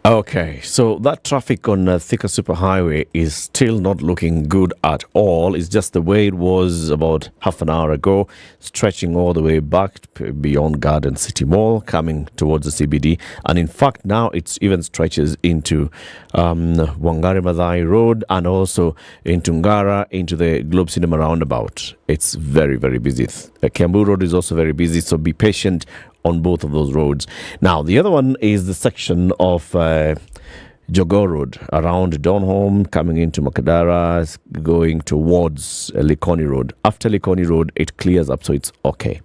Okay, so that traffic on Thika Superhighway is still not looking good at all. It's just the way it was about half an hour ago, stretching all the way back beyond Garden City Mall, coming towards the CBD. And in fact, now it even stretches into Wangari Maathai Road and also into Ngara, into the Globe Cinema roundabout. It's very, very busy. Kiambu Road is also very busy, so be patient on both of those roads. Now, the other one is the section of Jogoo Road around Donholm, coming into Makadara, going towards Likoni Road. After Likoni Road, it clears up, so it's okay.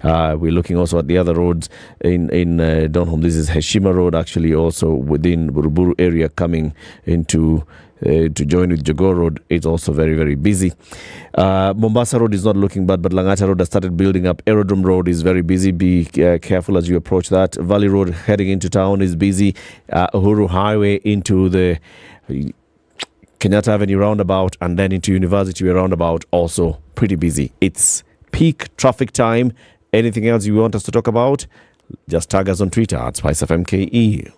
We're looking also at the other roads in Donholm. This is Heshima Road, actually, also within Buruburu area, coming into to join with Jogoo Road. It's also very, very busy. Mombasa Road is not looking bad, but Langata Road has started building up. Aerodrome Road is very busy. Be careful as you approach that. Valley Road heading into town is busy. Uhuru Highway into the Kenyatta Avenue roundabout and then into University roundabout, also pretty busy. It's peak traffic time. Anything else you want us to talk about? Just tag us on Twitter at SpiceFMKE.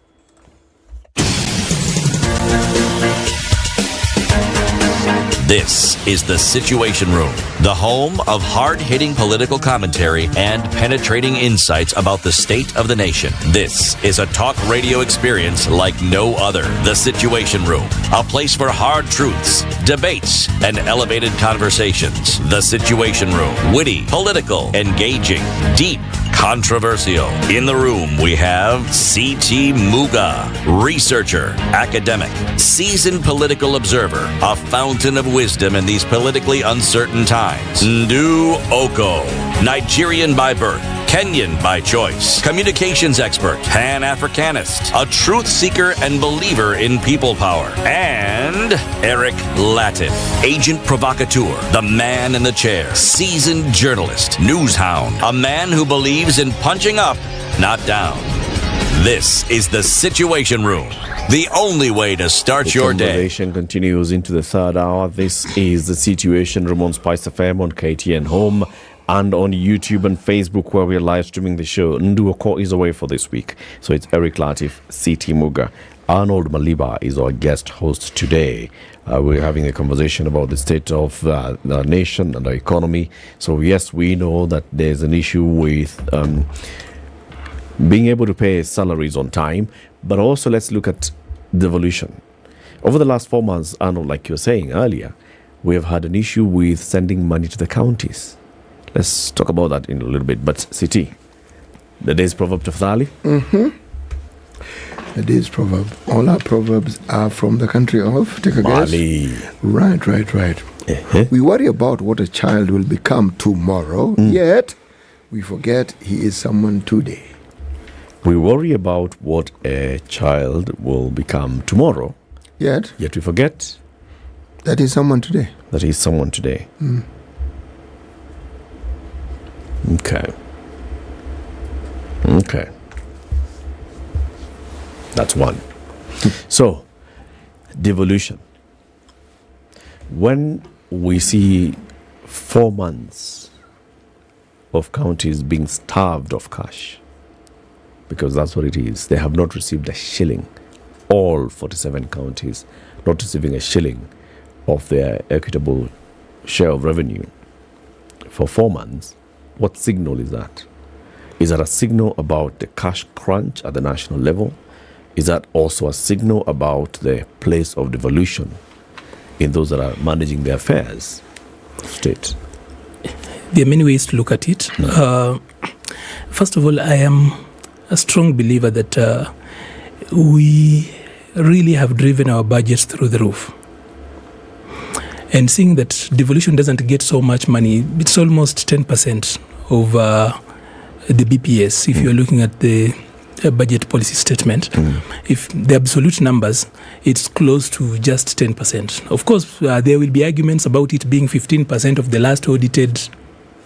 This is The Situation Room, the home of hard-hitting political commentary and penetrating insights about the state of the nation. This is a talk radio experience like no other. The Situation Room, a place for hard truths, debates, and elevated conversations. The Situation Room, witty, political, engaging, deep, controversial. In the room, we have C.T. Muga, researcher, academic, seasoned political observer, a fountain of wisdom in these politically uncertain times. Ndu Oko, Nigerian by birth, Kenyan by choice, communications expert, Pan-Africanist, a truth seeker and believer in people power, and Eric Latin, agent provocateur, the man in the chair, seasoned journalist, news hound, a man who believes in punching up, not down. This is The Situation Room, the only way to start your day. The conversation continues into the third hour. This is The Situation Room on Spice FM, on KTN Home, and on YouTube and Facebook, where we're live streaming the show. Nduoko is away for this week, so it's Eric Latif, C.T. Muga. Arnold Maliba is our guest host today. We're having a conversation about the state of the nation and the economy. So yes, we know that there's an issue with being able to pay salaries on time, but also let's look at devolution. Over the last 4 months, Arnold, like you were saying earlier, we have had an issue with sending money to the counties. Let's talk about that in a little bit. But City, the day's proverb tafadhali? The day's proverb. All our proverbs are from the country of, take a Mali. guess. Right. We worry about what a child will become tomorrow, yet we forget he is someone today. We worry about what a child will become tomorrow, Yet we forget that is someone today. that he's someone today. Okay. That's one. So, devolution. When we see 4 months of counties being starved of cash, because that's what it is. They have not received a shilling. All 47 counties not receiving a shilling of their equitable share of revenue for 4 months. What signal is that? Is that a signal about the cash crunch at the national level? Is that also a signal about the place of devolution in those that are managing the affairs of state? There are many ways to look at it. First of all, I am a strong believer that we really have driven our budgets through the roof. And seeing that devolution doesn't get so much money, it's almost 10% of the BPS, if you're looking at the budget policy statement. If the absolute numbers, it's close to just 10%. Of course, there will be arguments about it being 15% of the last audited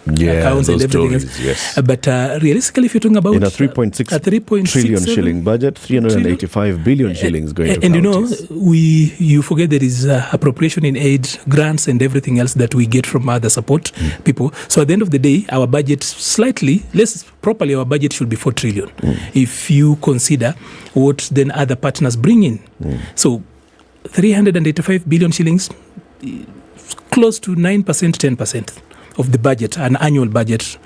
accounts and everything else. Yes. But realistically, if you're talking about in a 3.6 trillion shilling budget, 385 billion shillings going to and counties. You forget there is appropriation in aid, grants and everything else that we get from other support people. So at the end of the day, our budget slightly less properly, our budget should be 4 trillion if you consider what then other partners bring in. So 385 billion shillings, close to 9%, 10% of the budget, an annual budget,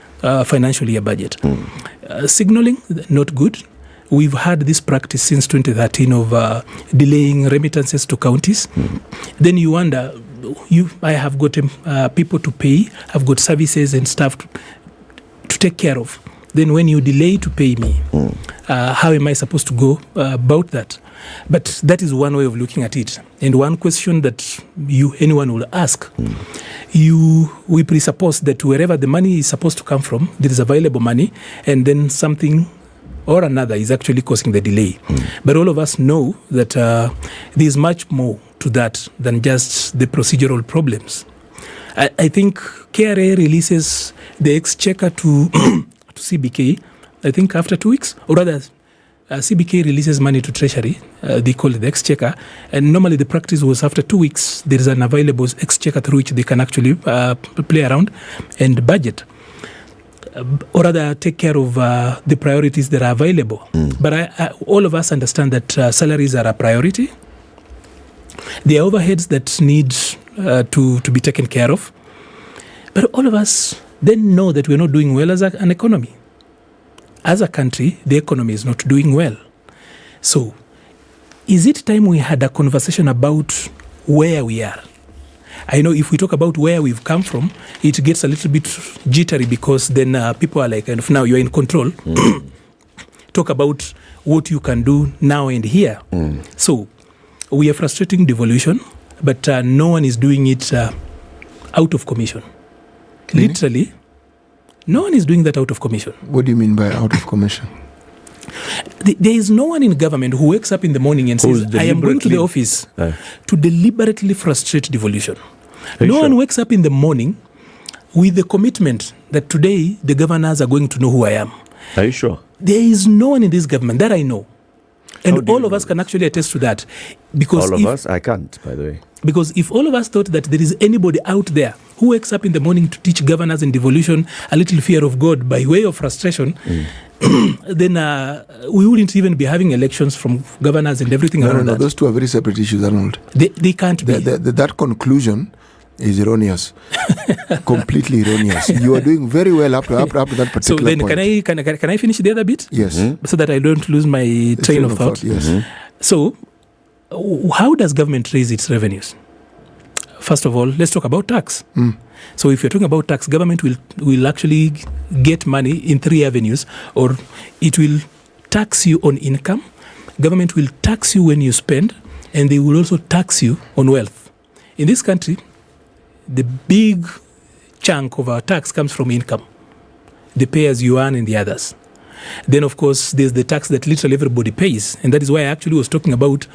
financial year budget. Signaling, not good. We've had this practice since 2013 of delaying remittances to counties. Then you wonder, I have got people to pay, I've got services and stuff to take care of. Then when you delay to pay me, how am I supposed to go about that? But that is one way of looking at it. And one question that anyone will ask, we presuppose that wherever the money is supposed to come from, there is available money, and then something or another is actually causing the delay. But all of us know that there is much more to that than just the procedural problems. I think KRA releases the exchequer to CBK, I think after 2 weeks, or rather CBK releases money to Treasury, they call it the exchequer, and normally the practice was after 2 weeks there is an available exchequer through which they can actually play around and budget, or rather take care of the priorities that are available. But all of us understand that salaries are a priority. There are overheads that need to be taken care of. But all of us then know that we're not doing well as an economy. As a country, the economy is not doing well. So, is it time we had a conversation about where we are? I know if we talk about where we've come from, it gets a little bit jittery because then people are like, now you're in control. Talk about what you can do now and here. So, we are frustrating devolution, but no one is doing it out of commission. Literally, no one is doing that out of commission. What do you mean by out of commission? There is no one in government who wakes up in the morning and says, I am going to the office to deliberately frustrate devolution. No one wakes up in the morning with the commitment that today the governors are going to know who I am. Are you sure? There is no one in this government that I know. And all of us can actually attest to that. Because all of us? I can't, by the way. Because if all of us thought that there is anybody out there who wakes up in the morning to teach governors in devolution a little fear of God by way of frustration, then we wouldn't even be having elections from governors and everything around that. Those two are very separate issues, Arnold. They can't be. That conclusion is erroneous. Completely erroneous. You are doing very well up to that particular point. So then can I finish the other bit? Yes. So that I don't lose my train of thought. Yes. So how does government raise its revenues? First of all, let's talk about tax. So if you're talking about tax, government will actually get money in 3 avenues, or it will tax you on income, government will tax you when you spend, and they will also tax you on wealth. In this country, the big chunk of our tax comes from income, the pay as you earn and the others. Then, of course, there's the tax that literally everybody pays. And that is why I actually was talking about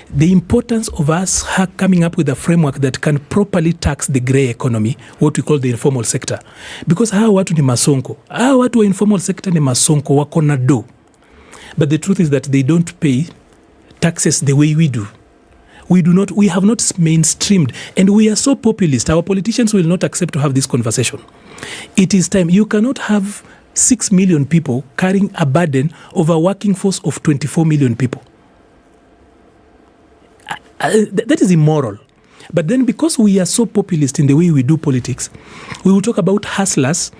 the importance of us coming up with a framework that can properly tax the grey economy, what we call the informal sector. Because hawa watu ni masonko. Hawa watu wa informal sector ni masonko, wako na do. But the truth is that they don't pay taxes the way we do. We have not mainstreamed, and we are so populist. Our politicians will not accept to have this conversation. It is time. You cannot have 6 million people carrying a burden of a working force of 24 million people. That is immoral. But then because we are so populist in the way we do politics, we will talk about hustlers,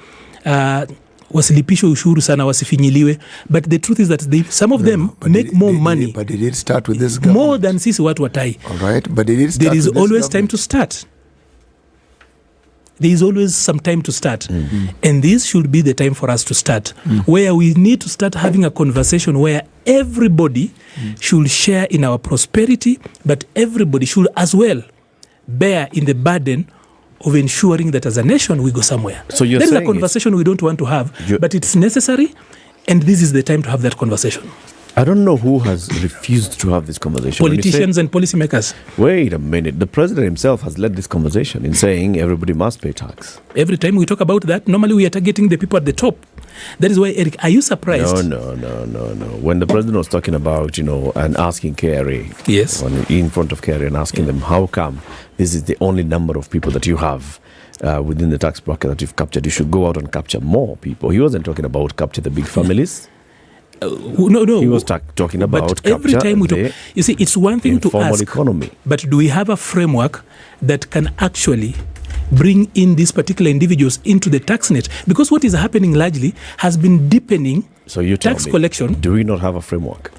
wasilipishwe ushuru sana, wasifinyiliwe. But the truth is that some of them make more money. But they did start with this government. More than sisi watu watai. All right, but they did start there is with always this time to start. There is always some time to start. And this should be the time for us to start, where we need to start having a conversation where everybody should share in our prosperity, but everybody should as well bear in the burden of ensuring that as a nation we go somewhere. So you're that is a saying conversation we don't want to have, but it's necessary, and this is the time to have that conversation. I don't know who has refused to have this conversation. Politicians and policymakers. Wait a minute. The president himself has led this conversation in saying everybody must pay tax. Every time we talk about that, normally we are targeting the people at the top. That is why, Eric, are you surprised? No. When the president was talking about, and asking KRA, yes, in front of KRA and asking them, how come this is the only number of people that you have within the tax bracket that you've captured? You should go out and capture more people. He wasn't talking about capture the big families. No. He was talking about but every time we talk, you see, it's one thing to ask, economy. But do we have a framework that can actually bring in these particular individuals into the tax net? Because what is happening largely has been deepening tax collection. Do we not have a framework?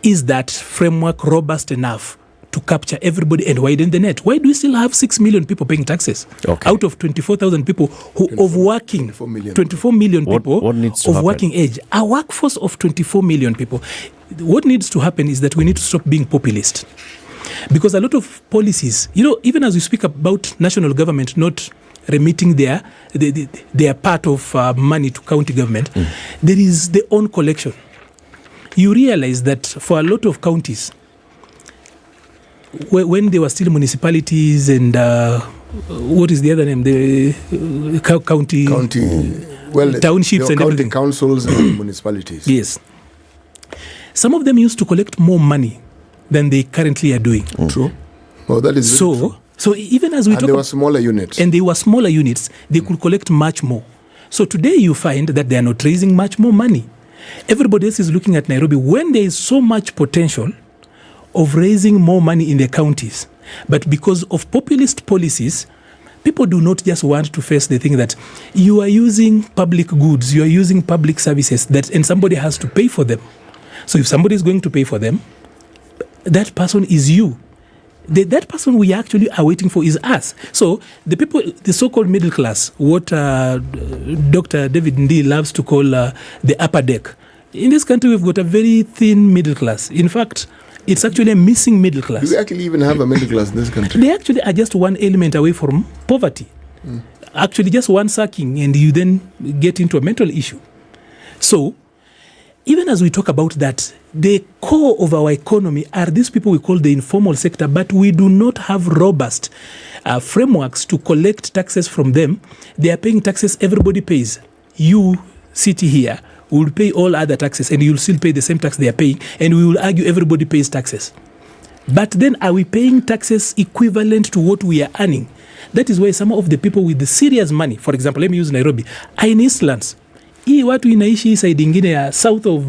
Is that framework robust enough to capture everybody and widen the net? Why do we still have 6 million people paying taxes out of 24,000 people of working 24 million people what needs to of happen? Working age? A workforce of 24 million people. What needs to happen is that we need to stop being populist, because a lot of policies, even as we speak about national government not remitting their part of money to county government, there is their own collection. You realize that for a lot of counties, when they were still municipalities and what is the other name? The county, townships and county councils and municipalities. Yes. Some of them used to collect more money than they currently are doing. True. Well, that is so even as we talk, they were smaller units. And they were smaller units, they could collect much more. So today you find that they are not raising much more money. Everybody else is looking at Nairobi when there is so much potential of raising more money in the counties. But because of populist policies, people do not just want to face the thing that you are using public goods, you are using public services, and somebody has to pay for them. So if somebody is going to pay for them, that person is you. That person we actually are waiting for is us. So the people, the so-called middle class, what Dr. David Ndii loves to call the upper deck. In this country, we've got a very thin middle class. In fact, it's actually a missing middle class. Do we actually even have a middle class in this country? They actually are just one element away from poverty. Actually, just one sacking, and you then get into a mental issue. So, even as we talk about that, the core of our economy are these people we call the informal sector, but we do not have robust frameworks to collect taxes from them. They are paying taxes, everybody pays. You, city here, will pay all other taxes, and you'll still pay the same tax they are paying, and we will argue everybody pays taxes. But then are we paying taxes equivalent to what we are earning? That is why some of the people with the serious money, for example, let me use Nairobi, are in Eastlands. Hii watu inaishi side ingine ya south of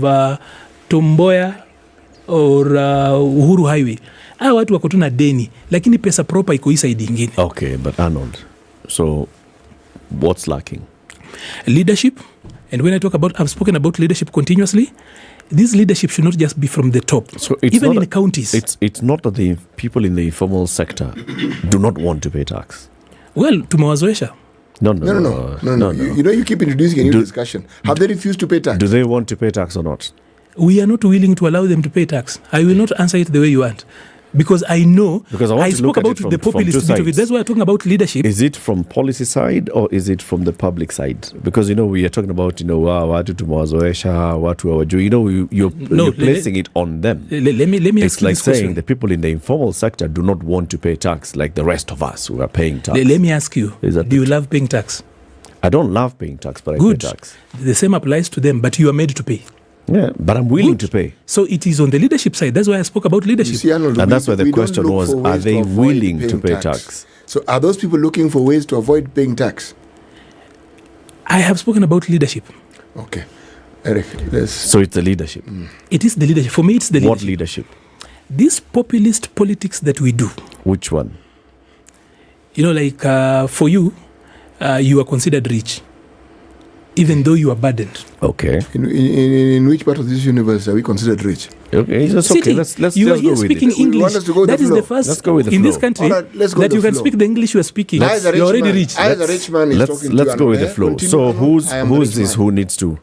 Tomboya or Uhuru Highway. Hawa watu wako tu na deni, lakini pesa proper iko hii side ingine. Okay, but Arnold, so what's lacking? Leadership. And when I talk about, I've spoken about leadership continuously. This leadership should not just be from the top. So it's even in the counties. It's not that the people in the informal sector do not want to pay tax. Well, tumewazoesha. No. You keep introducing a new discussion. Have they refused to pay tax? Do they want to pay tax or not? We are not willing to allow them to pay tax. I will not answer it the way you want. Because I know, I spoke about the populist bit of it. That's why I'm talking about leadership. Is it from policy side or is it from the public side? Because, we are talking about, watu tumewazoesha, watu hawajui, you're placing it on them. Let me it's like saying the people in the informal sector do not want to pay tax like the rest of us who are paying tax. Let me ask you, do you love paying tax? I don't love paying tax, but Good. I pay tax. The same applies to them, but you are made to pay. Yeah, but I'm willing to pay. So it is on the leadership side. That's why I spoke about leadership. See, Arnold, and that's why the question was, are they willing to pay tax? So are those people looking for ways to avoid paying tax? I have spoken about leadership. Okay. Eric, so it's the leadership. It is the leadership. For me, it's the leadership. What leadership? This populist politics that we do. Which one? Like for you, you are considered rich, even though you are burdened. Okay. In which part of this universe are we considered rich? Okay, that's okay. Let's you just are here go with speaking it. English. That is the first let's go with the in flow. this country Right, that you can speak the English you are speaking. You're already rich. As a rich man is talking to let's you go with the flow. Continue So on. who's this who needs to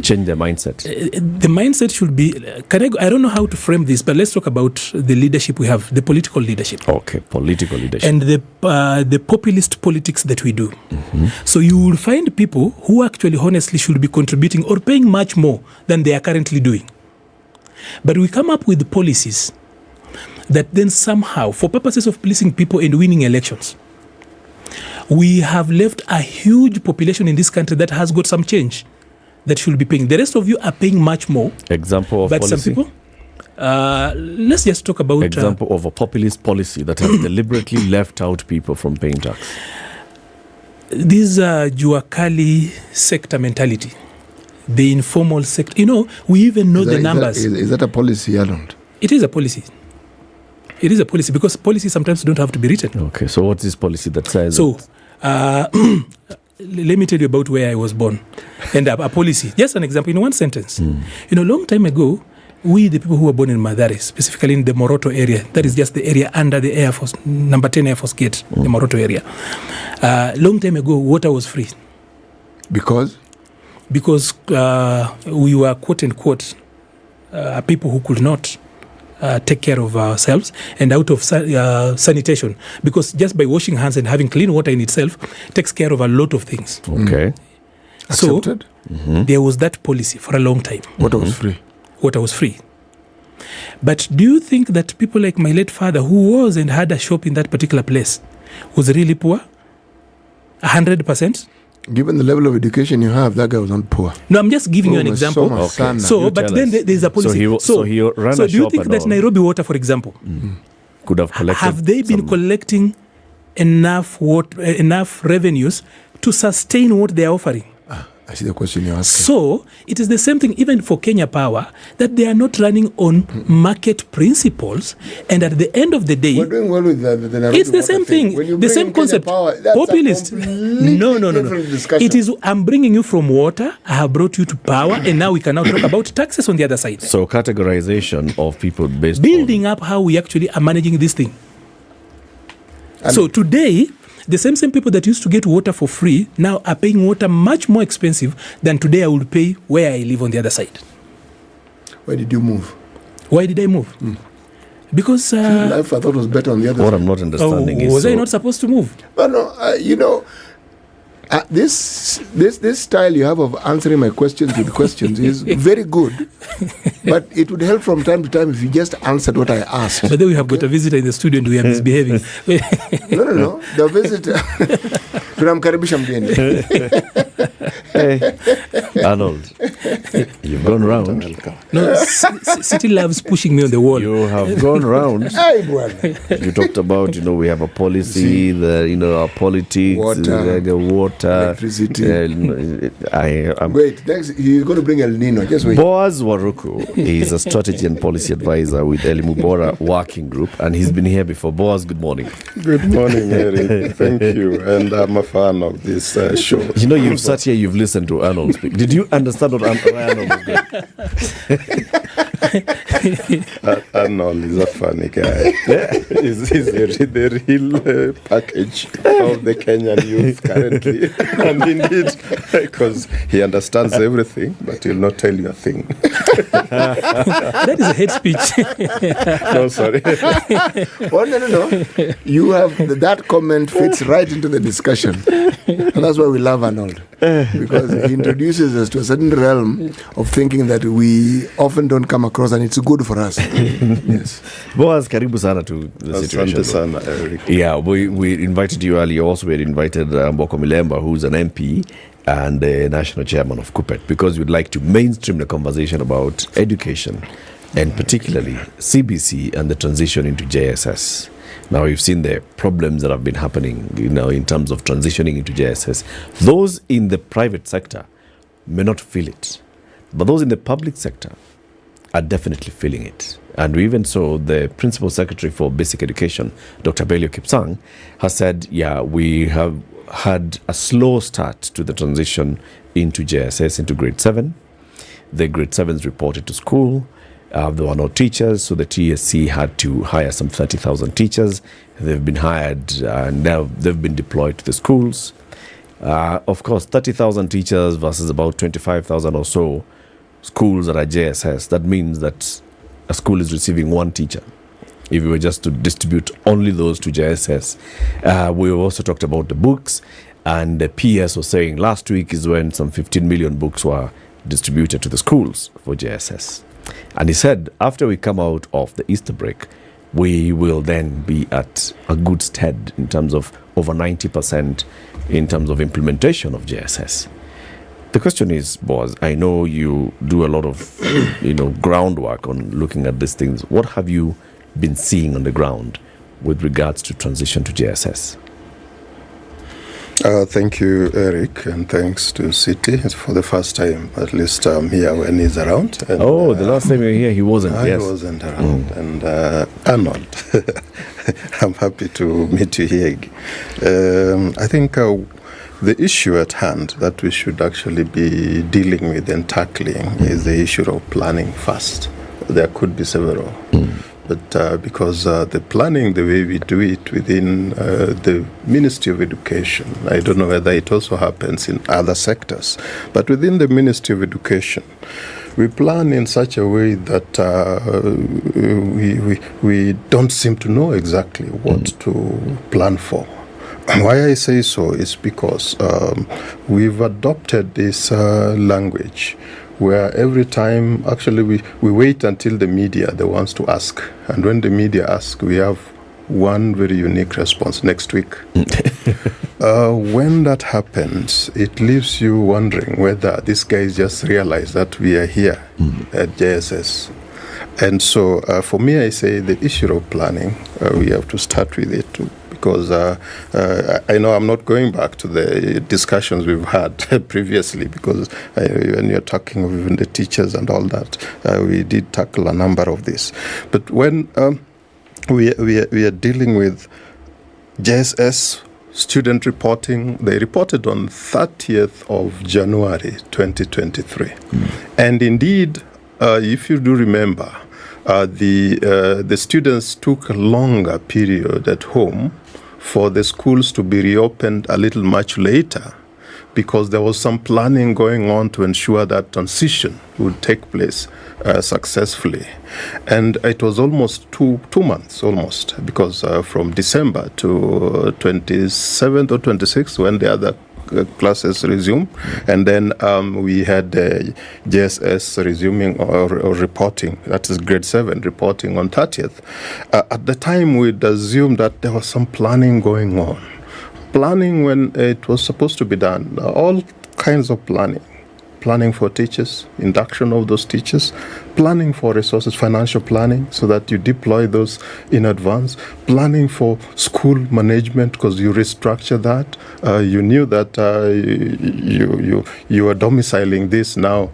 change their mindset? The mindset should be, I don't know how to frame this, but let's talk about the leadership we have, the political leadership. Okay, political leadership. And the populist politics that we do. So you will find people who actually honestly should be contributing or paying much more than they are currently doing. But we come up with policies that then somehow, for purposes of pleasing people and winning elections, we have left a huge population in this country that has got some change that should be paying. The rest of you are paying much more. Example of but policy? Some people, let's just talk about... Example of a populist policy that has deliberately left out people from paying tax. This Juakali sector mentality, the informal sector. We even know the numbers. Is that a policy, Arnold? It is a policy. It is a policy because policies sometimes don't have to be written. Okay, so what's this policy that says... So, let me tell you about where I was born and a policy. Just an example in one sentence. Long time ago, we, the people who were born in Mathare, specifically in the Moroto area, that is just the area under the Air Force, number 10 Air Force Gate, the Moroto area. Long time ago, water was free. Because? Because we were, quote unquote, people who could not take care of ourselves and out of sanitation, because just by washing hands and having clean water in itself takes care of a lot of things. Okay. So Accepted? There was that policy for a long time. Water was free. Water was free. But do you think that people like my late father, who was and had a shop in that particular place, was really poor? 100%? Given the level of education you have, that guy was not poor. No, I'm just giving you an example. But then there's a policy. So he ran so a do you shop think and that all. Nairobi Water, for example, could have collected? Have they been collecting enough revenues to sustain what they are offering? I see the question you're asking. So it is the same thing even for Kenya Power, that they are not running on market principles, and at the end of the day, we're doing well with the Nairobi it's the same thing, the same concept. Populist. No. Discussion. It is, I'm bringing you from water, I have brought you to power, and now we can now talk about taxes on the other side. So categorization of people based building up how we actually are managing this thing. So today, the same people that used to get water for free now are paying water much more expensive than today I would pay where I live on the other side. Why did you move? Why did I move? Because life I thought was better on the other side. What I'm not understanding is... Was I not supposed to move? But no, this style you have of answering my questions with questions is very good. But it would help from time to time if you just answered what I asked. But then we have got a visitor in the studio and we are misbehaving. No. The visitor. Tunamkaribisha mgeni. Hey, Arnold, you've gone round. No, City loves pushing me on the wall. You have gone round. You talked about, we have a policy, our politics, water, electricity. Wait, next he's going to bring El Nino. Just wait. Boaz Waruku is a strategy and policy advisor with Elimu Bora Working Group, and he's been here before. Boaz, good morning. Good morning, Eric. Thank you. And I'm a fan of this show. You've sat here, you've listened to Arnold speak. Did you understand what Arnold was doing? Arnold is a funny guy. He's the real package of the Kenyan youth currently. And indeed, because he understands everything, but he'll not tell you a thing. That is a hate speech. No, sorry. Well, no. You have that comment fits right into the discussion. And that's why we love Arnold. Because he introduces us to a certain realm of thinking that we often don't come across cross, and it's good for us. Yes. Boaz, karibu sana to the situation. Asante sana, Eric. Yeah, we invited you earlier. Also, we had invited Mboko Milemba, who's an MP and the national chairman of KUPPET, because we'd like to mainstream the conversation about education, and particularly CBC and the transition into JSS. Now, you've seen the problems that have been happening, in terms of transitioning into JSS. Those in the private sector may not feel it, but those in the public sector are definitely feeling it. And we even saw the Principal Secretary for Basic Education, Dr. Belio Kipsang, has said, we have had a slow start to the transition into JSS, into grade 7. The grade 7s reported to school. There were no teachers, so the TSC had to hire some 30,000 teachers. They've been hired, and now they've been deployed to the schools. Of course, 30,000 teachers versus about 25,000 or so schools that are JSS. That means that a school is receiving one teacher. If we were just to distribute only those to JSS. We also talked about the books, and the PS was saying last week is when some 15 million books were distributed to the schools for JSS. And he said, after we come out of the Easter break, we will then be at a good stead in terms of over 90% in terms of implementation of JSS. The question is, Boaz, I know you do a lot of groundwork on looking at these things. What have you been seeing on the ground with regards to transition to JSS? Thank you, Eric, and thanks to City. It's for the first time, at least I'm here when he's around. And, the last time you were here, he wasn't. He wasn't around. And Arnold, I'm happy to meet you here. I think the issue at hand that we should actually be dealing with and tackling is the issue of planning first. There could be several. But because the planning, the way we do it within the Ministry of Education, I don't know whether it also happens in other sectors, but within the Ministry of Education, we plan in such a way that we don't seem to know exactly what to plan for. Why I say so is because we've adopted this language where every time, actually, we wait until the media, the ones to ask. And when the media ask, we have one very unique response next week. When that happens, it leaves you wondering whether these guys just realize that we are here at JSS. And so, for me, I say the issue of planning, we have to start with it too. Because I know I'm not going back to the discussions we've had previously, because when you're talking of even the teachers and all that, we did tackle a number of this. But when we are dealing with JSS student reporting, they reported on 30th of January 2023. And indeed, if you do remember, the students took a longer period at home for the schools to be reopened a little much later, because there was some planning going on to ensure that transition would take place successfully. And it was almost two months, because from December to 27th or 26th, when the other classes resume, and then we had JSS resuming or reporting, that is grade 7 reporting on 30th. At the time, we'd assumed that there was some planning going on. Planning when it was supposed to be done, all kinds of planning. Planning for teachers, induction of those teachers, planning for resources, financial planning, so that you deploy those in advance, planning for school management, because you restructure that. You knew that you are domiciling this now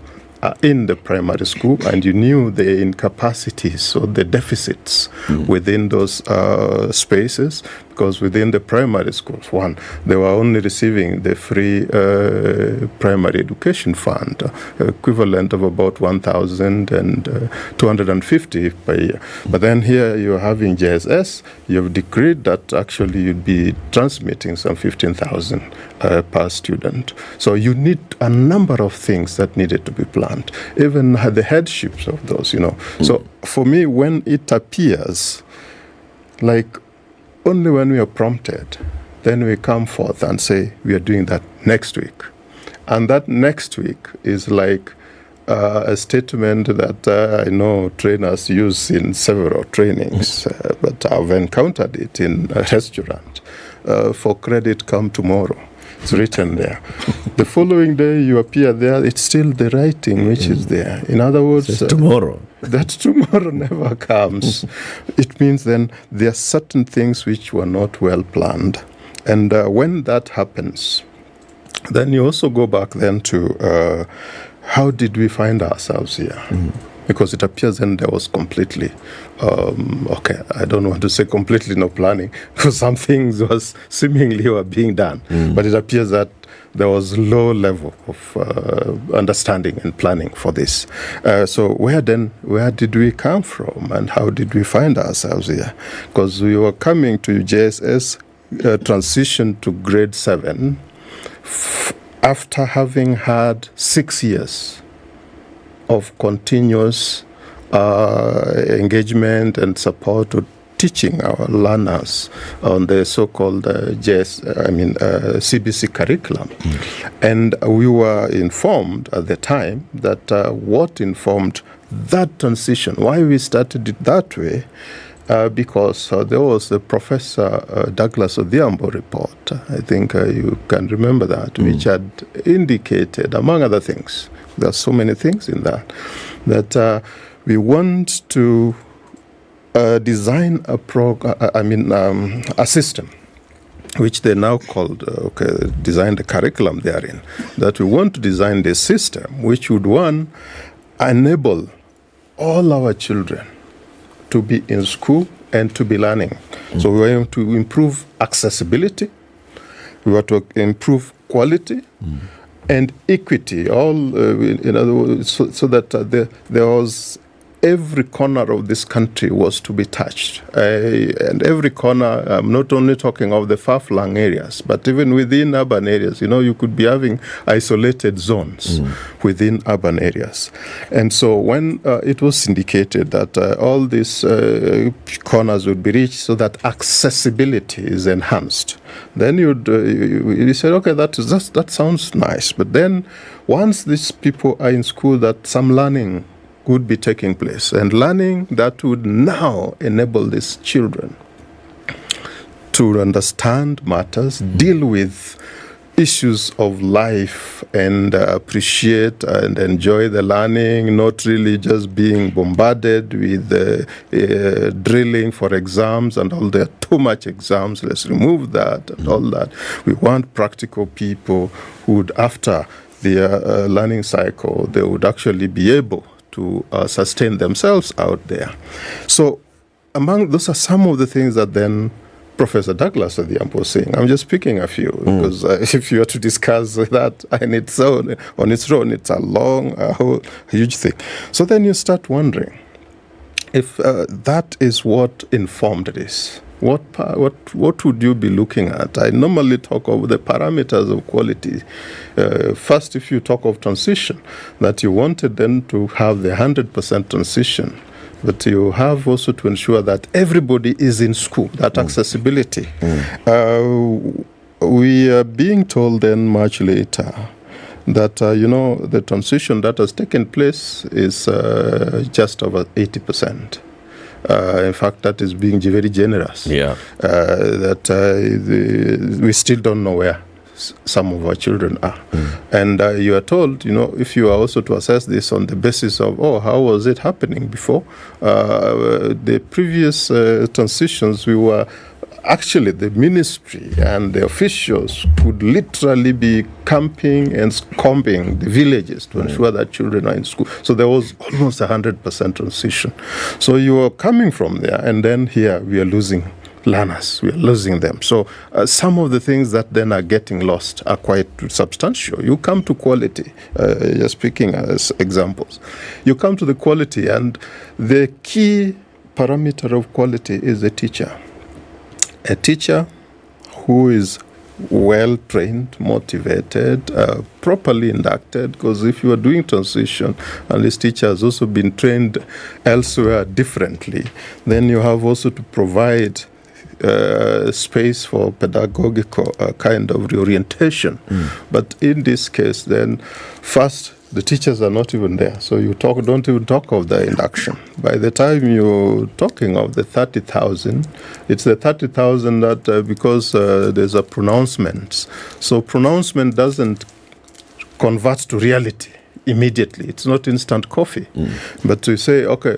in the primary school, and you knew the incapacities or the deficits within those spaces, because within the primary schools, they were only receiving the free primary education fund, equivalent of about 1,250 per year. But then here you're having JSS, you've decreed that actually you'd be transmitting some 15,000 per student. So you need a number of things that needed to be planned, even the headships of those, So for me, when it appears like only when we are prompted, then we come forth and say we are doing that next week. And that next week is like a statement that I know trainers use in several trainings, but I've encountered it in a restaurant. For credit, come tomorrow. It's written there. The following day you appear there, it's still the writing which is there. In other words, tomorrow. That tomorrow never comes. It means then there are certain things which were not well planned. And when that happens, then you also go back then to how did we find ourselves here? Because it appears then there was completely, I don't want to say completely no planning, because some things was seemingly were being done. But it appears that there was low level of understanding and planning for this. So where did we come from and how did we find ourselves here? Because we were coming to JSS transition to grade 7 after having had 6 years of continuous engagement and support to teaching our learners on the so-called CBC curriculum. And we were informed at the time that what informed that transition, why we started it that way, because there was the Professor Douglas Odhiambo report, I think you can remember that, which had indicated, among other things, there are so many things in that we want to design a system, which they now called, design the curriculum therein, that we want to design this system which would, one, enable all our children to be in school and to be learning. So we want to improve accessibility, we want to improve quality, and equity, all in other words, so that there was every corner of this country was to be touched. And every corner, I'm not only talking of the far-flung areas, but even within urban areas, you could be having isolated zones within urban areas. And so when it was indicated that all these corners would be reached so that accessibility is enhanced, then you said, okay, that sounds nice. But then once these people are in school, that some learning would be taking place, and learning that would now enable these children to understand matters, deal with issues of life, and appreciate and enjoy the learning, not really just being bombarded with drilling for exams and all that, too much exams, let's remove that and all that. We want practical people who would, after their learning cycle, they would actually be able to sustain themselves out there. So those are some of the things that then Professor Douglas Odhiambo was saying. I'm just picking a few, because if you were to discuss that on its own, it's a long, huge thing. So then you start wondering if that is what informed this. What would you be looking at? I normally talk of the parameters of quality. First, if you talk of transition, that you wanted then to have the 100% transition, but you have also to ensure that everybody is in school, that accessibility. We are being told then much later that, the transition that has taken place is just over 80%. In fact, that is being very generous. We still don't know where some of our children are. And you are told, if you are also to assess this on the basis of, how was it happening before? The previous transitions, we were actually, the ministry and the officials could literally be camping and combing the villages to ensure that children are in school. So there was almost 100% transition. So you are coming from there, and then here we are losing learners. We are losing them. So some of the things that then are getting lost are quite substantial. You come to quality, you're speaking as examples. You come to the quality, and the key parameter of quality is the teacher. A teacher who is well-trained, motivated, properly inducted, because if you are doing transition and this teacher has also been trained elsewhere differently, then you have also to provide space for pedagogical kind of reorientation. But in this case, then, first, the teachers are not even there, so don't even talk of the induction. By the time you're talking of the 30,000, it's the 30,000 that because there's a pronouncement. So pronouncement doesn't convert to reality immediately. It's not instant coffee. But to say, okay,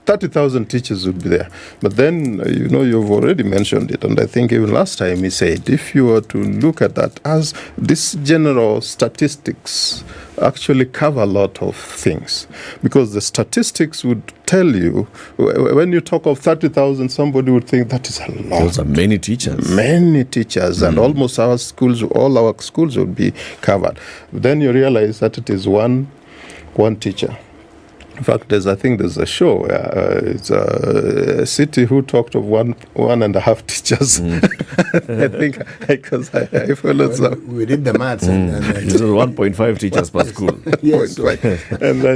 30,000 teachers would be there. But then, you've already mentioned it, and I think even last time he said, if you were to look at that as this general statistics actually cover a lot of things, because the statistics would tell you, when you talk of 30,000, somebody would think that is a lot. Those are many teachers. Many teachers, and almost all our schools would be covered. Then you realize that it is one teacher. In fact, I think there's a show. It's a city who talked of one and a half teachers. I think because I followed some. We did the maths. And 1.5 teachers per school. Yes.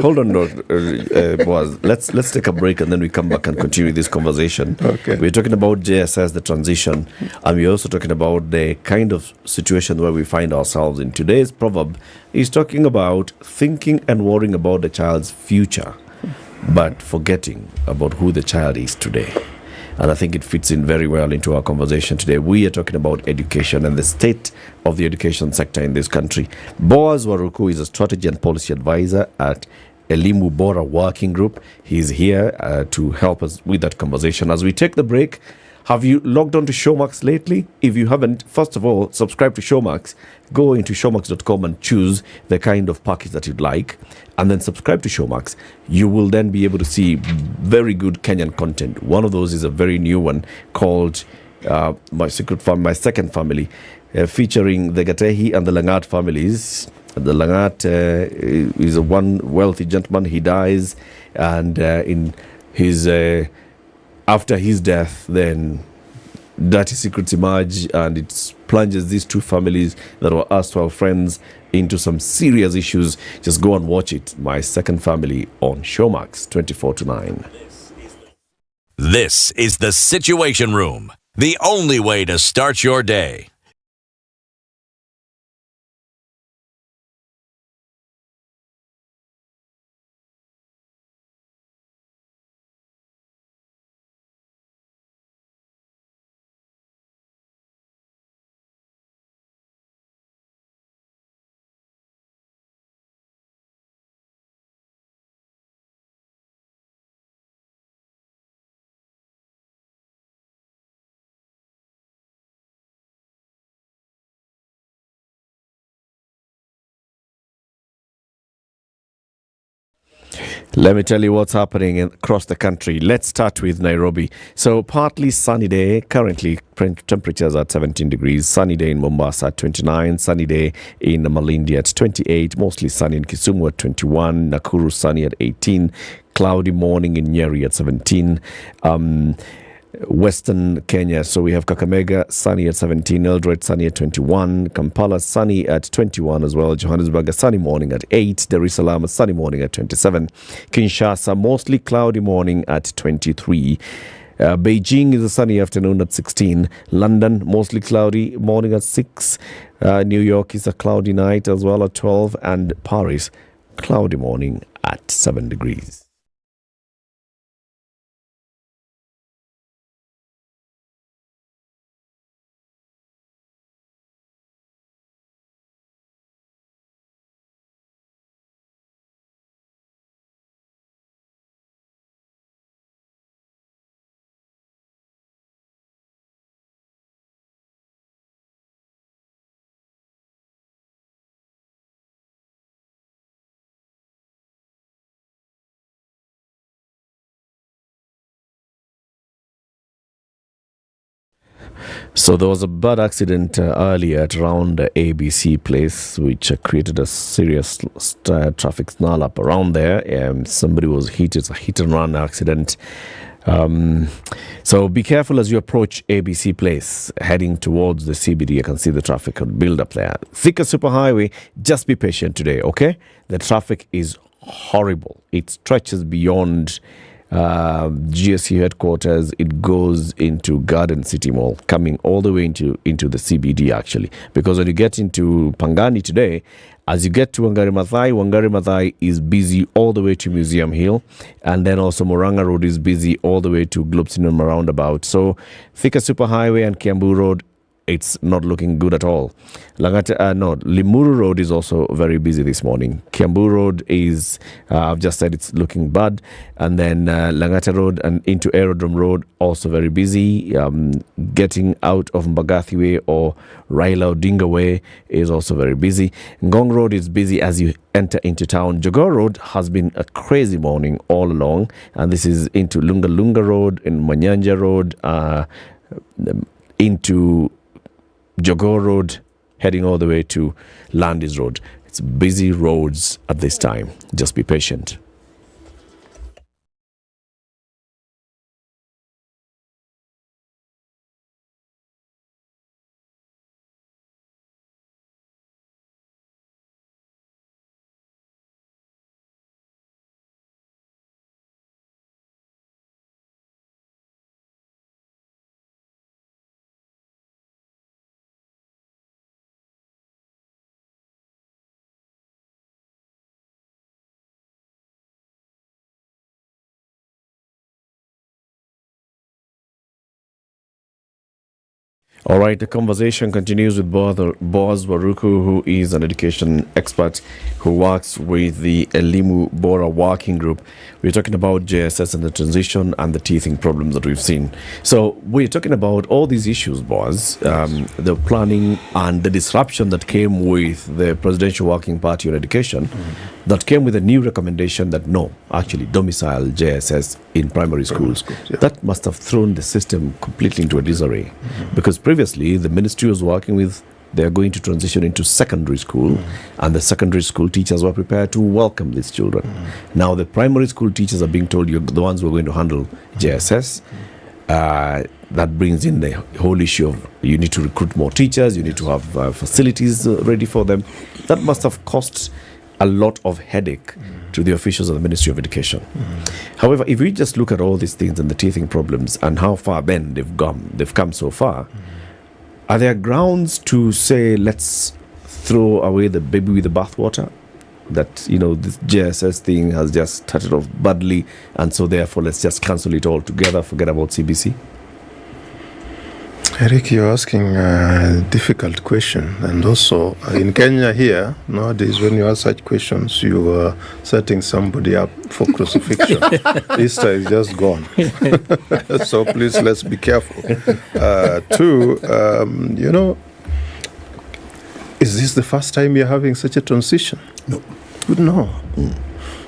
Hold on, Boaz. Let's take a break and then we come back and continue this conversation. Okay. We're talking about JSS, the transition, and we're also talking about the kind of situation where we find ourselves in. Today's proverb is talking about thinking and worrying about the child's future, but forgetting about who the child is today. And I think it fits in very well into our conversation today. We are talking about education and the state of the education sector in this country. Boaz Waruku is a strategy and policy advisor at Elimu Bora Working Group. He's here to help us with that conversation. As we take the break, have you logged on to Showmax lately? If you haven't, first of all, subscribe to Showmax. Go into showmax.com and choose the kind of package that you'd like, and then subscribe to Showmax. You will then be able to see very good Kenyan content. One of those is a very new one called My Second Family, featuring the Gatehi and the Langat families. The Langat is one wealthy gentleman. He dies, and in his after his death, then dirty secrets emerge, and it plunges these two families that were erstwhile friends into some serious issues. Just go and watch it. My Second Family on Showmax, 24/9. This is the Situation Room, the only way to start your day. Let me tell you what's happening across the country. Let's start with Nairobi. So partly sunny day. Currently temperatures at 17 degrees. Sunny day in Mombasa at 29. Sunny day in Malindi at 28. Mostly sunny in Kisumu at 21. Nakuru sunny at 18. Cloudy morning in Nyeri at 17. Western Kenya, so we have Kakamega sunny at 17, Eldoret sunny at 21, Kampala sunny at 21 as well, Johannesburg a sunny morning at 8, Dar es Salaam a sunny morning at 27, Kinshasa mostly cloudy morning at 23, Beijing is a sunny afternoon at 16, London mostly cloudy morning at 6, New York is a cloudy night as well at 12, and Paris cloudy morning at 7 degrees. So there was a bad accident earlier at around ABC place, which created a serious traffic snarl up around there. Somebody was hit. It's a hit and run accident. So be careful as you approach ABC place, heading towards the CBD. You can see the traffic could build up there. Thika Superhighway, just be patient today, okay? The traffic is horrible. It stretches beyond GSU headquarters, it goes into Garden City Mall, coming all the way into the CBD actually. Because when you get into Pangani today, as you get to Wangari Maathai is busy all the way to Museum Hill, and then also Moranga Road is busy all the way to Globesino Roundabout. So Thika Superhighway and Kiambu Road, it's not looking good at all. Limuru Road is also very busy this morning. Kiambu Road is, I've just said it's looking bad. And then Langata Road and into Aerodrome Road, also very busy. Getting out of Mbagathi Way or Raila Odinga Way is also very busy. Ngong Road is busy as you enter into town. Jogoo Road has been a crazy morning all along. And this is into Lunga Lunga Road, in Manyanja Road, into Jogoo Road, heading all the way to Landis Road. It's busy roads at this time. Just be patient. All right, the conversation continues with Boaz Waruku, who is an education expert who works with the Elimu Bora Working Group. We're talking about JSS and the transition and the teething problems that we've seen. So we're talking about all these issues, Boaz, the planning and the disruption that came with the Presidential Working Party on Education, that came with a new recommendation that no, actually domicile JSS in primary schools. That must have thrown the system completely into a disarray, because previously the ministry was working with, they are going to transition into secondary school, and the secondary school teachers were prepared to welcome these children. Now the primary school teachers are being told you're the ones who are going to handle JSS. That brings in the whole issue of you need to recruit more teachers, you need to have facilities ready for them. That must have cost a lot of headache to the officials of the Ministry of Education. However, if we just look at all these things and the teething problems and how far then they've come so far, are there grounds to say let's throw away the baby with the bathwater? That, you know, this JSS thing has just started off badly, and so therefore let's just cancel it all together, forget about CBC? Eric, you're asking a difficult question. And also, in Kenya here, nowadays, when you ask such questions, you are setting somebody up for crucifixion. Easter is just gone. So please, let's be careful. Two, is this the first time you're having such a transition? No. No.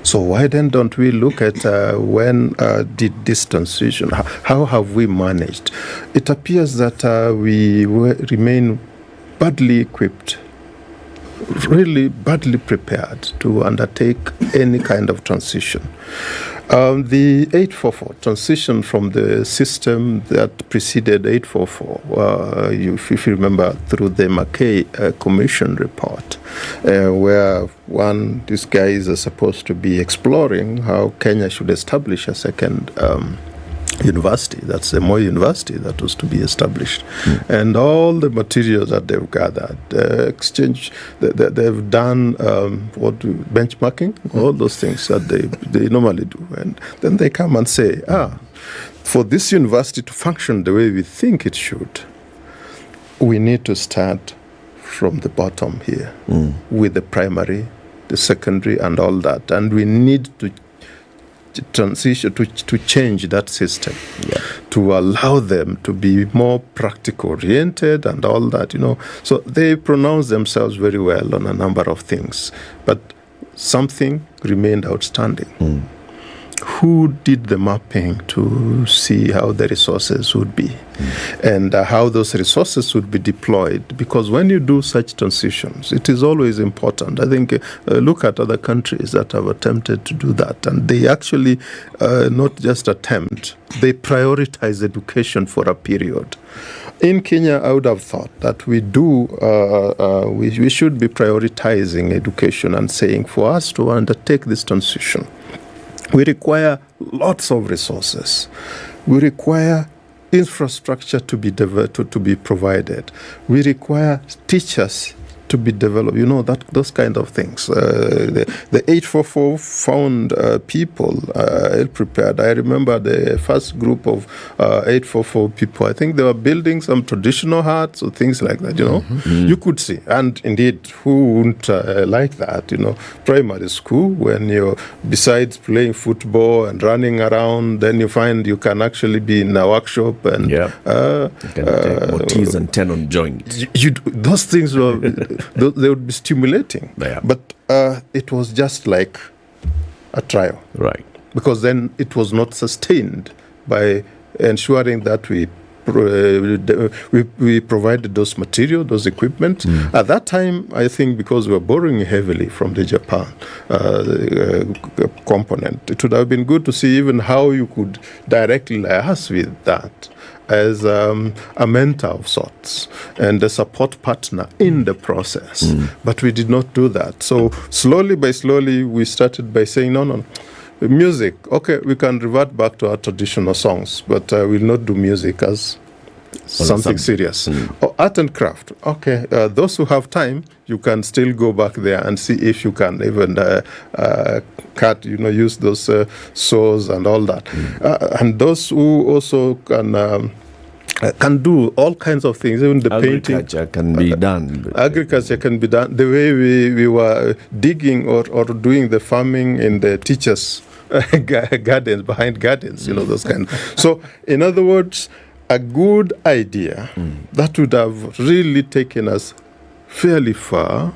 So why then don't we look at when did this transition, how have we managed? It appears that we remain badly equipped, really badly prepared to undertake any kind of transition. The 844 transition from the system that preceded 844, if you remember, through the McKay Commission report, where these guys are supposed to be exploring how Kenya should establish a second university. That's the Moi University that was to be established. And all the materials that they've gathered, they've done benchmarking, all those things that they normally do. And then they come and say, for this university to function the way we think it should, we need to start from the bottom here with the primary, the secondary, and all that. And we need to transition to change that system to allow them to be more practical oriented and all that, So they pronounce themselves very well on a number of things, but something remained outstanding. Who did the mapping to see how the resources would be and how those resources would be deployed? Because when you do such transitions, it is always important. I think look at other countries that have attempted to do that, and they actually not just attempt, they prioritize education for a period. In Kenya, I would have thought that we should be prioritizing education and saying for us to undertake this transition, We require lots of resources. We require infrastructure to be to be provided. We require teachers to be developed, those kind of things. The 844 found people ill-prepared. I remember the first group of 844 people, I think they were building some traditional huts or things like that, You could see. And indeed, who wouldn't like that, Primary school, when you're, besides playing football and running around, then you find you can actually be in a workshop and... you can take motifs and turn on joints. Those things were... they would be stimulating. Yeah. But it was just like a trial. Right. Because then it was not sustained by ensuring that we provided those material, those equipment. At that time, I think because we were borrowing heavily from the Japan component, it would have been good to see even how you could directly liaise with that as a mentor of sorts and a support partner in the process. But we did not do that. So slowly we started by saying, no. Music, okay, we can revert back to our traditional songs, but we'll not do music as something serious. Or art and craft, okay, those who have time, you can still go back there and see if you can even cut, use those saws and all that. And those who also can do all kinds of things, even the agriculture painting. Can be done. Agriculture can be done. The way we were digging or doing the farming in the teachers' gardens, behind gardens, those kind. So, in other words, a good idea that would have really taken us fairly far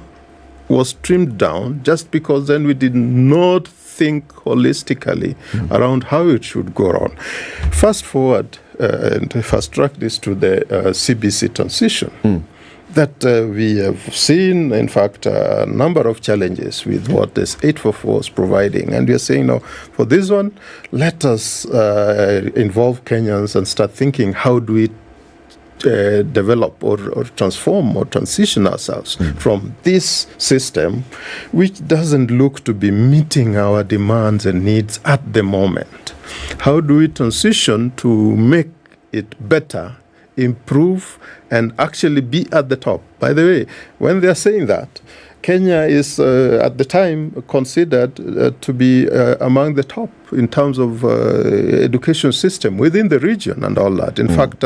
was trimmed down just because then we did not think holistically around how it should go on. Fast forward and fast track this to the CBC transition. That we have seen, in fact, a number of challenges with what this 844 is providing. And we are saying, no, for this one, let us involve Kenyans and start thinking, how do we develop or transform or transition ourselves from this system, which doesn't look to be meeting our demands and needs at the moment. How do we transition to make it better, improve, and actually be at the top? By the way, when they are saying that, Kenya is at the time considered to be among the top in terms of education system within the region and all that. In fact,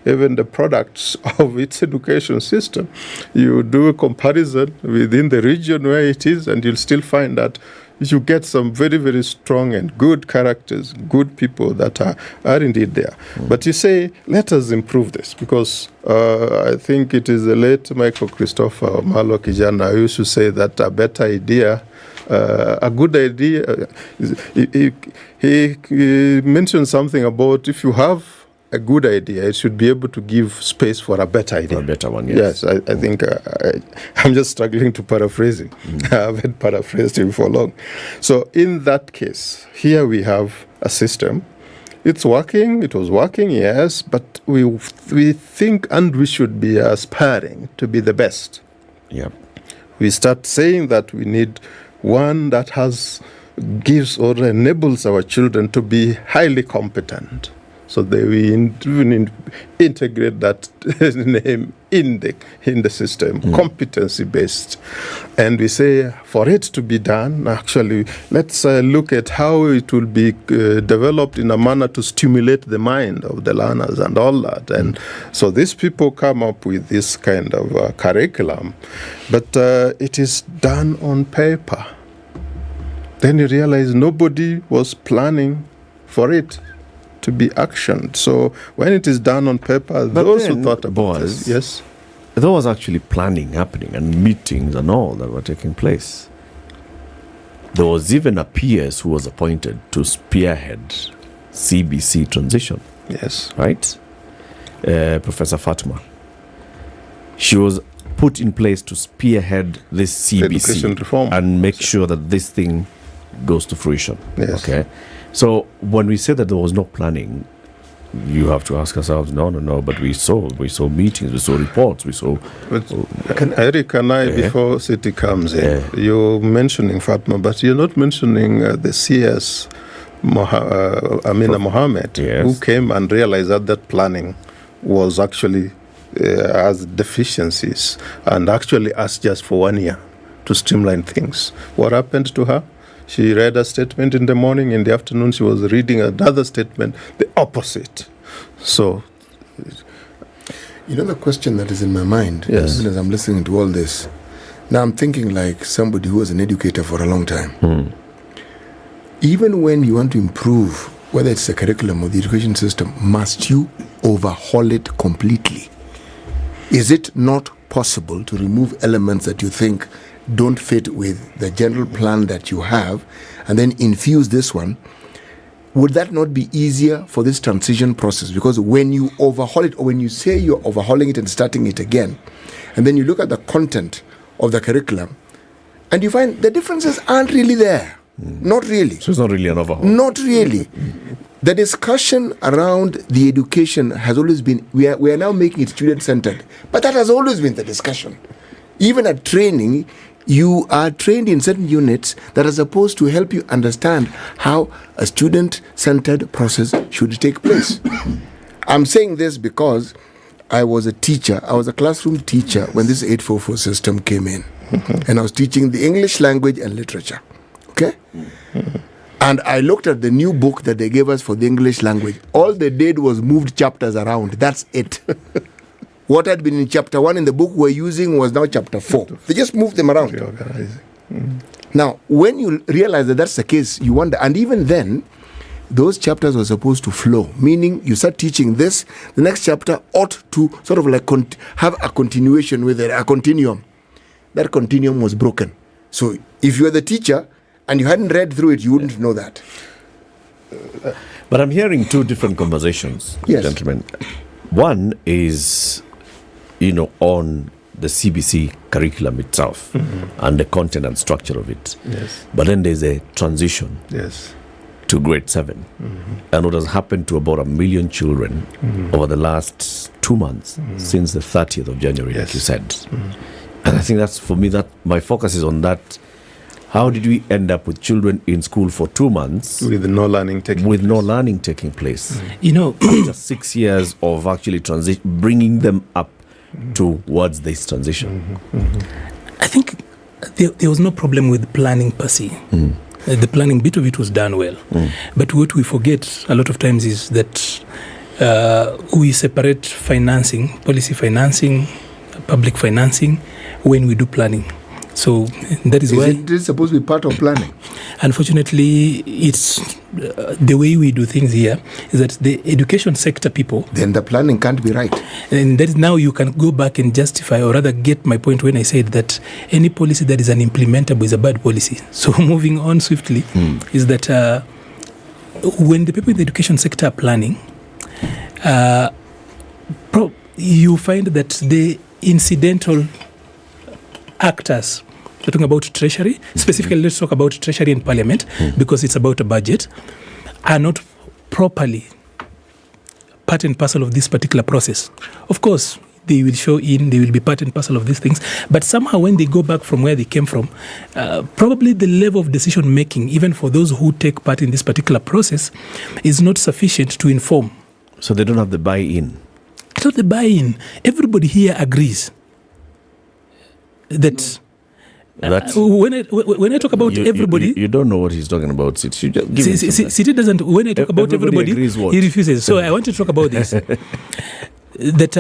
even the products of its education system, you do a comparison within the region where it is, and you'll still find that you get some very, very strong and good characters, good people that are indeed there. But you say, let us improve this, because I think it is the late Michael Christopher Malo Kijana who used to say that a better idea, a good idea, he mentioned something about if you have a good idea, it should be able to give space for a better idea. For a better one, yes. Yes, I think I'm just struggling to paraphrase him. I haven't paraphrased him for long. So in that case, here we have a system. It's working, it was working, yes, but we think and we should be aspiring to be the best. Yeah. We start saying that we need one that gives or enables our children to be highly competent. So they will integrate that name in the system, competency-based. And we say, for it to be done, actually, let's look at how it will be developed in a manner to stimulate the mind of the learners and all that. And so these people come up with this kind of curriculum, but it is done on paper. Then you realize nobody was planning for it to be actioned. So when it is done on paper, but those who thought about this, yes, there was actually planning happening and meetings and all that were taking place. There was even a PS who was appointed to spearhead CBC transition. Yes, right, Professor Fatma. She was put in place to spearhead this CBC reform and make sure that this thing goes to fruition. Yes. Okay. So when we say that there was no planning, you have to ask ourselves, no, but we saw meetings, we saw reports, we saw... Eric, can I, before City comes in, you're mentioning Fatma, but you're not mentioning the CS, Amina Mohammed, who came and realized that planning was actually has deficiencies and actually asked just for 1 year to streamline things. What happened to her? She read a statement in the morning, in the afternoon she was reading another statement, the opposite. So, the question that is in my mind, as I'm listening to all this, now I'm thinking like somebody who was an educator for a long time. Even when you want to improve, whether it's the curriculum or the education system, must you overhaul it completely? Is it not possible to remove elements that you think don't fit with the general plan that you have and then infuse this one? Would that not be easier for this transition process? Because when you overhaul it, or when you say you're overhauling it and starting it again, and then you look at the content of the curriculum and you find the differences aren't really there. Not really. So it's not really an overhaul. Not really. The discussion around the education has always been, we are now making it student-centered. But that has always been the discussion. Even at training, you are trained in certain units that are supposed to help you understand how a student-centered process should take place. I'm saying this because I was a teacher. I was a classroom teacher when this 844 system came in. And I was teaching the English language and literature. Okay? And I looked at the new book that they gave us for the English language. All they did was moved chapters around. That's it. What had been in chapter 1 in the book we're using was now chapter 4. They just moved them around. Now, when you realize that that's the case, you wonder. And even then, those chapters were supposed to flow. Meaning, you start teaching this, the next chapter ought to sort of like have a continuation with it, a continuum. That continuum was broken. So, if you're the teacher, and you hadn't read through it, you wouldn't know that. But I'm hearing two different conversations, gentlemen. One is, on the CBC curriculum itself and the content and structure of it. Yes. But then there's a transition to grade 7. And what has happened to about 1 million children over the last 2 months since the 30th of January, like you said. And I think that's, for me, that my focus is on that. How did we end up with children in school for 2 months with no learning taking place? After 6 years of actually bringing them up towards this transition. I think there was no problem with planning per se. The planning bit of it was done well. But what we forget a lot of times is that we separate financing, policy financing, public financing when we do planning. So that is why it is supposed to be part of planning. Unfortunately, it's the way we do things here is that the education sector people. Then the planning can't be right. And that is now you can go back and justify, or rather get my point when I said that any policy that is unimplementable is a bad policy. So moving on swiftly is that when the people in the education sector are planning, you find that the incidental actors, we're talking about treasury, specifically let's talk about treasury and parliament, because it's about a budget, are not properly part and parcel of this particular process. Of course, they will show in, they will be part and parcel of these things, but somehow when they go back from where they came from, probably the level of decision making, even for those who take part in this particular process, is not sufficient to inform. So they don't have the buy-in? It's not the buy-in. Everybody here agrees that when I talk about everybody, you don't know what he's talking about. City doesn't. When I talk about everybody, he refuses. So I want to talk about this. That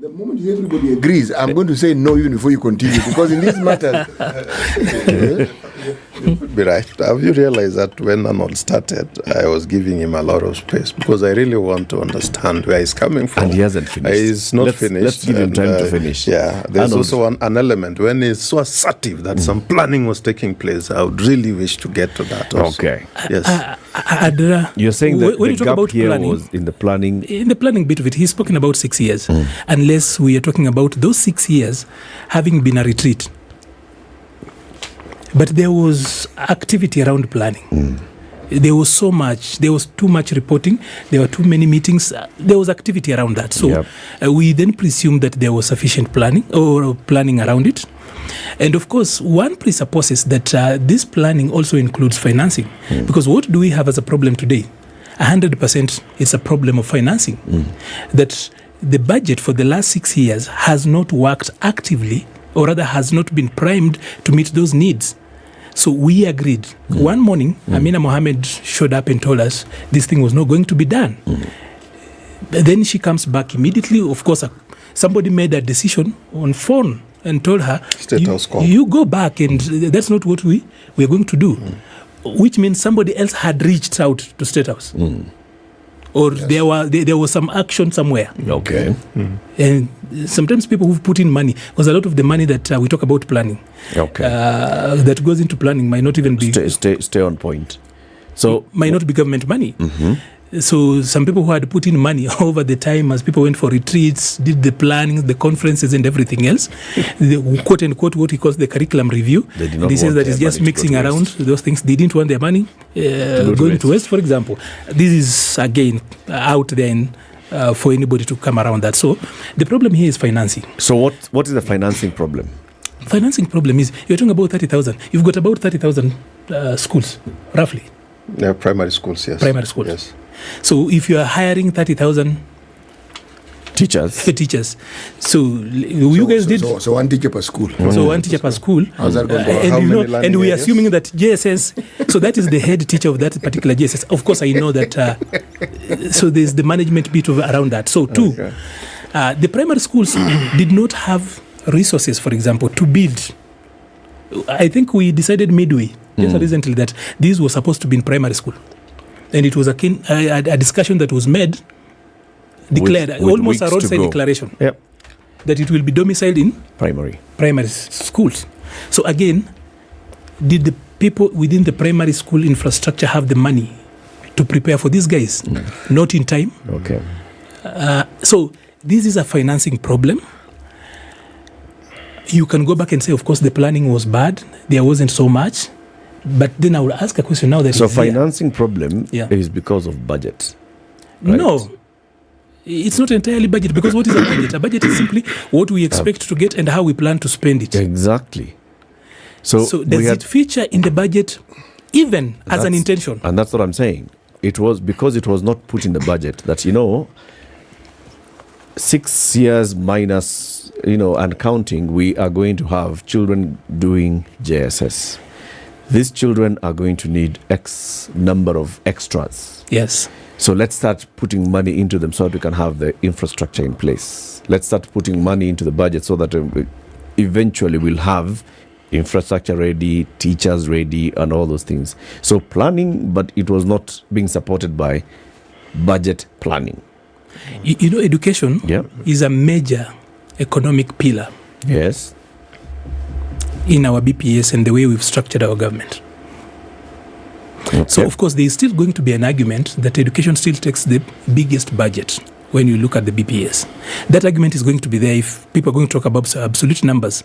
the moment everybody agrees, I'm going to say no even before you continue, because in these matters. You could be right. Have you realized that when Arnold started, I was giving him a lot of space because I really want to understand where he's coming from. And he hasn't finished. He's not finished. Let's give him time to finish. Yeah, there's also an element when he's so assertive that some planning was taking place. I would really wish to get to that also. Okay. Yes. You're saying that when the gap here planning, was in the planning? In the planning bit of it, he's spoken about 6 years. Unless we are talking about those 6 years having been a retreat. But there was activity around planning. There was too much reporting, there were too many meetings, there was activity around that. So we then presumed that there was sufficient planning around it. And of course, one presupposes that this planning also includes financing. Because what do we have as a problem today? 100% is a problem of financing. That the budget for the last 6 years has not worked actively, or rather has not been primed to meet those needs. So we agreed. One morning, Amina Mohammed showed up and told us this thing was not going to be done. Then she comes back immediately. Of course, somebody made a decision on phone and told her, you go back, and that's not what we're going to do. Which means somebody else had reached out to State House. Or there was some action somewhere. Okay. And sometimes people who've put in money, because a lot of the money that we talk about planning, that goes into planning might not even be... Stay on point. So might not be government money. So some people who had put in money over the time as people went for retreats, did the planning, the conferences and everything else, the quote unquote what he calls the curriculum review. He says that it's just mixing around those things. They didn't want their money going to waste, for example. This is again out there for anybody to come around that. So the problem here is financing. So what is the financing problem? Financing problem is, you're talking about 30,000. You've got about 30,000 schools, roughly. Yeah, primary schools, yes. Primary schools. Yes. So if you are hiring 30,000 teachers, so you guys did... So one teacher per school. So one teacher per school. How's that going to and we're assuming that JSS, so that is the head teacher of that particular JSS. Of course, I know that, so there's the management bit around that. So two, the primary schools did not have resources, for example, to bid. I think we decided midway, just recently, that these were supposed to be in primary school. And it was a discussion that was made, declared, with almost a roadside declaration, that it will be domiciled in primary schools. So again, did the people within the primary school infrastructure have the money to prepare for these guys? Not in time. Okay. So this is a financing problem. You can go back and say, of course, the planning was bad. There wasn't so much. But then I will ask a question now that so financing problem is because of budget, right? No, it's not entirely budget, because what is a budget? A budget is simply what we expect to get and how we plan to spend it. Exactly. So does it feature in the budget even as an intention? And that's what I'm saying. It was because it was not put in the budget that, 6 years minus, and counting, we are going to have children doing JSS. These children are going to need X number of extras. Yes. So let's start putting money into them so that we can have the infrastructure in place. Let's start putting money into the budget so that eventually we'll have infrastructure ready, teachers ready, and all those things. So planning, but it was not being supported by budget planning. Education is a major economic pillar. Yes. In our BPS and the way we've structured our government. Okay. So, of course, there is still going to be an argument that education still takes the biggest budget when you look at the BPS. That argument is going to be there if people are going to talk about absolute numbers.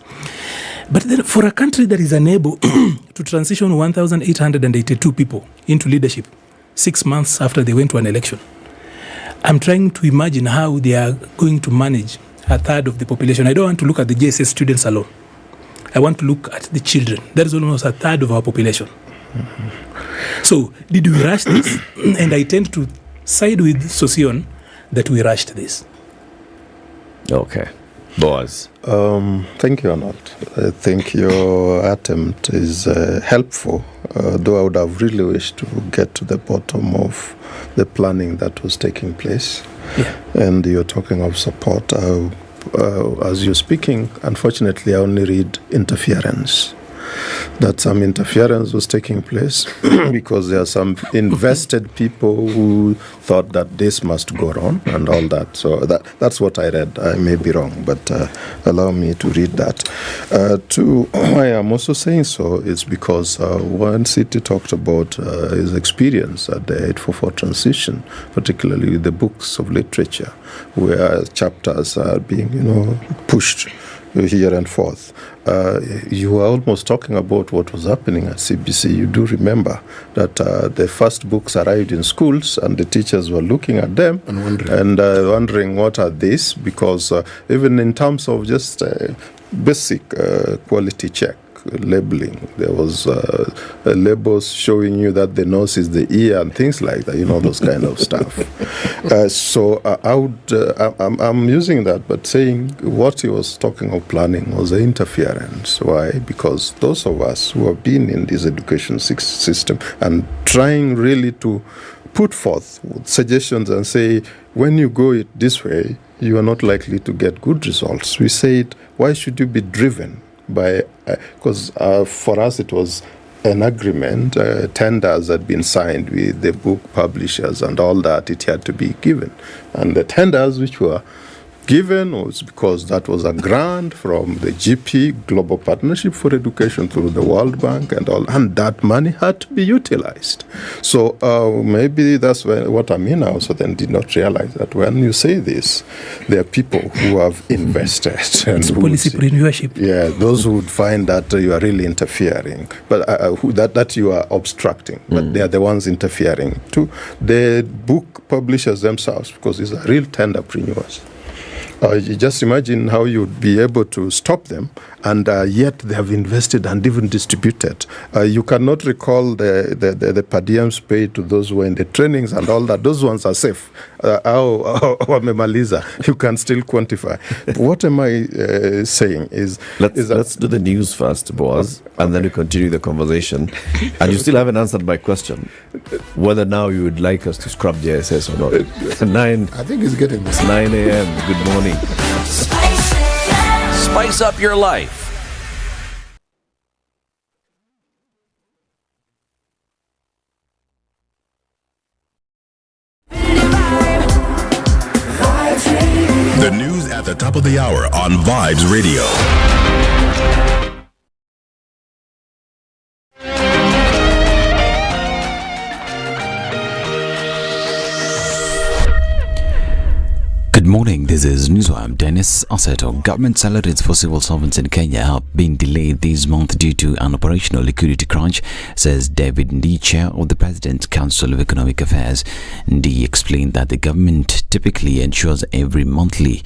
But then for a country that is unable to transition 1,882 people into leadership 6 months after they went to an election, I'm trying to imagine how they are going to manage a third of the population. I don't want to look at the JSS students alone. I want to look at the children. That is almost a third of our population. So, did we rush this? And I tend to side with Sosion that we rushed this. Okay. Boaz. Thank you, Arnold. I think your attempt is helpful, though I would have really wished to get to the bottom of the planning that was taking place. And you're talking of support. As you're speaking, unfortunately, I only read interference. That some interference was taking place because there are some invested people who thought that this must go on and all that. So that's what I read. I may be wrong, but allow me to read that. Why I'm also saying so is because one city talked about his experience at the 844 transition, particularly with the books of literature, where chapters are being, pushed here and forth. You were almost talking about what was happening at CBC. You do remember that the first books arrived in schools and the teachers were looking at them and wondering what are these, because even in terms of just basic quality check, labeling, there was labels showing you that the nose is the ear and things like that, those kind of stuff. So I'm using that, but saying what he was talking of planning was an interference. Why? Because those of us who have been in this education system and trying really to put forth suggestions and say, when you go it this way, you are not likely to get good results. We said, why should you be driven by, because for us it was an agreement, tenders had been signed with the book publishers and all that, it had to be given. And the tenders which were given was because that was a grant from the GP, Global Partnership for Education, through the World Bank and all, and that money had to be utilized. So maybe that's what Amina also then did not realize, that when you say this, there are people who have invested. It's policypreneurship. Yeah, those who would find that you are really interfering, but that you are obstructing, but they are the ones interfering too. The book publishers themselves, because these are real tenderpreneurs. You just imagine how you'd be able to stop them, and yet they have invested and even distributed. You cannot recall the per diems paid to those who were in the trainings and all that. Those ones are safe. You can still quantify. What am I saying is... Let's do the news first, Boaz, and then we continue the conversation. And you still haven't answered my question, whether now you would like us to scrub the ISS or not. I think it's getting this. 9 a.m. Good morning. Spice up your life. The news at the top of the hour on Vibes Radio. Good morning, this is Newswire. I'm Dennis Aseto. Government salaries for civil servants in Kenya have been delayed this month due to an operational liquidity crunch, says David Ndii, chair of the President's Council of Economic Affairs. Ndii explained that the government typically ensures every monthly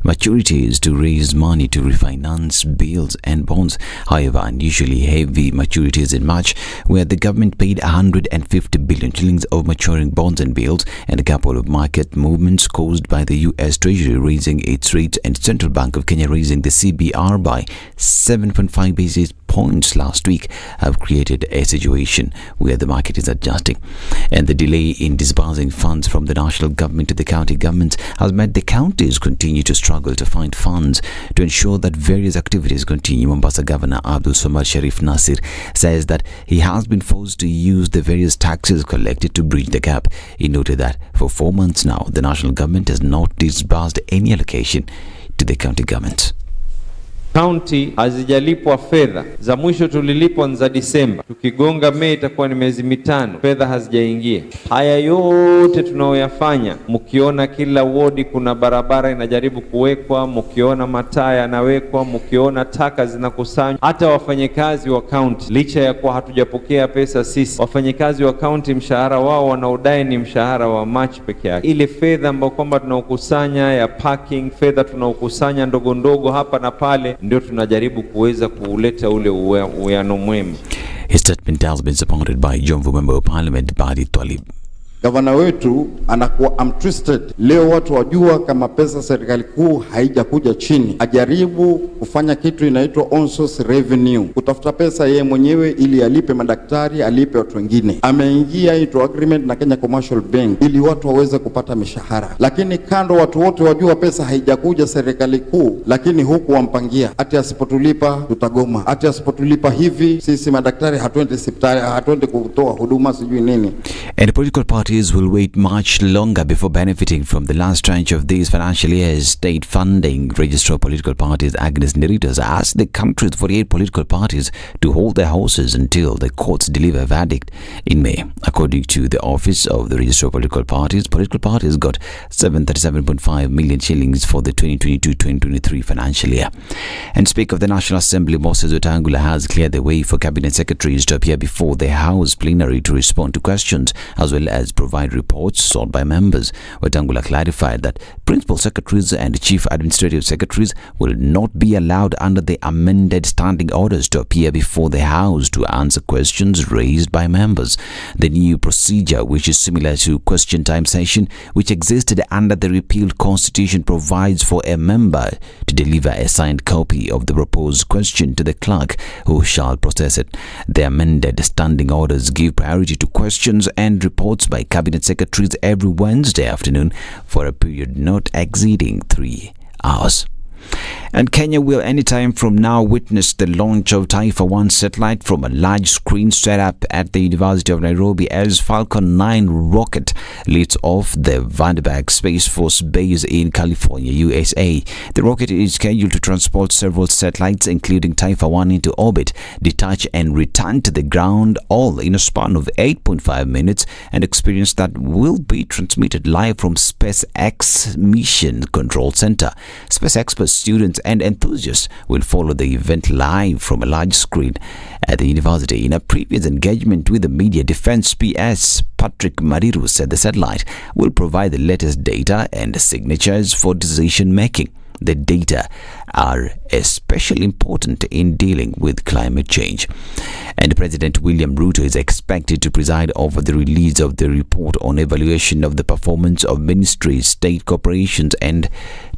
maturities to raise money to refinance bills and bonds. However, unusually heavy maturities in March, where the government paid 150 billion shillings of maturing bonds and bills, and a couple of market movements caused by the U.S. Treasury raising its rates and Central Bank of Kenya raising the CBR by 7.5 basis points last week, have created a situation where the market is adjusting. And the delay in disbursing funds from the national government to the county governments has meant the counties continue to struggle to find funds to ensure that various activities continue. Mombasa Governor Abdul Somad Sharif Nasir says that he has been forced to use the various taxes collected to bridge the gap. He noted that for 4 months now, the national government has not disbursed any allocation to the county governments. County hazijalipwa fedha. Za mwisho tulilipwa za Disemba. Tukigonga Mei itakuwa ni miezi mitano. Fedha hazijaingia. Haya yote tunaoyafanya, mkiona kila wodi kuna barabara inajaribu kuwekwa, mkiona mataa yanawekwa, mkiona taka zinakusanywa, hata wafanyikazi wa county, licha ya kuwa hatujapokea pesa sisi, wafanyikazi wa county mshahara wao wanaodai ni mshahara wa March peke yake. Ile fedha ambayo kwamba tunaokusanya ya parking, fedha tunaokusanya ndogo ndogo hapa na pale, ndio tunajaribu kuweza kuleta ule uwiano mwema. His statement has been supported by Jomvu Member of Parliament Badi Twalib. Gavana wetu anakuwa untwisted. Leo watu wajua kama pesa serikali kuu haijakuja chini. Ajaribu kufanya kitu inaitwa on source revenue. Kutafuta pesa yeye mwenyewe ili alipe madaktari, alipe watu wengine. Ameingia into agreement na Kenya Commercial Bank ili watu waweze kupata mishahara. Lakini kando watu wote wajua pesa haijakuja serikali kuu, lakini huku wampangia. Ati asipotulipa tutagoma. Ati asipotulipa hivi sisi madaktari hatuende hospitali, hatuende kutoa huduma sijui nini. And the political party parties will wait much longer before benefiting from the last tranche of this financial year's state funding. Registrar of Political Parties Agnes Neritos asked the country's 48 political parties to hold their horses until the courts deliver a verdict in May. According to the Office of the Registrar of Political Parties got 737.5 million shillings for the 2022-2023 financial year. And Speaker of the National Assembly Moses Wetangula has cleared the way for Cabinet Secretaries to appear before the House plenary to respond to questions as well as provide reports sought by members. Wetangula clarified that Principal Secretaries and Chief Administrative Secretaries will not be allowed under the amended standing orders to appear before the House to answer questions raised by members. The new procedure, which is similar to question time session, which existed under the repealed constitution, provides for a member to deliver a signed copy of the proposed question to the clerk, who shall process it. The amended standing orders give priority to questions and reports by Cabinet Secretaries every Wednesday afternoon for a period not exceeding 3 hours. And Kenya will anytime from now witness the launch of Taifa 1 satellite from a large screen set up at the University of Nairobi as Falcon 9 rocket lifts off the Vandenberg Space Force Base in California, USA. The rocket is scheduled to transport several satellites, including Taifa 1, into orbit, detach and return to the ground, all in a span of 8.5 minutes, an experience that will be transmitted live from SpaceX Mission Control Center. Space experts, students and enthusiasts will follow the event live from a large screen at the university. In a previous engagement with the media, Defense PS Patrick Mariru said the satellite will provide the latest data and signatures for decision making. The data are especially important in dealing with climate change. And President William Ruto is expected to preside over the release of the report on evaluation of the performance of ministries, state corporations and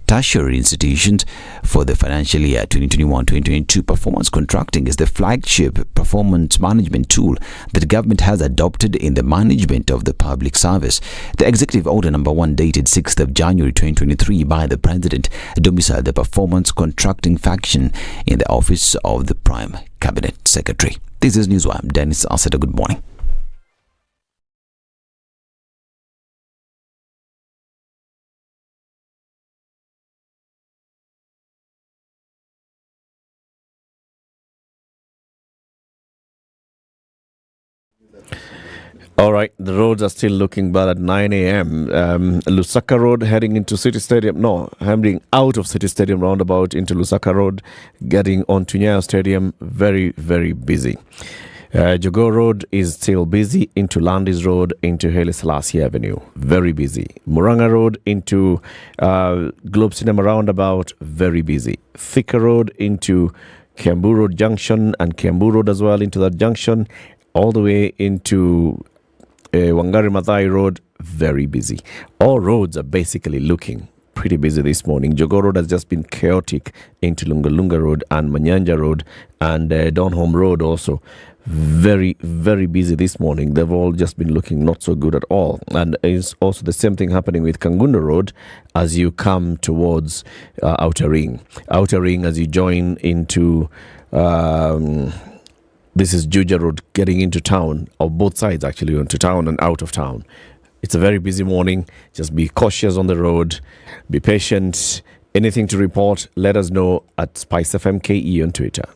tertiary institutions for the financial year 2021-2022. Performance contracting is the flagship performance management tool that the government has adopted in the management of the public service. The Executive Order number 1 dated 6th of January 2023 by the President domiciled the performance contracting faction in the office of the Prime Cabinet Secretary. This is Newswire. I'm Dennis Asada. Good morning. All right, the roads are still looking bad at 9 a.m. Lusaka Road heading into City Stadium. No, heading out of City Stadium roundabout into Lusaka Road, getting onto Nyayo Stadium. Very, very busy. Jogoo Road is still busy, into Landis Road, into Haile Selassie Avenue. Very busy. Muranga Road into Globe Cinema roundabout. Very busy. Thika Road into Kiambu Road Junction and Kiambu Road as well into that junction. All the way into Wangari Maathai Road, very busy. All roads are basically looking pretty busy this morning. Jogoo Road has just been chaotic into Lungalunga Road and Manyanja Road and Donholm Road also. Very, very busy this morning. They've all just been looking not so good at all. And it's also the same thing happening with Kangunda Road as you come towards Outer Ring. Outer Ring as you join into... this is Juja Road getting into town, or both sides actually, into town and out of town. It's a very busy morning. Just be cautious on the road. Be patient. Anything to report, let us know at Spice FM KE on Twitter.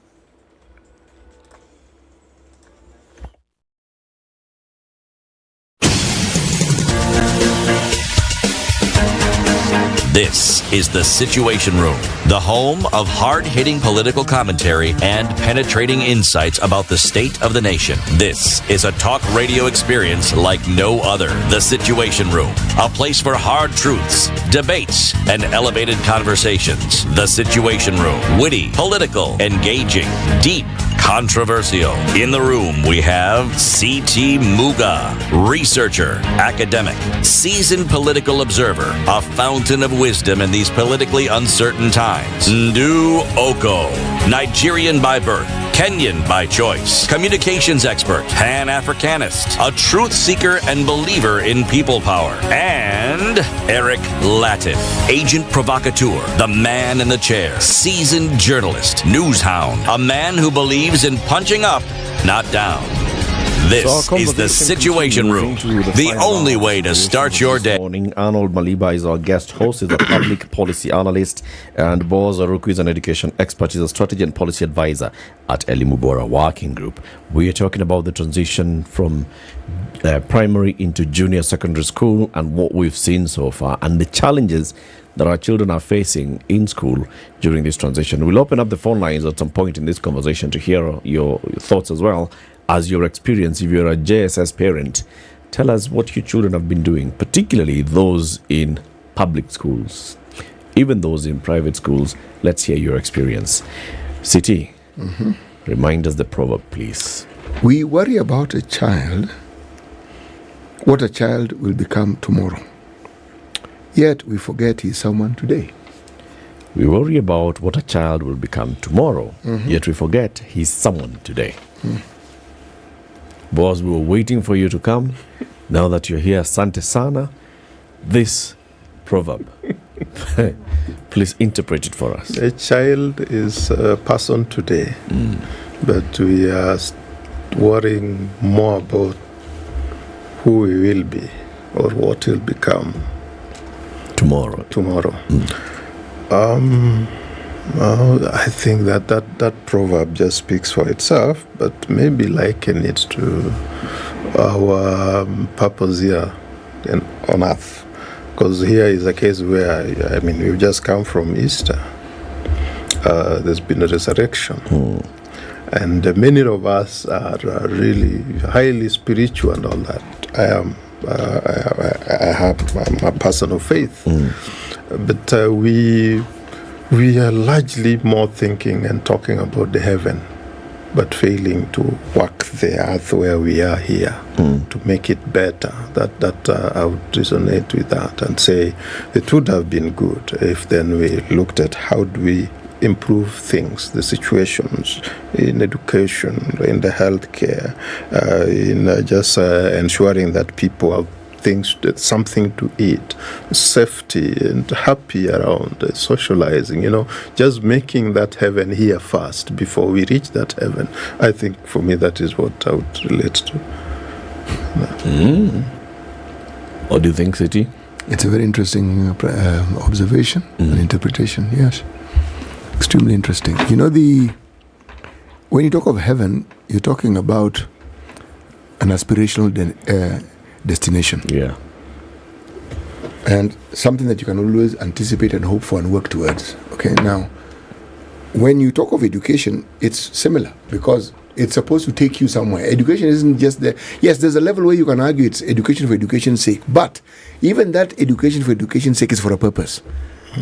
This is The Situation Room, the home of hard-hitting political commentary and penetrating insights about the state of the nation. This is a talk radio experience like no other. The Situation Room, a place for hard truths, debates, and elevated conversations. The Situation Room, witty, political, engaging, deep, controversial. In the room, we have C.T. Muga, researcher, academic, seasoned political observer, a fountain of wisdom in these politically uncertain times. Ndu Oko, Nigerian by birth, Kenyan by choice, communications expert, Pan-Africanist, a truth seeker and believer in people power, and Eric Latif, agent provocateur, the man in the chair, seasoned journalist, news hound, a man who believes in punching up, not down. This is the Situation Room, the only way to start your day. Morning. Arnold Maliba is our guest host, is a public policy analyst, and Boaz Aruku is an education expert, is a strategy and policy advisor at Elimubora Working Group. We are talking about the transition from primary into junior secondary school and what we've seen so far and the challenges that our children are facing in school during this transition. We'll open up the phone lines at some point in this conversation to hear your thoughts as well as your experience. If you're a JSS parent, tell us what your children have been doing, particularly those in public schools, even those in private schools. Let's hear your experience. Siti, remind us the proverb, please. We worry about a child, what a child will become tomorrow. Yet we forget he's someone today. We worry about what a child will become tomorrow, yet we forget he's someone today. Boss, we were waiting for you to come. Now that you're here, Asante Sana, this proverb, please interpret it for us. A child is a person today, but we are worrying more about who we will be or what he'll become tomorrow. I think that proverb just speaks for itself, but maybe liken it to our purpose here on earth. Because here is a case where, we've just come from Easter. There's been a resurrection. And many of us are really highly spiritual and all that. I'm a person of faith. But we are largely more thinking and talking about the heaven, but failing to work the earth where we are here to make it better. That I would resonate with that and say it would have been good if then we looked at how do we improve things, the situations in education, in the healthcare, in just ensuring that people have something to eat, safety and happy around, socializing, just making that heaven here first before we reach that heaven. I think for me that is what I would relate to. What do you think, Siti? It's a very interesting observation and interpretation, yes. Extremely interesting. When you talk of heaven, you're talking about an aspirational destination. Yeah. And something that you can always anticipate and hope for and work towards. Okay, now, when you talk of education, it's similar because it's supposed to take you somewhere. Education isn't just there. Yes, there's a level where you can argue it's education for education's sake, but even that education for education's sake is for a purpose.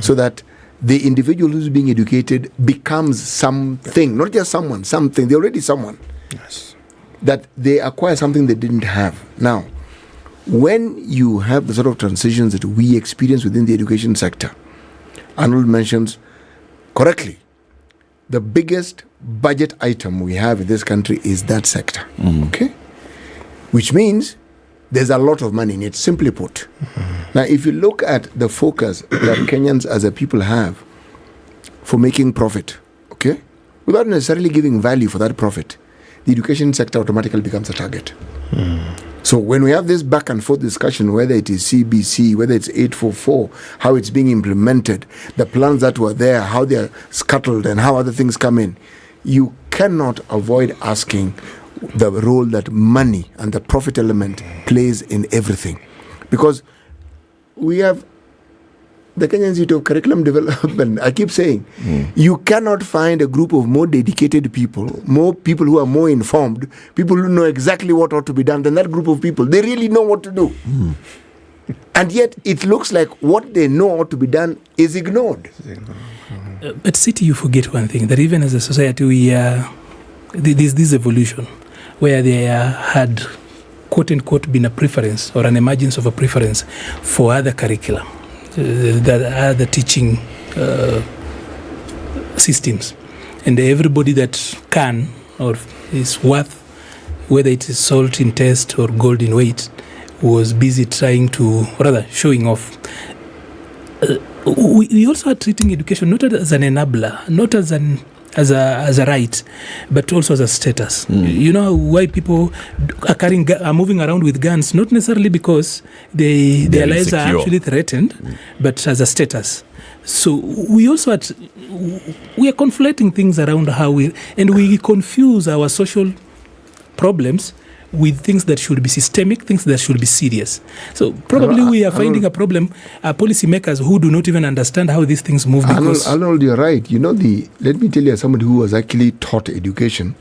So that the individual who's being educated becomes something, not just someone, something. They're already someone. Yes. That they acquire something they didn't have. Now, when you have the sort of transitions that we experience within the education sector, Arnold mentions correctly, the biggest budget item we have in this country is that sector. Okay? Which means there's a lot of money in it, simply put. Now, if you look at the focus that Kenyans as a people have for making profit, okay, without necessarily giving value for that profit, the education sector automatically becomes a target. So when we have this back and forth discussion, whether it is CBC, whether it's 844, how it's being implemented, the plans that were there, how they are scuttled and how other things come in, you cannot avoid asking the role that money and the profit element plays in everything. Because we have the Kenyan Institute of Curriculum Development. I keep saying, you cannot find a group of more dedicated people, more people who are more informed, people who know exactly what ought to be done than that group of people. They really know what to do. And yet it looks like what they know ought to be done is ignored. But Siti, you forget one thing, that even as a society, we there's this evolution where there had quote-unquote been a preference or an emergence of a preference for other curriculum, the other teaching systems. And everybody that can or is worth, whether it is salt in taste or gold in weight, was busy trying to, rather showing off. We also are treating education not as an enabler, not as an as a right, but also as a status. You know why people are moving around with guns? Not necessarily because their lives are actually threatened, but as a status. So we also we are conflating things around how we confuse our social problems with things that should be systemic, things that should be serious. So probably we are finding a problem, policymakers who do not even understand how these things move. Arnold, you're right. You know, let me tell you, as somebody who was actually taught education,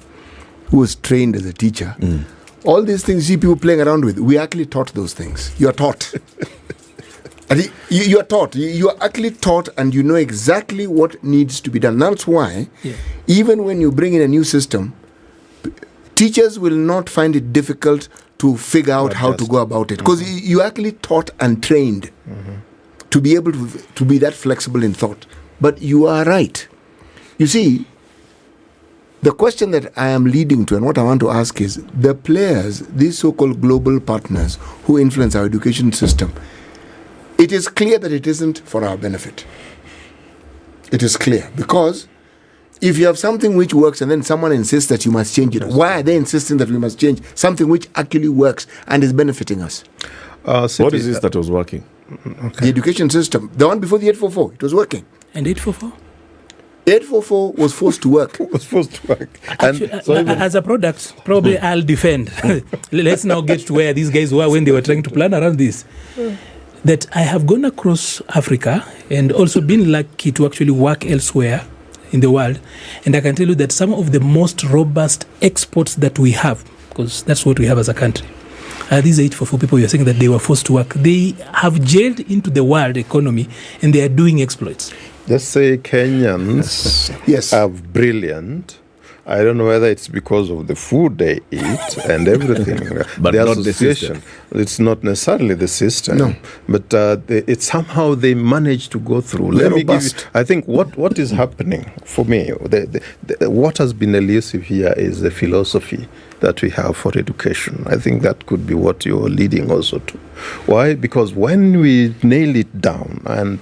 who was trained as a teacher, all these things you see people playing around with, we actually taught those things. You are taught. You are taught. You are actually taught, and you know exactly what needs to be done. That's why, even when you bring in a new system, teachers will not find it difficult to figure out how to go about it, because you actually taught and trained to be able to be that flexible in thought. But you are right. You see, the question that I am leading to and what I want to ask is, the players, these so-called global partners who influence our education system, it is clear that it isn't for our benefit. It is clear, because if you have something which works and then someone insists that you must change it, why are they insisting that we must change something which actually works and is benefiting us? What is this that was working? The education system. The one before the 844, it was working. And 844? 844 was forced to work. Actually, as a product, probably I'll defend. Let's now get to where these guys were when they were trying to plan around this. That I have gone across Africa and also been lucky to actually work elsewhere in the world, and I can tell you that some of the most robust exports that we have, because that's what we have as a country, these 844 people you're saying that they were forced to work, they have jailed into the world economy and they are doing exploits. Just say Kenyans are brilliant. I don't know whether it's because of the food they eat and everything. But the not association. the system. It's not necessarily the system. No. But it's somehow they manage to go through. Let me give you, I think what is happening for me, what has been elusive here is the philosophy that we have for education. I think that could be what you're leading also to. Why? Because when we nail it down and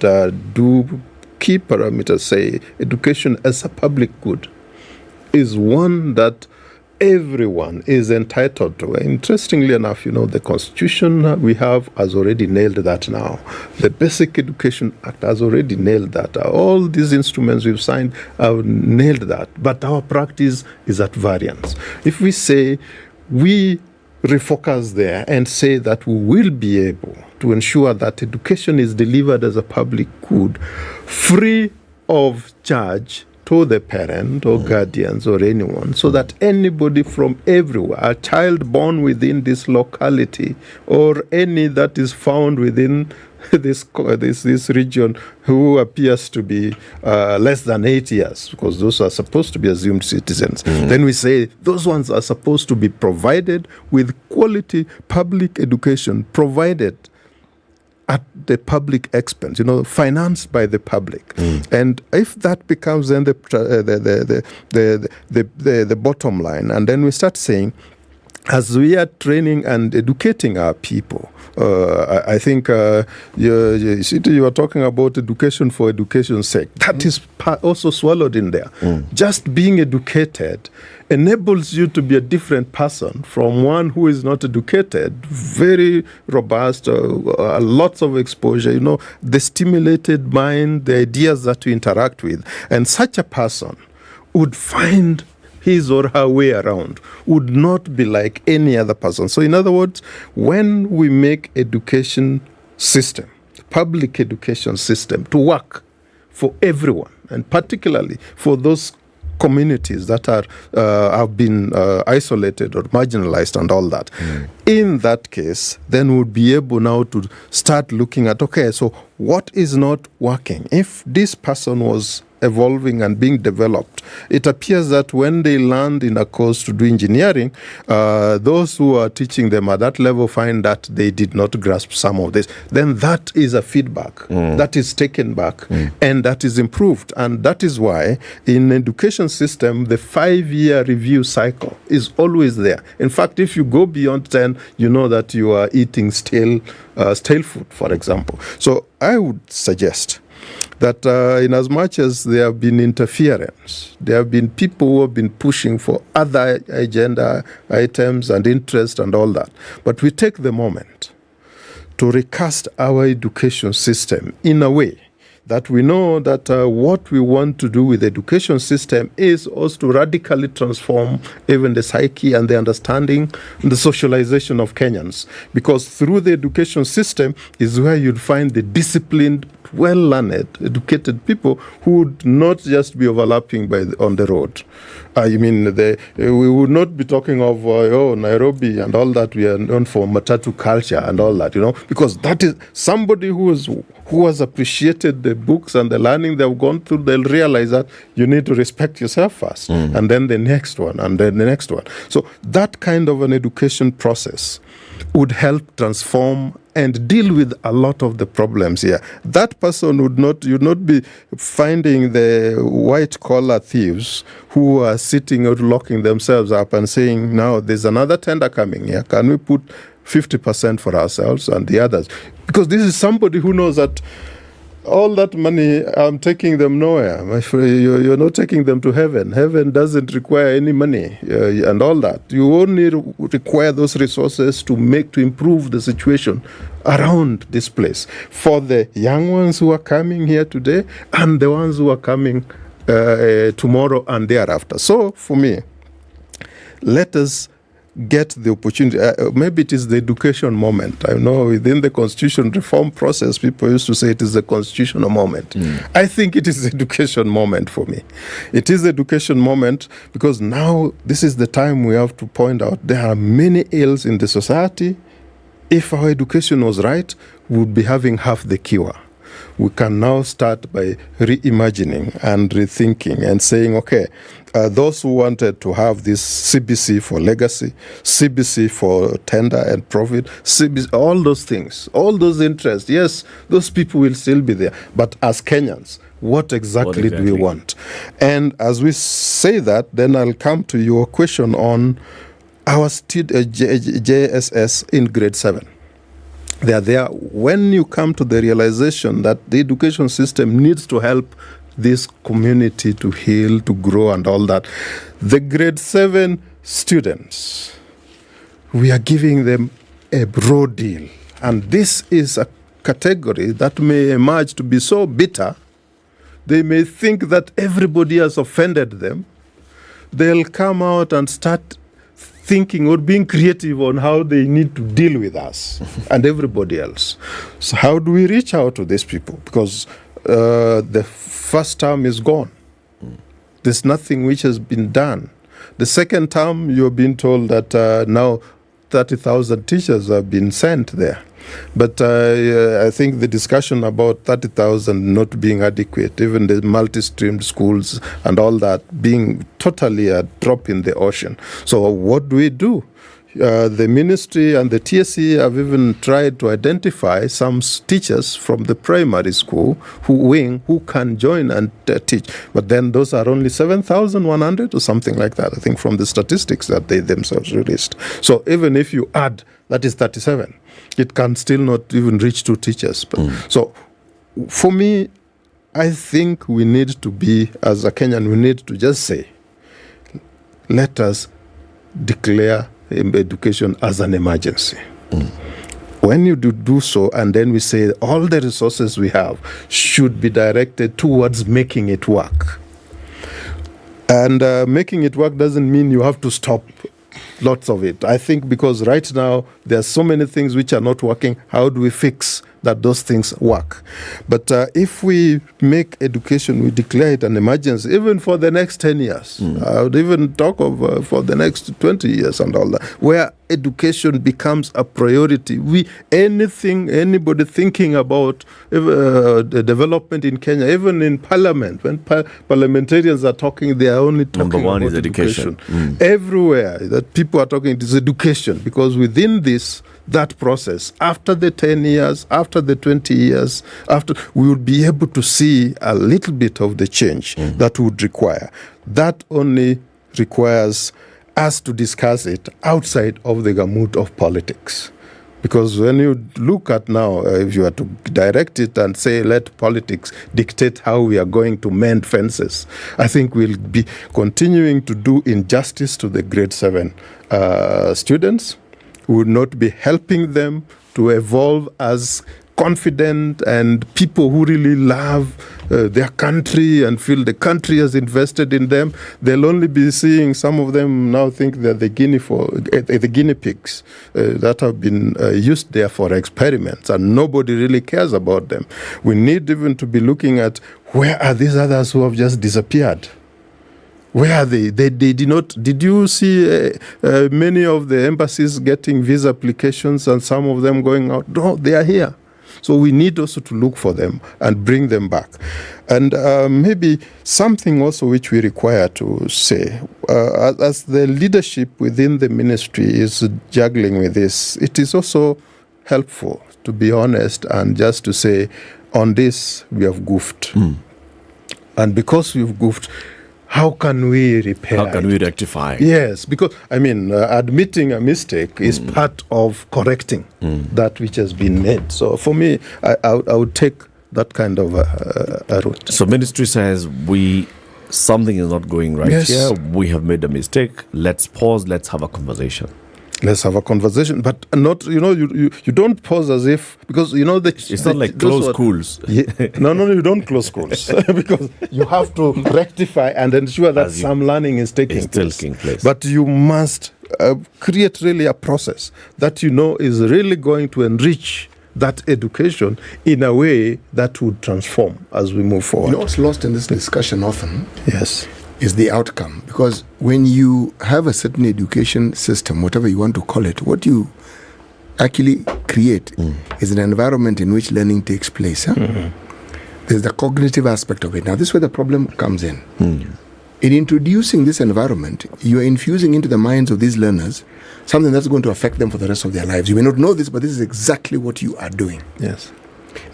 do key parameters, say education as a public good, is one that everyone is entitled to. Interestingly enough, the Constitution we have has already nailed that now. The Basic Education Act has already nailed that. All these instruments we've signed have nailed that. But our practice is at variance. If we say we refocus there and say that we will be able to ensure that education is delivered as a public good, free of charge to the parent or guardians or anyone, so that anybody from everywhere, a child born within this locality or any that is found within this region who appears to be less than 8 years, because those are supposed to be assumed citizens, then we say those ones are supposed to be provided with quality public education, provided at the public expense, financed by the public. And if that becomes then the bottom line, and then we start saying, as we are training and educating our people, I think you are talking about education for education's sake. That is also swallowed in there. Just being educated enables you to be a different person from one who is not educated, very robust, lots of exposure, the stimulated mind, the ideas that you interact with. And such a person would find his or her way around, would not be like any other person. So in other words, when we make education system, public education system, to work for everyone, and particularly for those communities that have been isolated or marginalized and all that, in that case, then we'll be able now to start looking at, okay, so what is not working? If this person was evolving and being developed, it appears that when they land in a course to do engineering, those who are teaching them at that level find that they did not grasp some of this. Then that is a feedback that is taken back and that is improved. And that is why in education system, the 5-year review cycle is always there. In fact, if you go beyond 10, you know that you are eating stale food, for example. So I would suggest that in as much as there have been interference, there have been people who have been pushing for other agenda items and interest and all that. But we take the moment to recast our education system in a way that we know that what we want to do with the education system is also to radically transform even the psyche and the understanding and the socialization of Kenyans. Because through the education system is where you'd find the disciplined, well-learned, educated people who would not just be overlapping on the road. We would not be talking of Nairobi and all that. We are known for matatu culture and all that, because that is somebody who has appreciated the books and the learning they've gone through. They'll realize that you need to respect yourself first, and then the next one, and then the next one. So that kind of an education process would help transform and deal with a lot of the problems here. That person would not be finding the white-collar thieves who are sitting or locking themselves up and saying, now there's another tender coming here. Can we put 50% for ourselves and the others? Because this is somebody who knows that all that money, I'm taking them nowhere. My friend, you're not taking them to heaven. Heaven doesn't require any money and all that. You only require those resources to improve the situation around this place for the young ones who are coming here today and the ones who are coming tomorrow and thereafter. So for me, let us get the opportunity. Maybe it is the education moment. I know within the constitution reform process, people used to say it is the constitutional moment. I think it is the education moment for me. It is the education moment because now this is the time we have to point out there are many ills in the society. If our education was right, we would be having half the cure. We can now start by reimagining and rethinking and saying, okay, those who wanted to have this CBC for legacy, CBC for tender and profit, CBC, all those things, all those interests, yes, those people will still be there. But as Kenyans, what exactly do we want? And as we say that, then I'll come to your question on our JSS in grade 7. They are there. When you come to the realization that the education system needs to help this community to heal, to grow and all that, the grade 7 students, we are giving them a broad deal. And this is a category that may emerge to be so bitter, they may think that everybody has offended them. They'll come out and start thinking or being creative on how they need to deal with us and everybody else. So how do we reach out to these people? Because the first term is gone. There's nothing which has been done. The second term, you're being told that now 30,000 teachers have been sent there. But I think the discussion about 30,000 not being adequate, even the multi-streamed schools and all that being totally a drop in the ocean. So what do we do? The ministry and the TSC have even tried to identify some teachers from the primary school who can join and teach. But then those are only 7,100 or something like that, I think, from the statistics that they themselves released. So even if you add, that is 37. It can still not even reach 2 teachers. But so for me, I think we need to be, as a Kenyan, we need to just say, let us declare education as an emergency. When you do so, and then we say all the resources we have should be directed towards making it work. And making it work doesn't mean you have to stop lots of it. I think because right now there are so many things which are not working. How do we fix that those things work? But if we make education, we declare it an emergency, even for the next 10 years. I would even talk of for the next 20 years and all that, where education becomes a priority. Anybody thinking about the development in Kenya, even in parliament, when parliamentarians are talking, they are only talking Number one about is education. Everywhere that people are talking, it is education, because within that process, after the 10 years, after the 20 years, we would be able to see a little bit of the change that would require. That only requires us to discuss it outside of the gamut of politics. Because when you look at now, if you are to direct it and say, let politics dictate how we are going to mend fences, I think we'll be continuing to do injustice to the grade 7 students. We will not be helping them to evolve as confident and people who really love their country and feel the country has invested in them. They'll only be seeing, some of them now think they're the guinea pigs that have been used there for experiments, and nobody really cares about them. We need even to be looking at, where are these others who have just disappeared? Where are they? They did not. Did you see many of the embassies getting visa applications and some of them going out? No, they are here. So we need also to look for them and bring them back. And maybe something also which we require to say, as the leadership within the ministry is juggling with this, it is also helpful to be honest and just to say, on this we have goofed. And because we've goofed, how can we repair How can we rectify? Yes, because, admitting a mistake is part of correcting that which has been made. So for me, I would take that kind of a route. So ministry says, something is not going right here. We have made a mistake. Let's pause. Let's have a conversation. Let's have a conversation, but not, you don't pause as if, because, it's not like close schools. No, you don't close schools because you have to rectify and ensure that some learning is taking place. But you must create really a process that is really going to enrich that education in a way that would transform as we move forward. What's lost in this discussion often? Yes. Is the outcome. Because when you have a certain education system, whatever you want to call it, what you actually create is an environment in which learning takes place. There's the cognitive aspect of it. Now, this is where the problem comes in. In introducing this environment, you are infusing into the minds of these learners something that's going to affect them for the rest of their lives. You may not know this, but this is exactly what you are doing. Yes.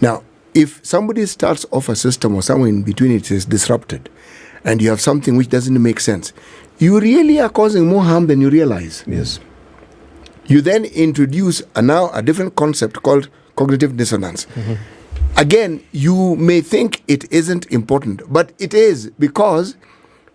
Now, if somebody starts off a system or somewhere in between it is disrupted, and you have something which doesn't make sense, you really are causing more harm than you realize. Yes. You then introduce now a different concept called cognitive dissonance. Again, you may think it isn't important, but it is, because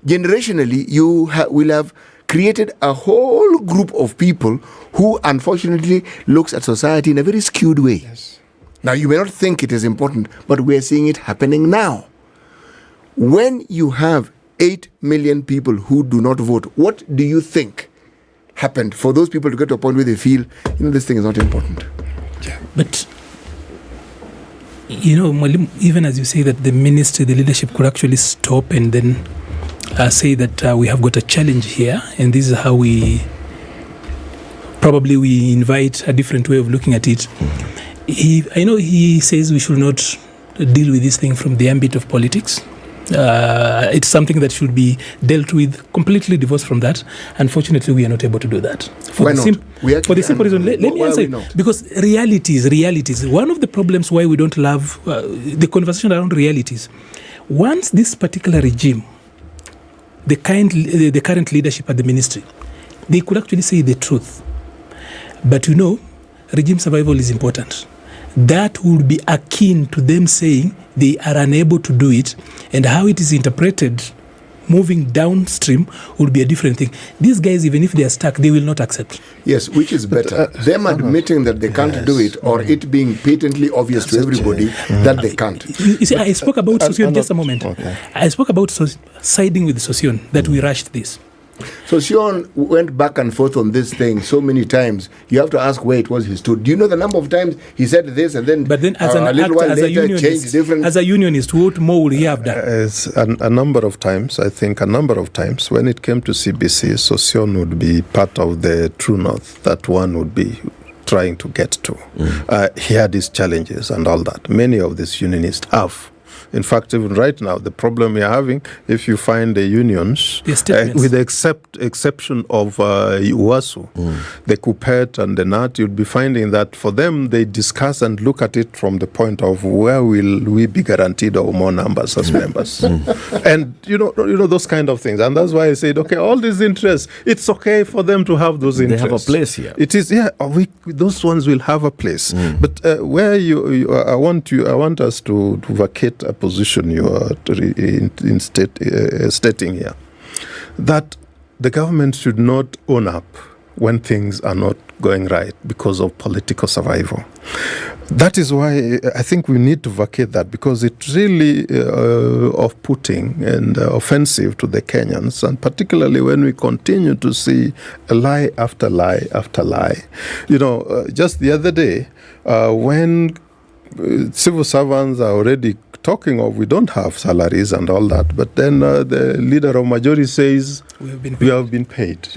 generationally you will have created a whole group of people who unfortunately looks at society in a very skewed way. Yes. Now, you may not think it is important, but we are seeing it happening now. When you have 8 million people who do not vote, what do you think happened for those people to get to a point where they feel, this thing is not important? Yeah. But, even as you say that the ministry, the leadership could actually stop and then say that we have got a challenge here, and this is how we invite a different way of looking at it. I know he says we should not deal with this thing from the ambit of politics. It's something that should be dealt with completely divorced from that. Unfortunately, we are not able to do that. Why not? For the simple reason, let me answer. Because realities. One of the problems why we don't love the conversation around realities. Once this particular regime, the current leadership at the ministry, they could actually say the truth. But regime survival is important. That would be akin to them saying they are unable to do it, and how it is interpreted moving downstream would be a different thing. These guys, even if they are stuck, they will not accept. Yes, which is better? Them admitting that they can't do it, or it being patently obvious to everybody that they can't. You see, I spoke about Sosion just a moment. Okay. I spoke about siding with Sosion, that we rushed this. So Sion went back and forth on this thing so many times. You have to ask where it was he stood. Do you know the number of times he said this and then? But then, as an actor, as a unionist, what more would he have done? A number of times, I think, when it came to CBC, Sosion would be part of the true north that one would be trying to get to. He had his challenges and all that. Many of these unionists have. In fact, even right now, the problem you're having, if you find the unions, with the exception of UASU, the KUPPET and the NAT, you'll be finding that for them, they discuss and look at it from the point of where will we be guaranteed or more numbers as members. And, you know, those kind of things. And that's why I said, okay, all these interests, it's okay for them to have those interests. They have a place here. It is, those ones will have a place. But where I want us to vacate a position you are stating here, that the government should not own up when things are not going right because of political survival. That is why I think we need to vacate that, because it's really off-putting and offensive to the Kenyans, and particularly when we continue to see a lie after lie after lie. You know, just the other day, when civil servants are already talking of we don't have salaries and all that, but then the leader of majority says we have been paid.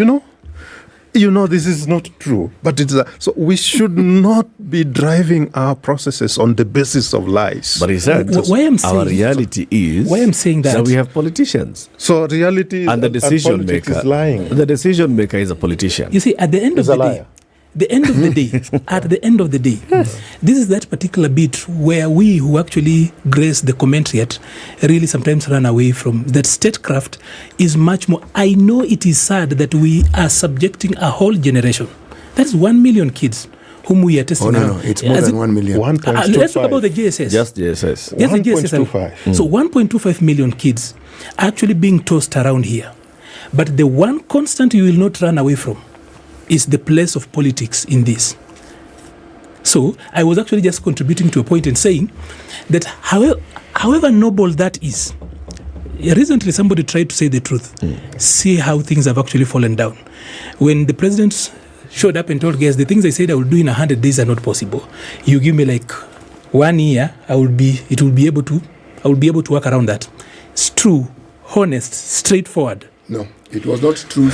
You know, this is not true, but so we should not be driving our processes on the basis of lies. But he said our reality is why I'm saying that we have politicians. So reality and the decision maker is lying. The decision maker is a politician. You see, at the end of the day, at the end of the day, this is that particular bit where we who actually grace the commentariat really sometimes run away from. That statecraft is much more. I know it is sad that we are subjecting a whole generation. That's 1 million kids whom we are testing. No, it's more than 1 million. Let's talk about the JSS. Just JSS. Yes, the JSS. So 1.25 million kids are actually being tossed around here. But the one constant you will not run away from is the place of politics in this. So I was actually just contributing to a point and saying that however noble that is, recently somebody tried to say the truth. See how things have actually fallen down. When the president showed up and told guys, the things I said I will do in 100 days are not possible. You give me like 1 year, I will be able to work around that. It's true, honest, straightforward. No, it was not true,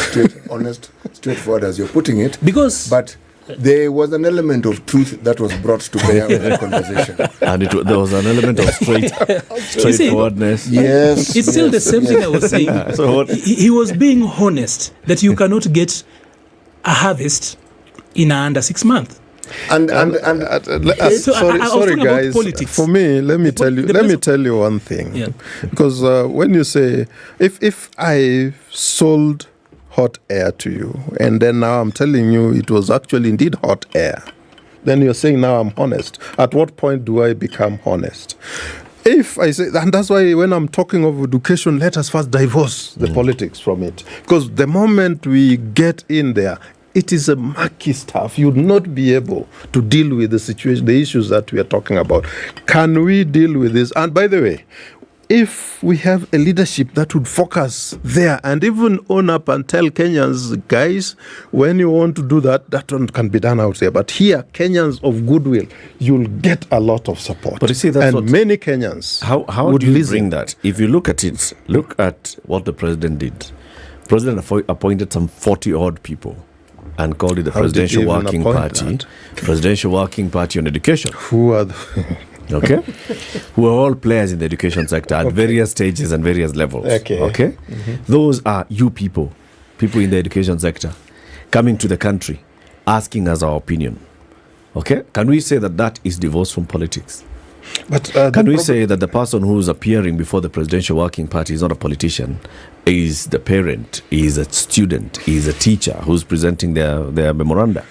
honest, straightforward as you're putting it. But there was an element of truth that was brought to bear in that conversation. And there was an element of straightforwardness. Yes. It's still the same thing I was saying. So he was being honest that you cannot get a harvest in under 6 months. Sorry guys, for me, let me tell you one thing. Yeah. Because when you say, if I sold hot air to you, and then now I'm telling you it was actually indeed hot air, then you're saying now I'm honest. At what point do I become honest? If I say, and that's why when I'm talking of education, let us first divorce the politics from it. Because the moment we get in there, it is a murky stuff. You would not be able to deal with the situation, the issues that we are talking about. Can we deal with this? And by the way, if we have a leadership that would focus there and even own up and tell Kenyans, guys, when you want to do that, that one can be done out there. But here, Kenyans of goodwill, you'll get a lot of support. But you see, that's and many Kenyans how would do you listen. bring that? If you look at it, look at what the president did. President appointed some 40-odd people and called it the Presidential Working Party. Presidential Working Party on Education. Who are okay? Who are all players in the education sector at various stages and various levels. Okay? Those are you people in the education sector, coming to the country, asking us our opinion. Okay? Can we say that is divorced from politics? But can we say that the person who's appearing before the Presidential Working Party is not a politician, is the parent, is a student, is a teacher who's presenting their memoranda?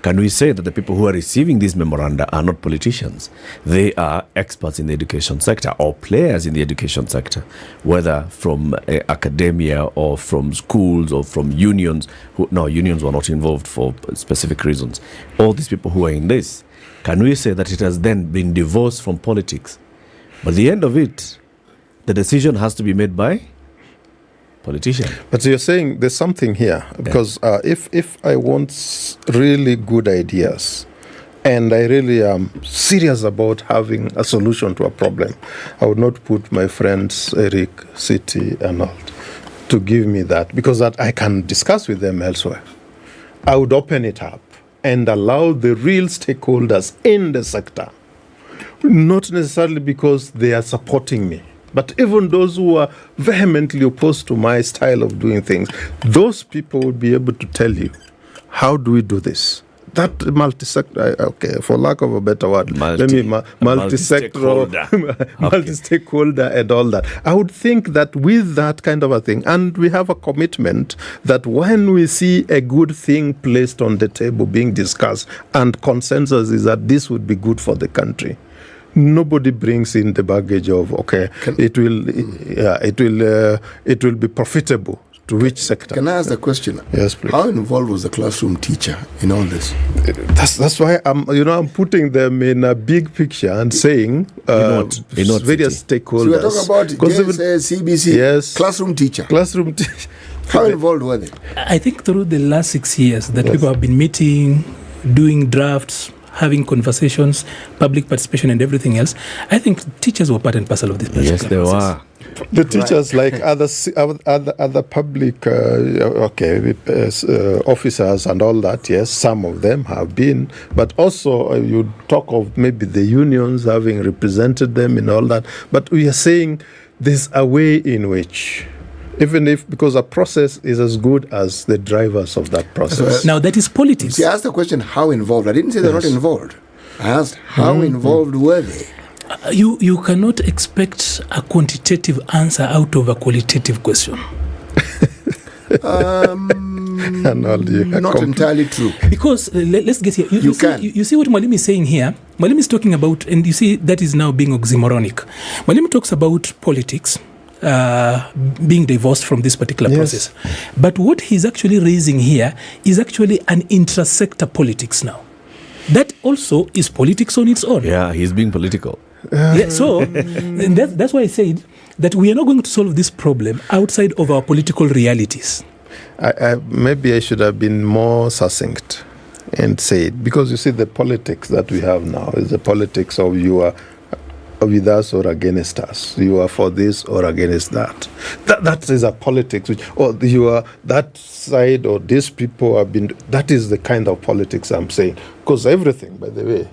Can we say that the people who are receiving these memoranda are not politicians? They are experts in the education sector or players in the education sector, whether from academia or from schools or from unions. Unions were not involved for specific reasons. All these people who are in this, can we say that it has then been divorced from politics? But at the end of it, the decision has to be made by politician. But you're saying there's something here, because if I want really good ideas and I really am serious about having a solution to a problem, I would not put my friends Eric, City and all to give me that, because that I can discuss with them elsewhere. I would open it up and allow the real stakeholders in the sector Not necessarily because they are supporting me, but even those who are vehemently opposed to my style of doing things, those people will be able to tell you, how do we do this? That multi-sector, okay, for lack of a better word, multi-sectoral, multi-stakeholder and all that. I would think that with that kind of a thing, and we have a commitment that when we see a good thing placed on the table being discussed, and consensus is that this would be good for the country, nobody brings in the baggage of, okay, it will be profitable. To which sector? Can I ask the question? Yes, please. How involved was the classroom teacher in all this? That's why I'm putting them in a big picture and saying various stakeholders. So we're talking about CBC, yes, classroom teacher. How involved were they? I think through the last 6 years that people have been meeting, doing drafts, having conversations, public participation and everything else, I think teachers were part and parcel of this process. Yes, they were. The teachers, like other public officers and all that, yes, some of them have been, but also you talk of maybe the unions having represented them and all that, but we are saying there's a way in which, even if, because a process is as good as the drivers of that process. Now that is politics. See, I asked the question, how involved? I didn't say they're not involved. I asked, how involved were they? You cannot expect a quantitative answer out of a qualitative question. Not entirely true. Because let's get here. You see what Mwalimu is saying here? Mwalimu is talking about, and you see that is now being oxymoronic. Mwalimu talks about politics being divorced from this particular process. But what he's actually raising here is actually an intra-sector politics now. That also is politics on its own. Yeah, he's being political. So and that's why I said that we are not going to solve this problem outside of our political realities. Maybe I should have been more succinct and said, because you see the politics that we have now is the politics of you are with us or against us. You are for this or against that. That is a politics which, or you are that side or these people have been. That is the kind of politics I'm saying. Because everything, by the way,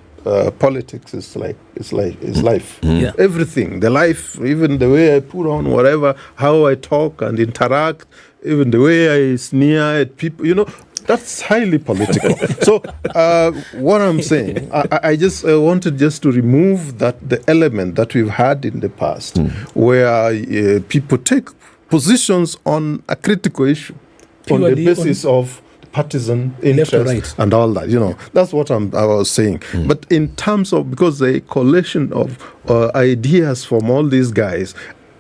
politics is life. Yeah. Everything, the life, even the way I put on whatever, how I talk and interact, even the way I sneer at people, that's highly political. So what I'm saying, I just wanted just to remove the element that we've had in the past, where people take positions on a critical issue on the basis of partisan interest and all that. That's what I was saying. But in terms of, because the collation of ideas from all these guys,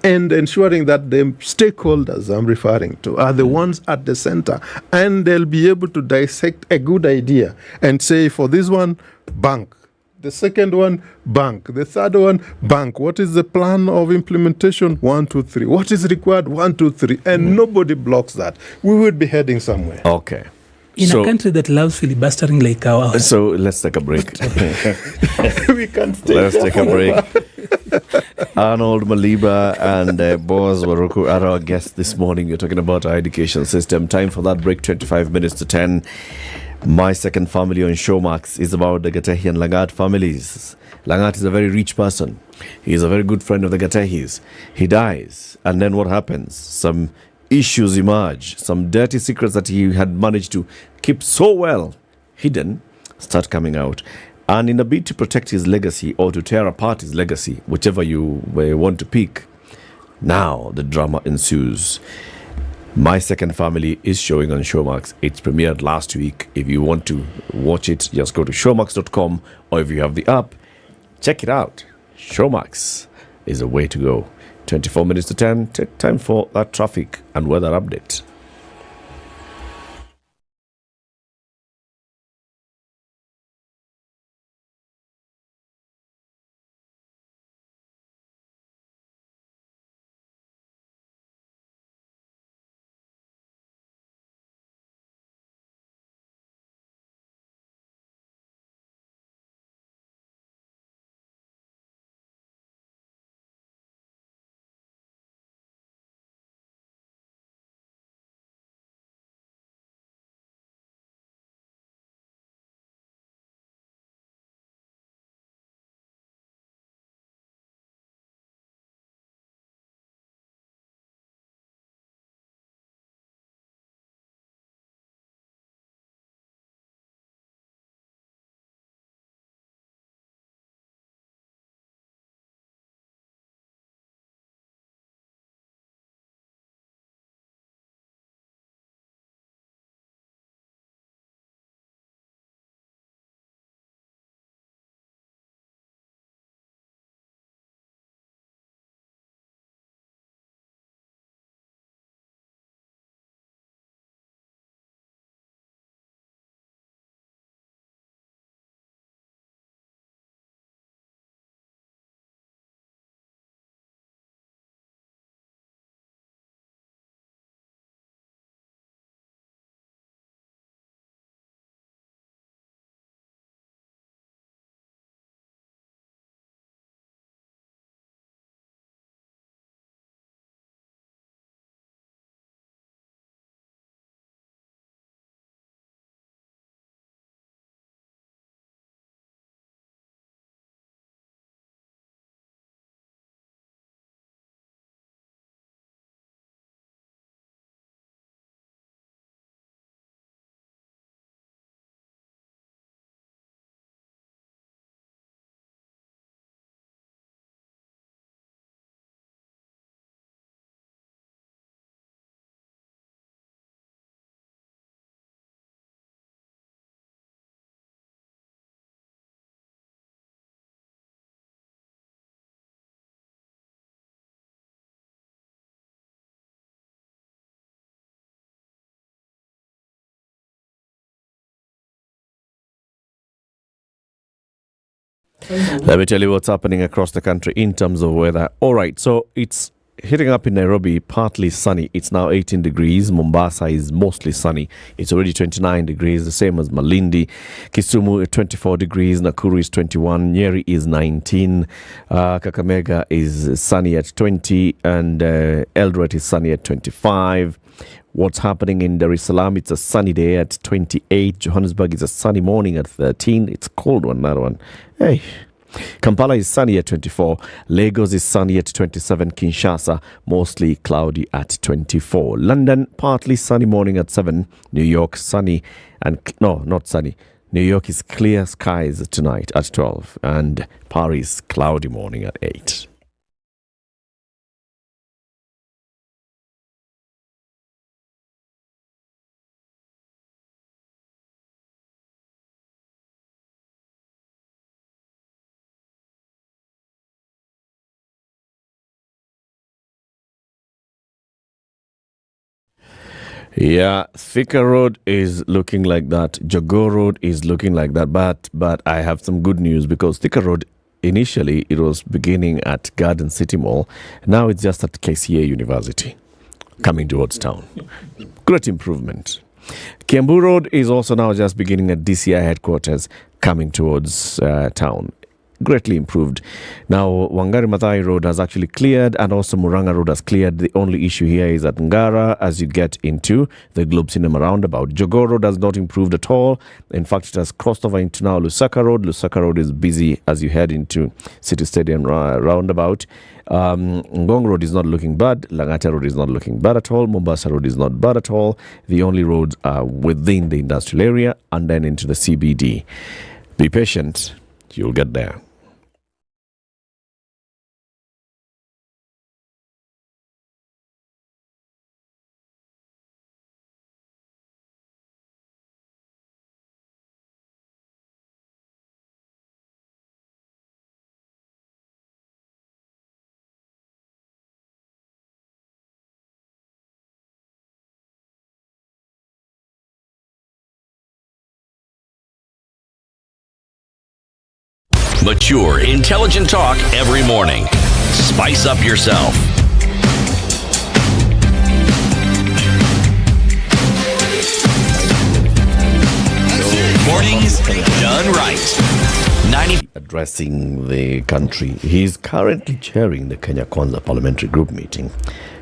and ensuring that the stakeholders I'm referring to are the ones at the center, and they'll be able to dissect a good idea and say, for this one, bank. The second one, bank. The third one, bank. What is the plan of implementation? 1, 2, 3. What is required? 1, 2, 3. And nobody blocks that. We would be heading somewhere. Okay. In a country that loves filibustering like ours. So let's take a break. We can't stay. Let's take a break. Arnold Maliba and Boaz Waruku are our guests this morning. We're talking about our education system. Time for that break, 25 minutes to 10. My Second Family on Showmax is about the Gatehi and Lagat families. Lagat is a very rich person. He is a very good friend of the Gatehis. He dies, and then what happens? Some issues emerge. Some dirty secrets that he had managed to keep so well hidden start coming out. And in a bid to protect his legacy, or to tear apart his legacy, whichever you want to pick, now the drama ensues. My Second Family is showing on Showmax. It's premiered last week. If you want to watch it, just go to showmax.com, or if you have the app, check it out. Showmax is a way to go. 24 minutes to 10, time for that traffic and weather update. Let me tell you what's happening across the country in terms of weather. All right, so it's heating up in Nairobi, partly sunny. It's now 18 degrees. Mombasa is mostly sunny. It's already 29 degrees, the same as Malindi. Kisumu 24 degrees. Nakuru is 21. Nyeri is 19. Kakamega is sunny at 20. And Eldoret is sunny at 25. What's happening in Dar es Salaam? It's a sunny day at 28. Johannesburg is a sunny morning at 13. It's cold one, that one. Hey. Kampala is sunny at 24. Lagos is sunny at 27. Kinshasa, mostly cloudy at 24. London, partly sunny morning at 7. New York, sunny and... No, not sunny. New York is clear skies tonight at 12. And Paris, cloudy morning at 8. Yeah, Thika Road is looking like that. Jogoo Road is looking like that. But I have some good news, because Thika Road, initially it was beginning at Garden City Mall. Now it's just at KCA University, coming towards town. Great improvement. Kiambu Road is also now just beginning at DCI headquarters, coming towards town. Greatly improved. Now, Wangari Maathai Road has actually cleared, and also Muranga Road has cleared. The only issue here is at Ngara as you get into the Globe Cinema roundabout. Jogoo Road has not improved at all. In fact, it has crossed over into now Lusaka Road. Lusaka Road is busy as you head into City Stadium roundabout. Ngong Road is not looking bad. Langata Road is not looking bad at all. Mombasa Road is not bad at all. The only roads are within the industrial area and then into the CBD. Be patient. You'll get there. Mature, intelligent talk every morning. Spice up yourself. Mornings done right. Addressing the country. He's currently chairing the Kenya Kwanza Parliamentary Group meeting.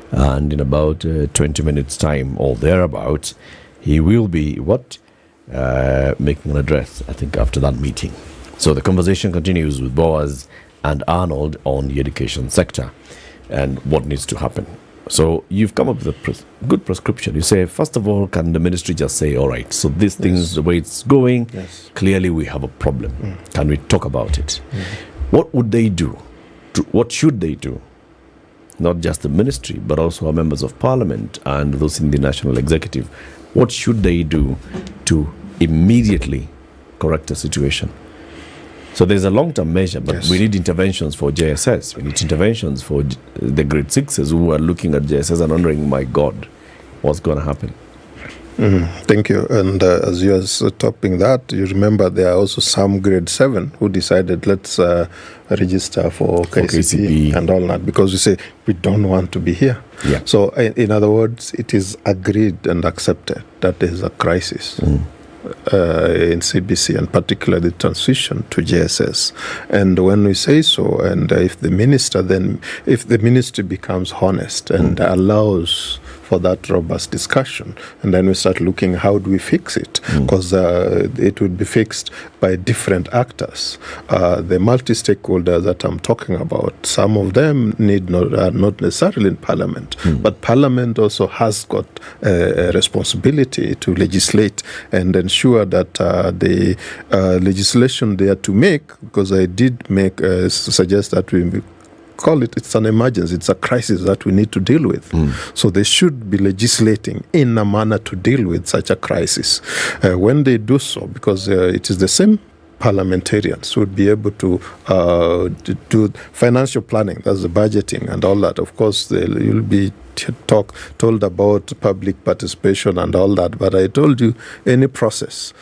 And in about 20 minutes' time or thereabouts, he will be making an address, I think, after that meeting. So the conversation continues with Boaz and Arnold on the education sector and what needs to happen. So you've come up with a good prescription. You say, first of all, can the ministry just say, all right, so this thing is the way it's going. Yes. Clearly we have a problem. Can we talk about it? What would they do? What should they do? Not just the ministry, but also our members of parliament and those in the national executive. What should they do to immediately correct the situation? So there's a long-term measure, but we need interventions for JSS. We need interventions for the grade 6s who are looking at JSS and wondering, my God, what's going to happen? Thank you. And as you are topping that, you remember there are also some grade 7 who decided let's register for KCP and all that, because we say we don't want to be here. Yeah. So in other words, it is agreed and accepted that there is a crisis. In CBC, and particularly the transition to JSS. And when we say so, and if the ministry becomes honest and allows for that robust discussion, and then we start looking how do we fix it, because it would be fixed by different actors. The multi-stakeholders that I'm talking about, some of them are not necessarily in Parliament, but Parliament also has got a responsibility to legislate and ensure that the legislation they are to make, because I did suggest that we call it's an emergency, it's a crisis that we need to deal with. So they should be legislating in a manner to deal with such a crisis. When they do so, because it is the same parliamentarians would be able to do financial planning, that's the budgeting and all that. Of course, you'll be told about public participation and all that, but I told you any process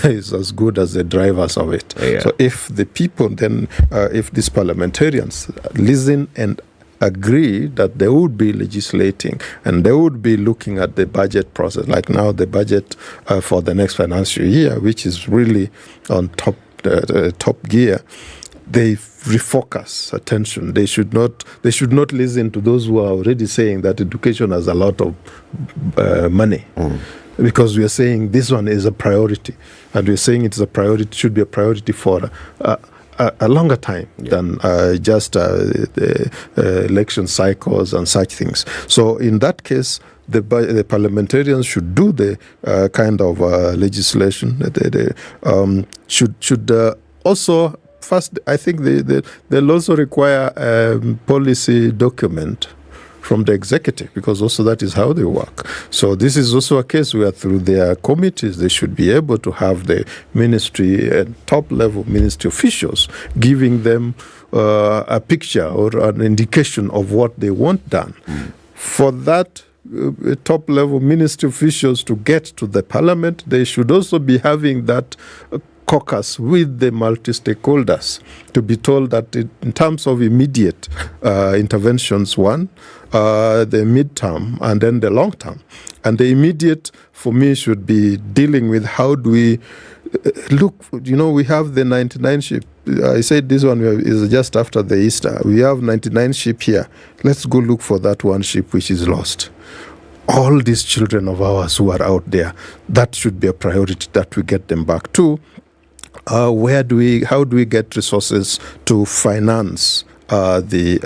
is as good as the drivers of it. Yeah. So if the people then, if these parliamentarians listen and agree that they would be legislating and they would be looking at the budget process, like now the budget for the next financial year, which is really on top gear, they refocus attention. They should not listen to those who are already saying that education has a lot of money. Because we are saying this one is a priority, and we're saying it is a priority, should be a priority for a longer time than just the election cycles and such things. So in that case, the parliamentarians should do the kind of legislation. They should also, first, I think they'll also require a policy document from the executive, because also that is how they work. So this is also a case where through their committees they should be able to have the ministry and top-level ministry officials giving them a picture or an indication of what they want done. For that top-level ministry officials to get to the parliament, they should also be having that caucus with the multi-stakeholders to be told that in terms of immediate interventions, the mid-term and then the long-term. And the immediate, for me, should be dealing with how do we look, we have the 99 ship. I said this one is just after the Easter. We have 99 ship here. Let's go look for that one ship which is lost. All these children of ours who are out there, that should be a priority, that we get them back to. How do we get resources to finance the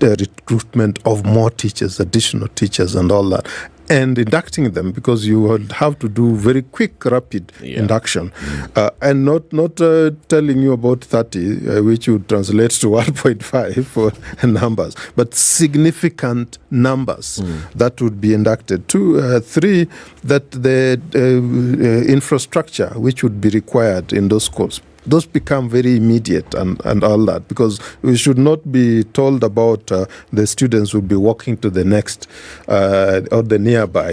recruitment of more teachers, additional teachers and all that, and inducting them, because you would have to do very quick, rapid induction, and not telling you about 30, which would translate to 1.5 for numbers, but significant numbers that would be inducted. 2, 3, that the infrastructure which would be required in those schools, those become very immediate and all that, because we should not be told about the students will be walking to the next or the nearby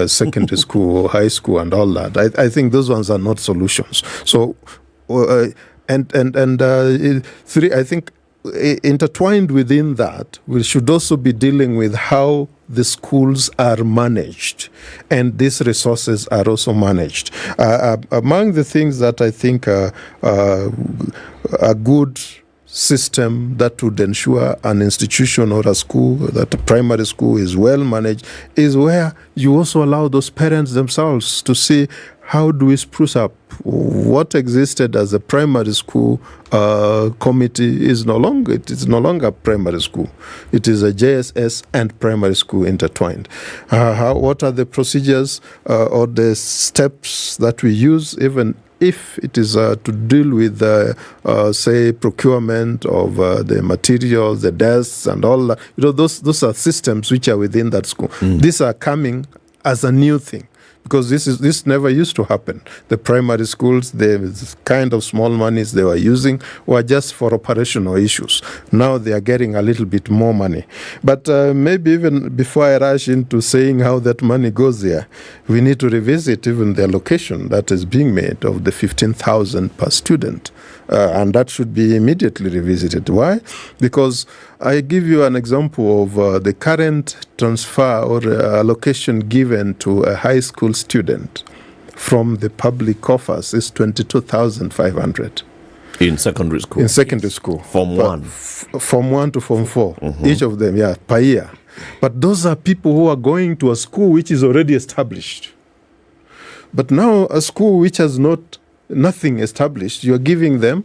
secondary school or high school and all that. I think those ones are not solutions. So, and 3, I think intertwined within that, we should also be dealing with how the schools are managed and these resources are also managed. Among the things that I think a good system that would ensure an institution or a school, that a primary school is well managed, is where you also allow those parents themselves to see how do we spruce up what existed as a primary school committee is no longer. It is no longer primary school. It is a JSS and primary school intertwined. What are the procedures or the steps that we use, even if it is to deal with, say, procurement of the materials, the desks, and all that? Those are systems which are within that school. These are coming as a new thing, because this never used to happen. The primary schools, the kind of small monies they were using were just for operational issues. Now they are getting a little bit more money. But maybe even before I rush into saying how that money goes there, we need to revisit even the allocation that is being made of the 15,000 per student. And that should be immediately revisited. Why? Because I give you an example of the current transfer or allocation given to a high school student from the public coffers is 22,500. In secondary school? In secondary school. Form 1? Form 1 to Form 4. Each of them, per year. But those are people who are going to a school which is already established. But now a school which has nothing established, you're giving them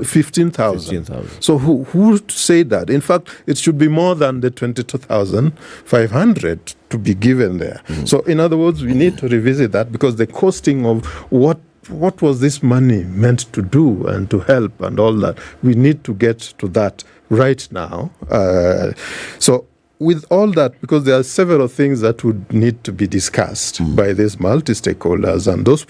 15,000. So who say that? In fact, it should be more than the 22,500 to be given there. So in other words, we need to revisit that, because the costing of what was this money meant to do and to help and all that, we need to get to that right now. So with all that, because there are several things that would need to be discussed by these multi-stakeholders, and those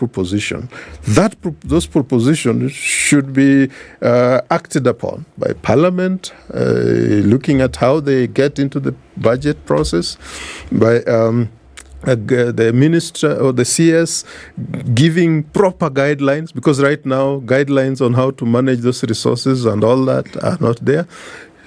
propositions should be acted upon by Parliament, looking at how they get into the budget process, by the minister or the CS giving proper guidelines, because right now guidelines on how to manage those resources and all that are not there.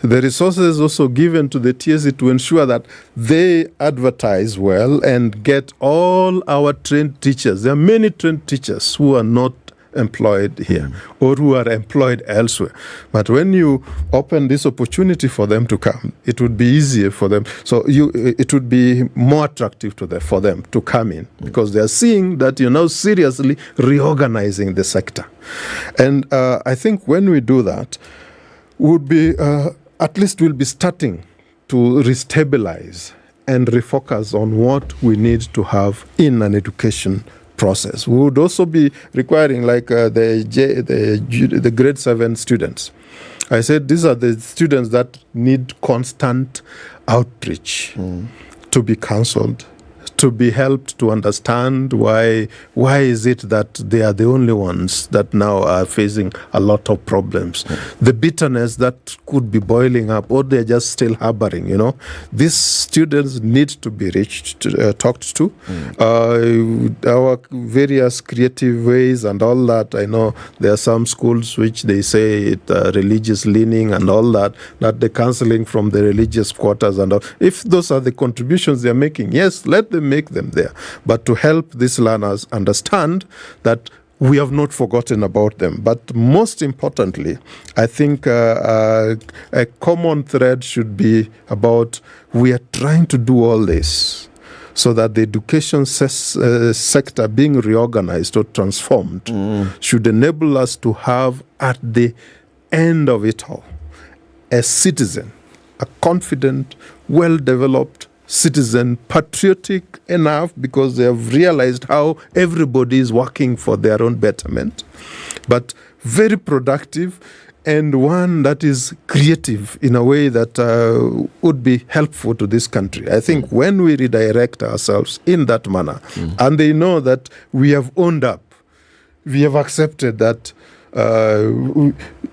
The resources also given to the TSC to ensure that they advertise well and get all our trained teachers. There are many trained teachers who are not employed here or who are employed elsewhere. But when you open this opportunity for them to come, it would be easier for them. So it would be more attractive for them to come in, because they are seeing that you're now seriously reorganizing the sector. And I think when we do that, would be at least we'll be starting to restabilize and refocus on what we need to have in an education process. We would also be requiring, like the grade 7 students. I said these are the students that need constant outreach to be counseled, to be helped to understand why is it that they are the only ones that now are facing a lot of problems. The bitterness that could be boiling up, or they're just still harboring, These students need to be talked to. Our various creative ways and all that. I know there are some schools which they say it religious leaning and all that the counseling from the religious quarters and all. If those are the contributions they're making, yes, let them make them there. But to help these learners understand that we have not forgotten about them. But most importantly, I think a common thread should be about we are trying to do all this so that the education sector being reorganized or transformed should enable us to have at the end of it all a citizen, a confident, well-developed citizen, patriotic enough because they have realized how everybody is working for their own betterment, but very productive, and one that is creative in a way that would be helpful to this country. I think when we redirect ourselves in that manner, and they know that we have owned up, we have accepted that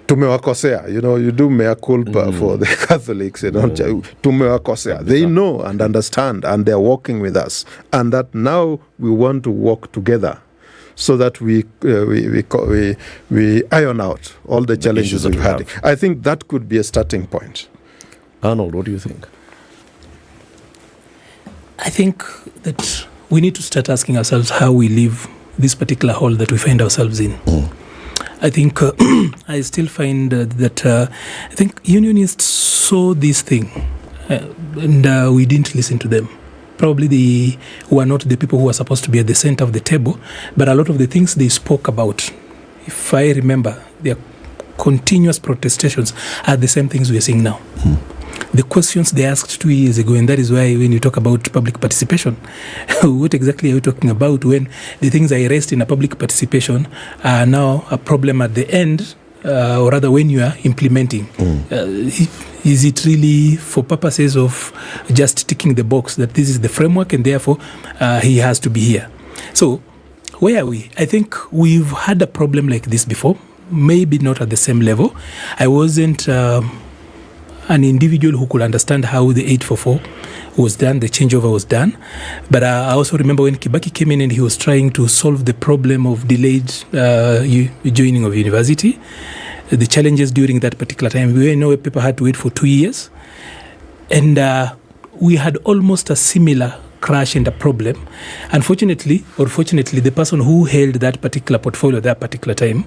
tumewakosea, you do mea culpa for the Catholics, tumewakosea. They know and understand, and they're working with us, and that now we want to work together so that we iron out all the challenges that we had. I think that could be a starting point. Arnold, what do you think? I think that we need to start asking ourselves how we leave this particular hole that we find ourselves in. I think I still find that I think unionists saw this thing and we didn't listen to them. Probably they were not the people who were supposed to be at the center of the table, but a lot of the things they spoke about, if I remember, their continuous protestations are the same things we are seeing now. The questions they asked 2 years ago, and that is why when you talk about public participation, what exactly are you talking about when the things I raised in a public participation are now a problem at the end, or rather when you are implementing? Is it really for purposes of just ticking the box that this is the framework and therefore he has to be here? So where are we? I think we've had a problem like this before, maybe not at the same level. I wasn't an individual who could understand how the 844 was done, the changeover was done. But I also remember when Kibaki came in and he was trying to solve the problem of delayed joining of university, the challenges during that particular time. We know people had to wait for 2 years. And we had almost a similar crash and a problem. Unfortunately, or fortunately, the person who held that particular portfolio at that particular time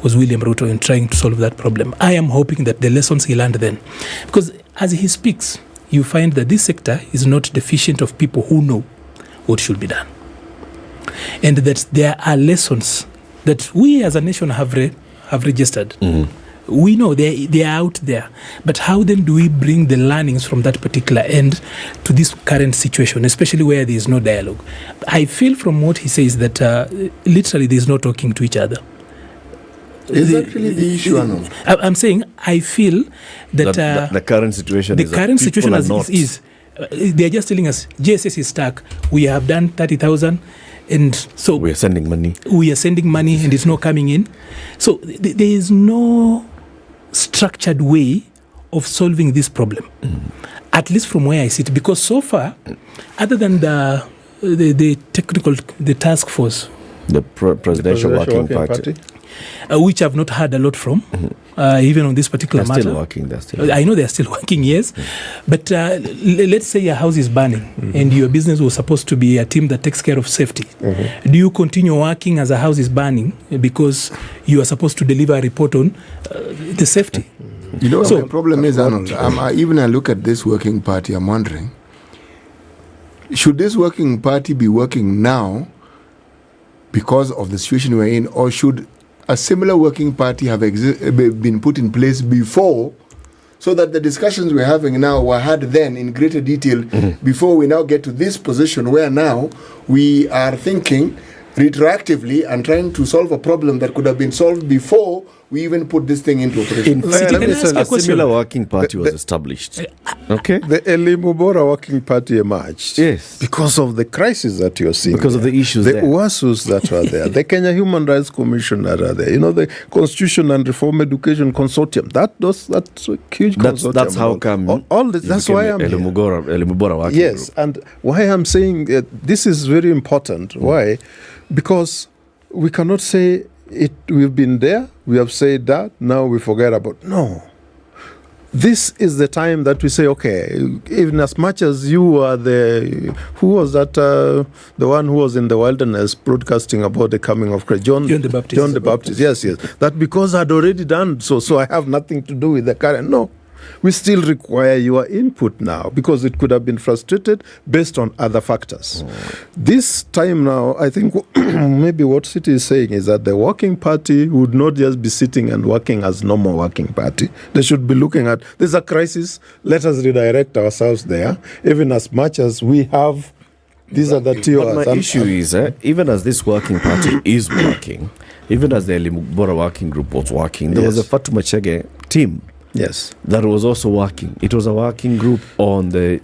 was William Ruto in trying to solve that problem. I am hoping that the lessons he learned then, because as he speaks, you find that this sector is not deficient of people who know what should be done. And that there are lessons that we as a nation have registered. We know they are out there. But how then do we bring the learnings from that particular end to this current situation, especially where there is no dialogue? I feel from what he says that literally there is no talking to each other. Is that really the issue, Arnold? I'm saying I feel that the current situation is they are just telling us JSS is stuck. We have done 30,000. And so we are sending money and it's not coming in. So there is no structured way of solving this problem, at least from where I sit, because so far, other than the the task force. The Presidential Working Party. Which I've not heard a lot from, even on this particular matter. Still working. They're still working. I know they're still working, yes. But let's say your house is burning and your business was supposed to be a team that takes care of safety. Do you continue working as a house is burning because you are supposed to deliver a report on the safety? You know, so the problem is, Arnold, even I look at this working party, I'm wondering, should this working party be working now because of the situation we're in, or should a similar working party have been put in place before, so that the discussions we're having now were had then in greater detail before we now get to this position where now we are thinking retroactively and trying to solve a problem that could have been solved before we even put this thing into operation. A similar working party was established. Okay. The Eli Mubora working party emerged. Yes. Because of the crisis that you're seeing. Because of the issues the UASUs that were there. The Kenya Human Rights Commission that are there. You know, the Constitution and Reform Education Consortium. That's a huge consortium. That's how come. All this, that's why I'm Eli Mubora working Yes, group. and why I'm saying this is very important. Why? Because we cannot say we've been there, we have said that, now we forget about. No. This is the time that we say, okay, even as much as you are who was that, the one who was in the wilderness broadcasting about the coming of Christ? John the Baptist. John the Baptist, yes. That because I'd already done so I have nothing to do with the current. No. We still require your input now because it could have been frustrated based on other factors. This time now, I think maybe what City is saying is that the working party would not just be sitting and working as normal working party. They should be looking at, there's a crisis, let us redirect ourselves there, even as much as we have these are the two. But my issue is, even as this working party is working, even as the Eli Mubora working group was working, there was a Fatuma Chege team. Yes. That was also working. It was a working group on the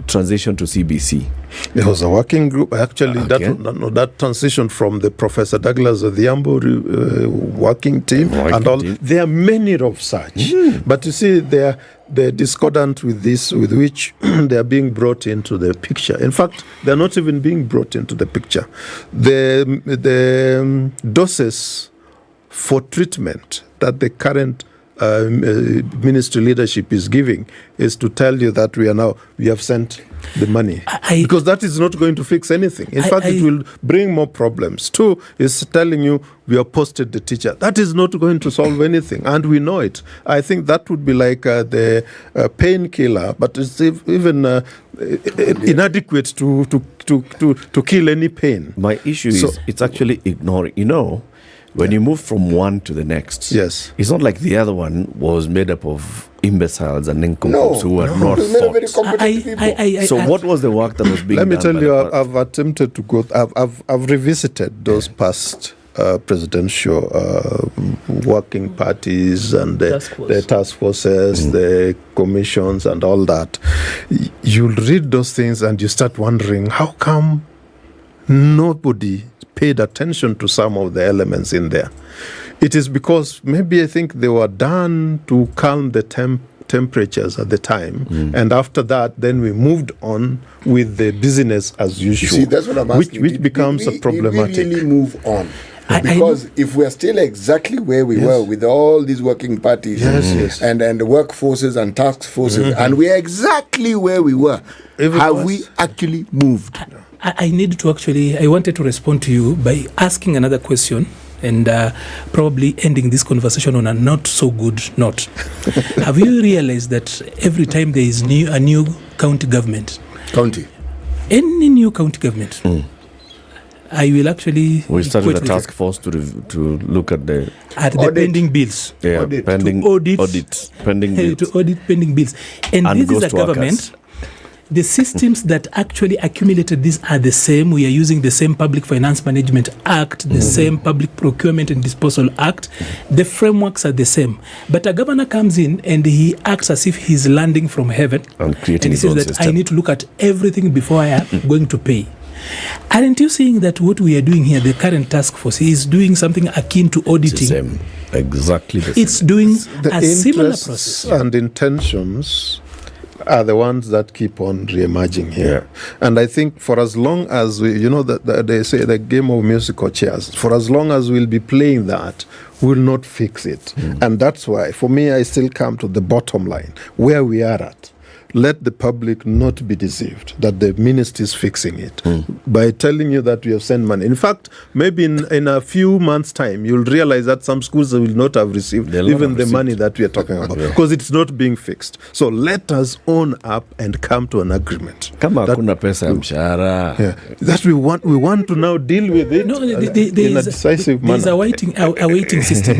transition to CBC. It was a working group. Actually, that transition from the Professor Douglas Odhiambo working team and all. There are many of such. But you see, they're discordant with this, with which they are being brought into the picture. In fact, they're not even being brought into the picture. The doses for treatment that the current ministry leadership is giving is to tell you that we have sent the money, because that is not going to fix anything. In fact, it will bring more problems. 2 is telling you we have posted the teacher. That is not going to solve anything, and we know it. I think that would be like the painkiller, but it's even inadequate to kill any pain. My issue is it's actually ignoring. You know, when you move from one to the next, yes, it's not like the other one was made up of imbeciles and nincompoops who were not thought. So what was the work that was being done? Let me tell you, I've attempted to go. I've revisited those past presidential working parties and the task forces, the commissions, and all that. You'll read those things and you start wondering, how come nobody paid attention to some of the elements in there? It is because maybe I think they were done to calm the temperatures at the time, and after that, then we moved on with the business as usual. You see, that's what I'm asking. Which becomes problematic. Did we really move on? Because if we're still exactly where we were with all these working parties and the workforces and task forces, and we're exactly where we were, have we actually moved? I wanted to respond to you by asking another question and probably ending this conversation on a not so good note. Have you realized that every time there is a new county government, any new county government, I will actually... We started a task force to look at the pending bills. Yeah, pending audit pending bills. To audit pending bills. And this is a government... The systems that actually accumulated this are the same. We are using the same Public Finance Management Act, the same Public Procurement and Disposal Act. The frameworks are the same. But a governor comes in and he acts as if he's landing from heaven. And he says that I need to look at everything before I am going to pay. Aren't you seeing that what we are doing here, the current task force, is doing something akin to auditing? It's the same. Exactly the same. It's doing the a similar process. And intentions are the ones that keep on re-emerging here. And I think for as long as we, they say the game of musical chairs, for as long as we'll be playing that, will not fix it. And that's why, for me, I still come to the bottom line, where we are at. Let the public not be deceived that the ministry is fixing it by telling you that we have sent money. In fact, maybe in a few months' time, you'll realize that some schools will not have received even the money that we are talking about because it's not being fixed. So let us own up and come to an agreement. That we want to now deal with it in a decisive manner. There's a waiting system.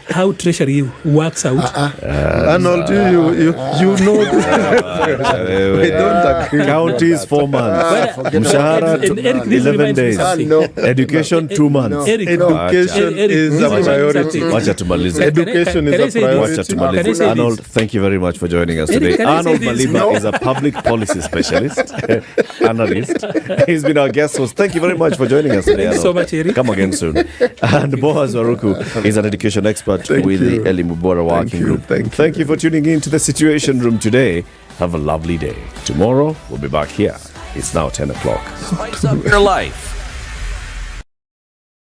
How Treasury works out. Arnold, you know this. We don't agree. Counties 4 months. Mshahara 11 days. Education 2 months. Education is a priority. Education is a priority. Arnold, thank you very much for joining us today. Arnold Malima is a public policy specialist, analyst. He's been our guest host. Thank you very much for joining us today. Thank you so much, Eric. Come again soon. And Boaz Waruku is an education expert with the Eli Mubora Working Group. Thank you for tuning in to the Situation Room today. Have a lovely day. Tomorrow, we'll be back here. It's now 10 o'clock. Spice up your life.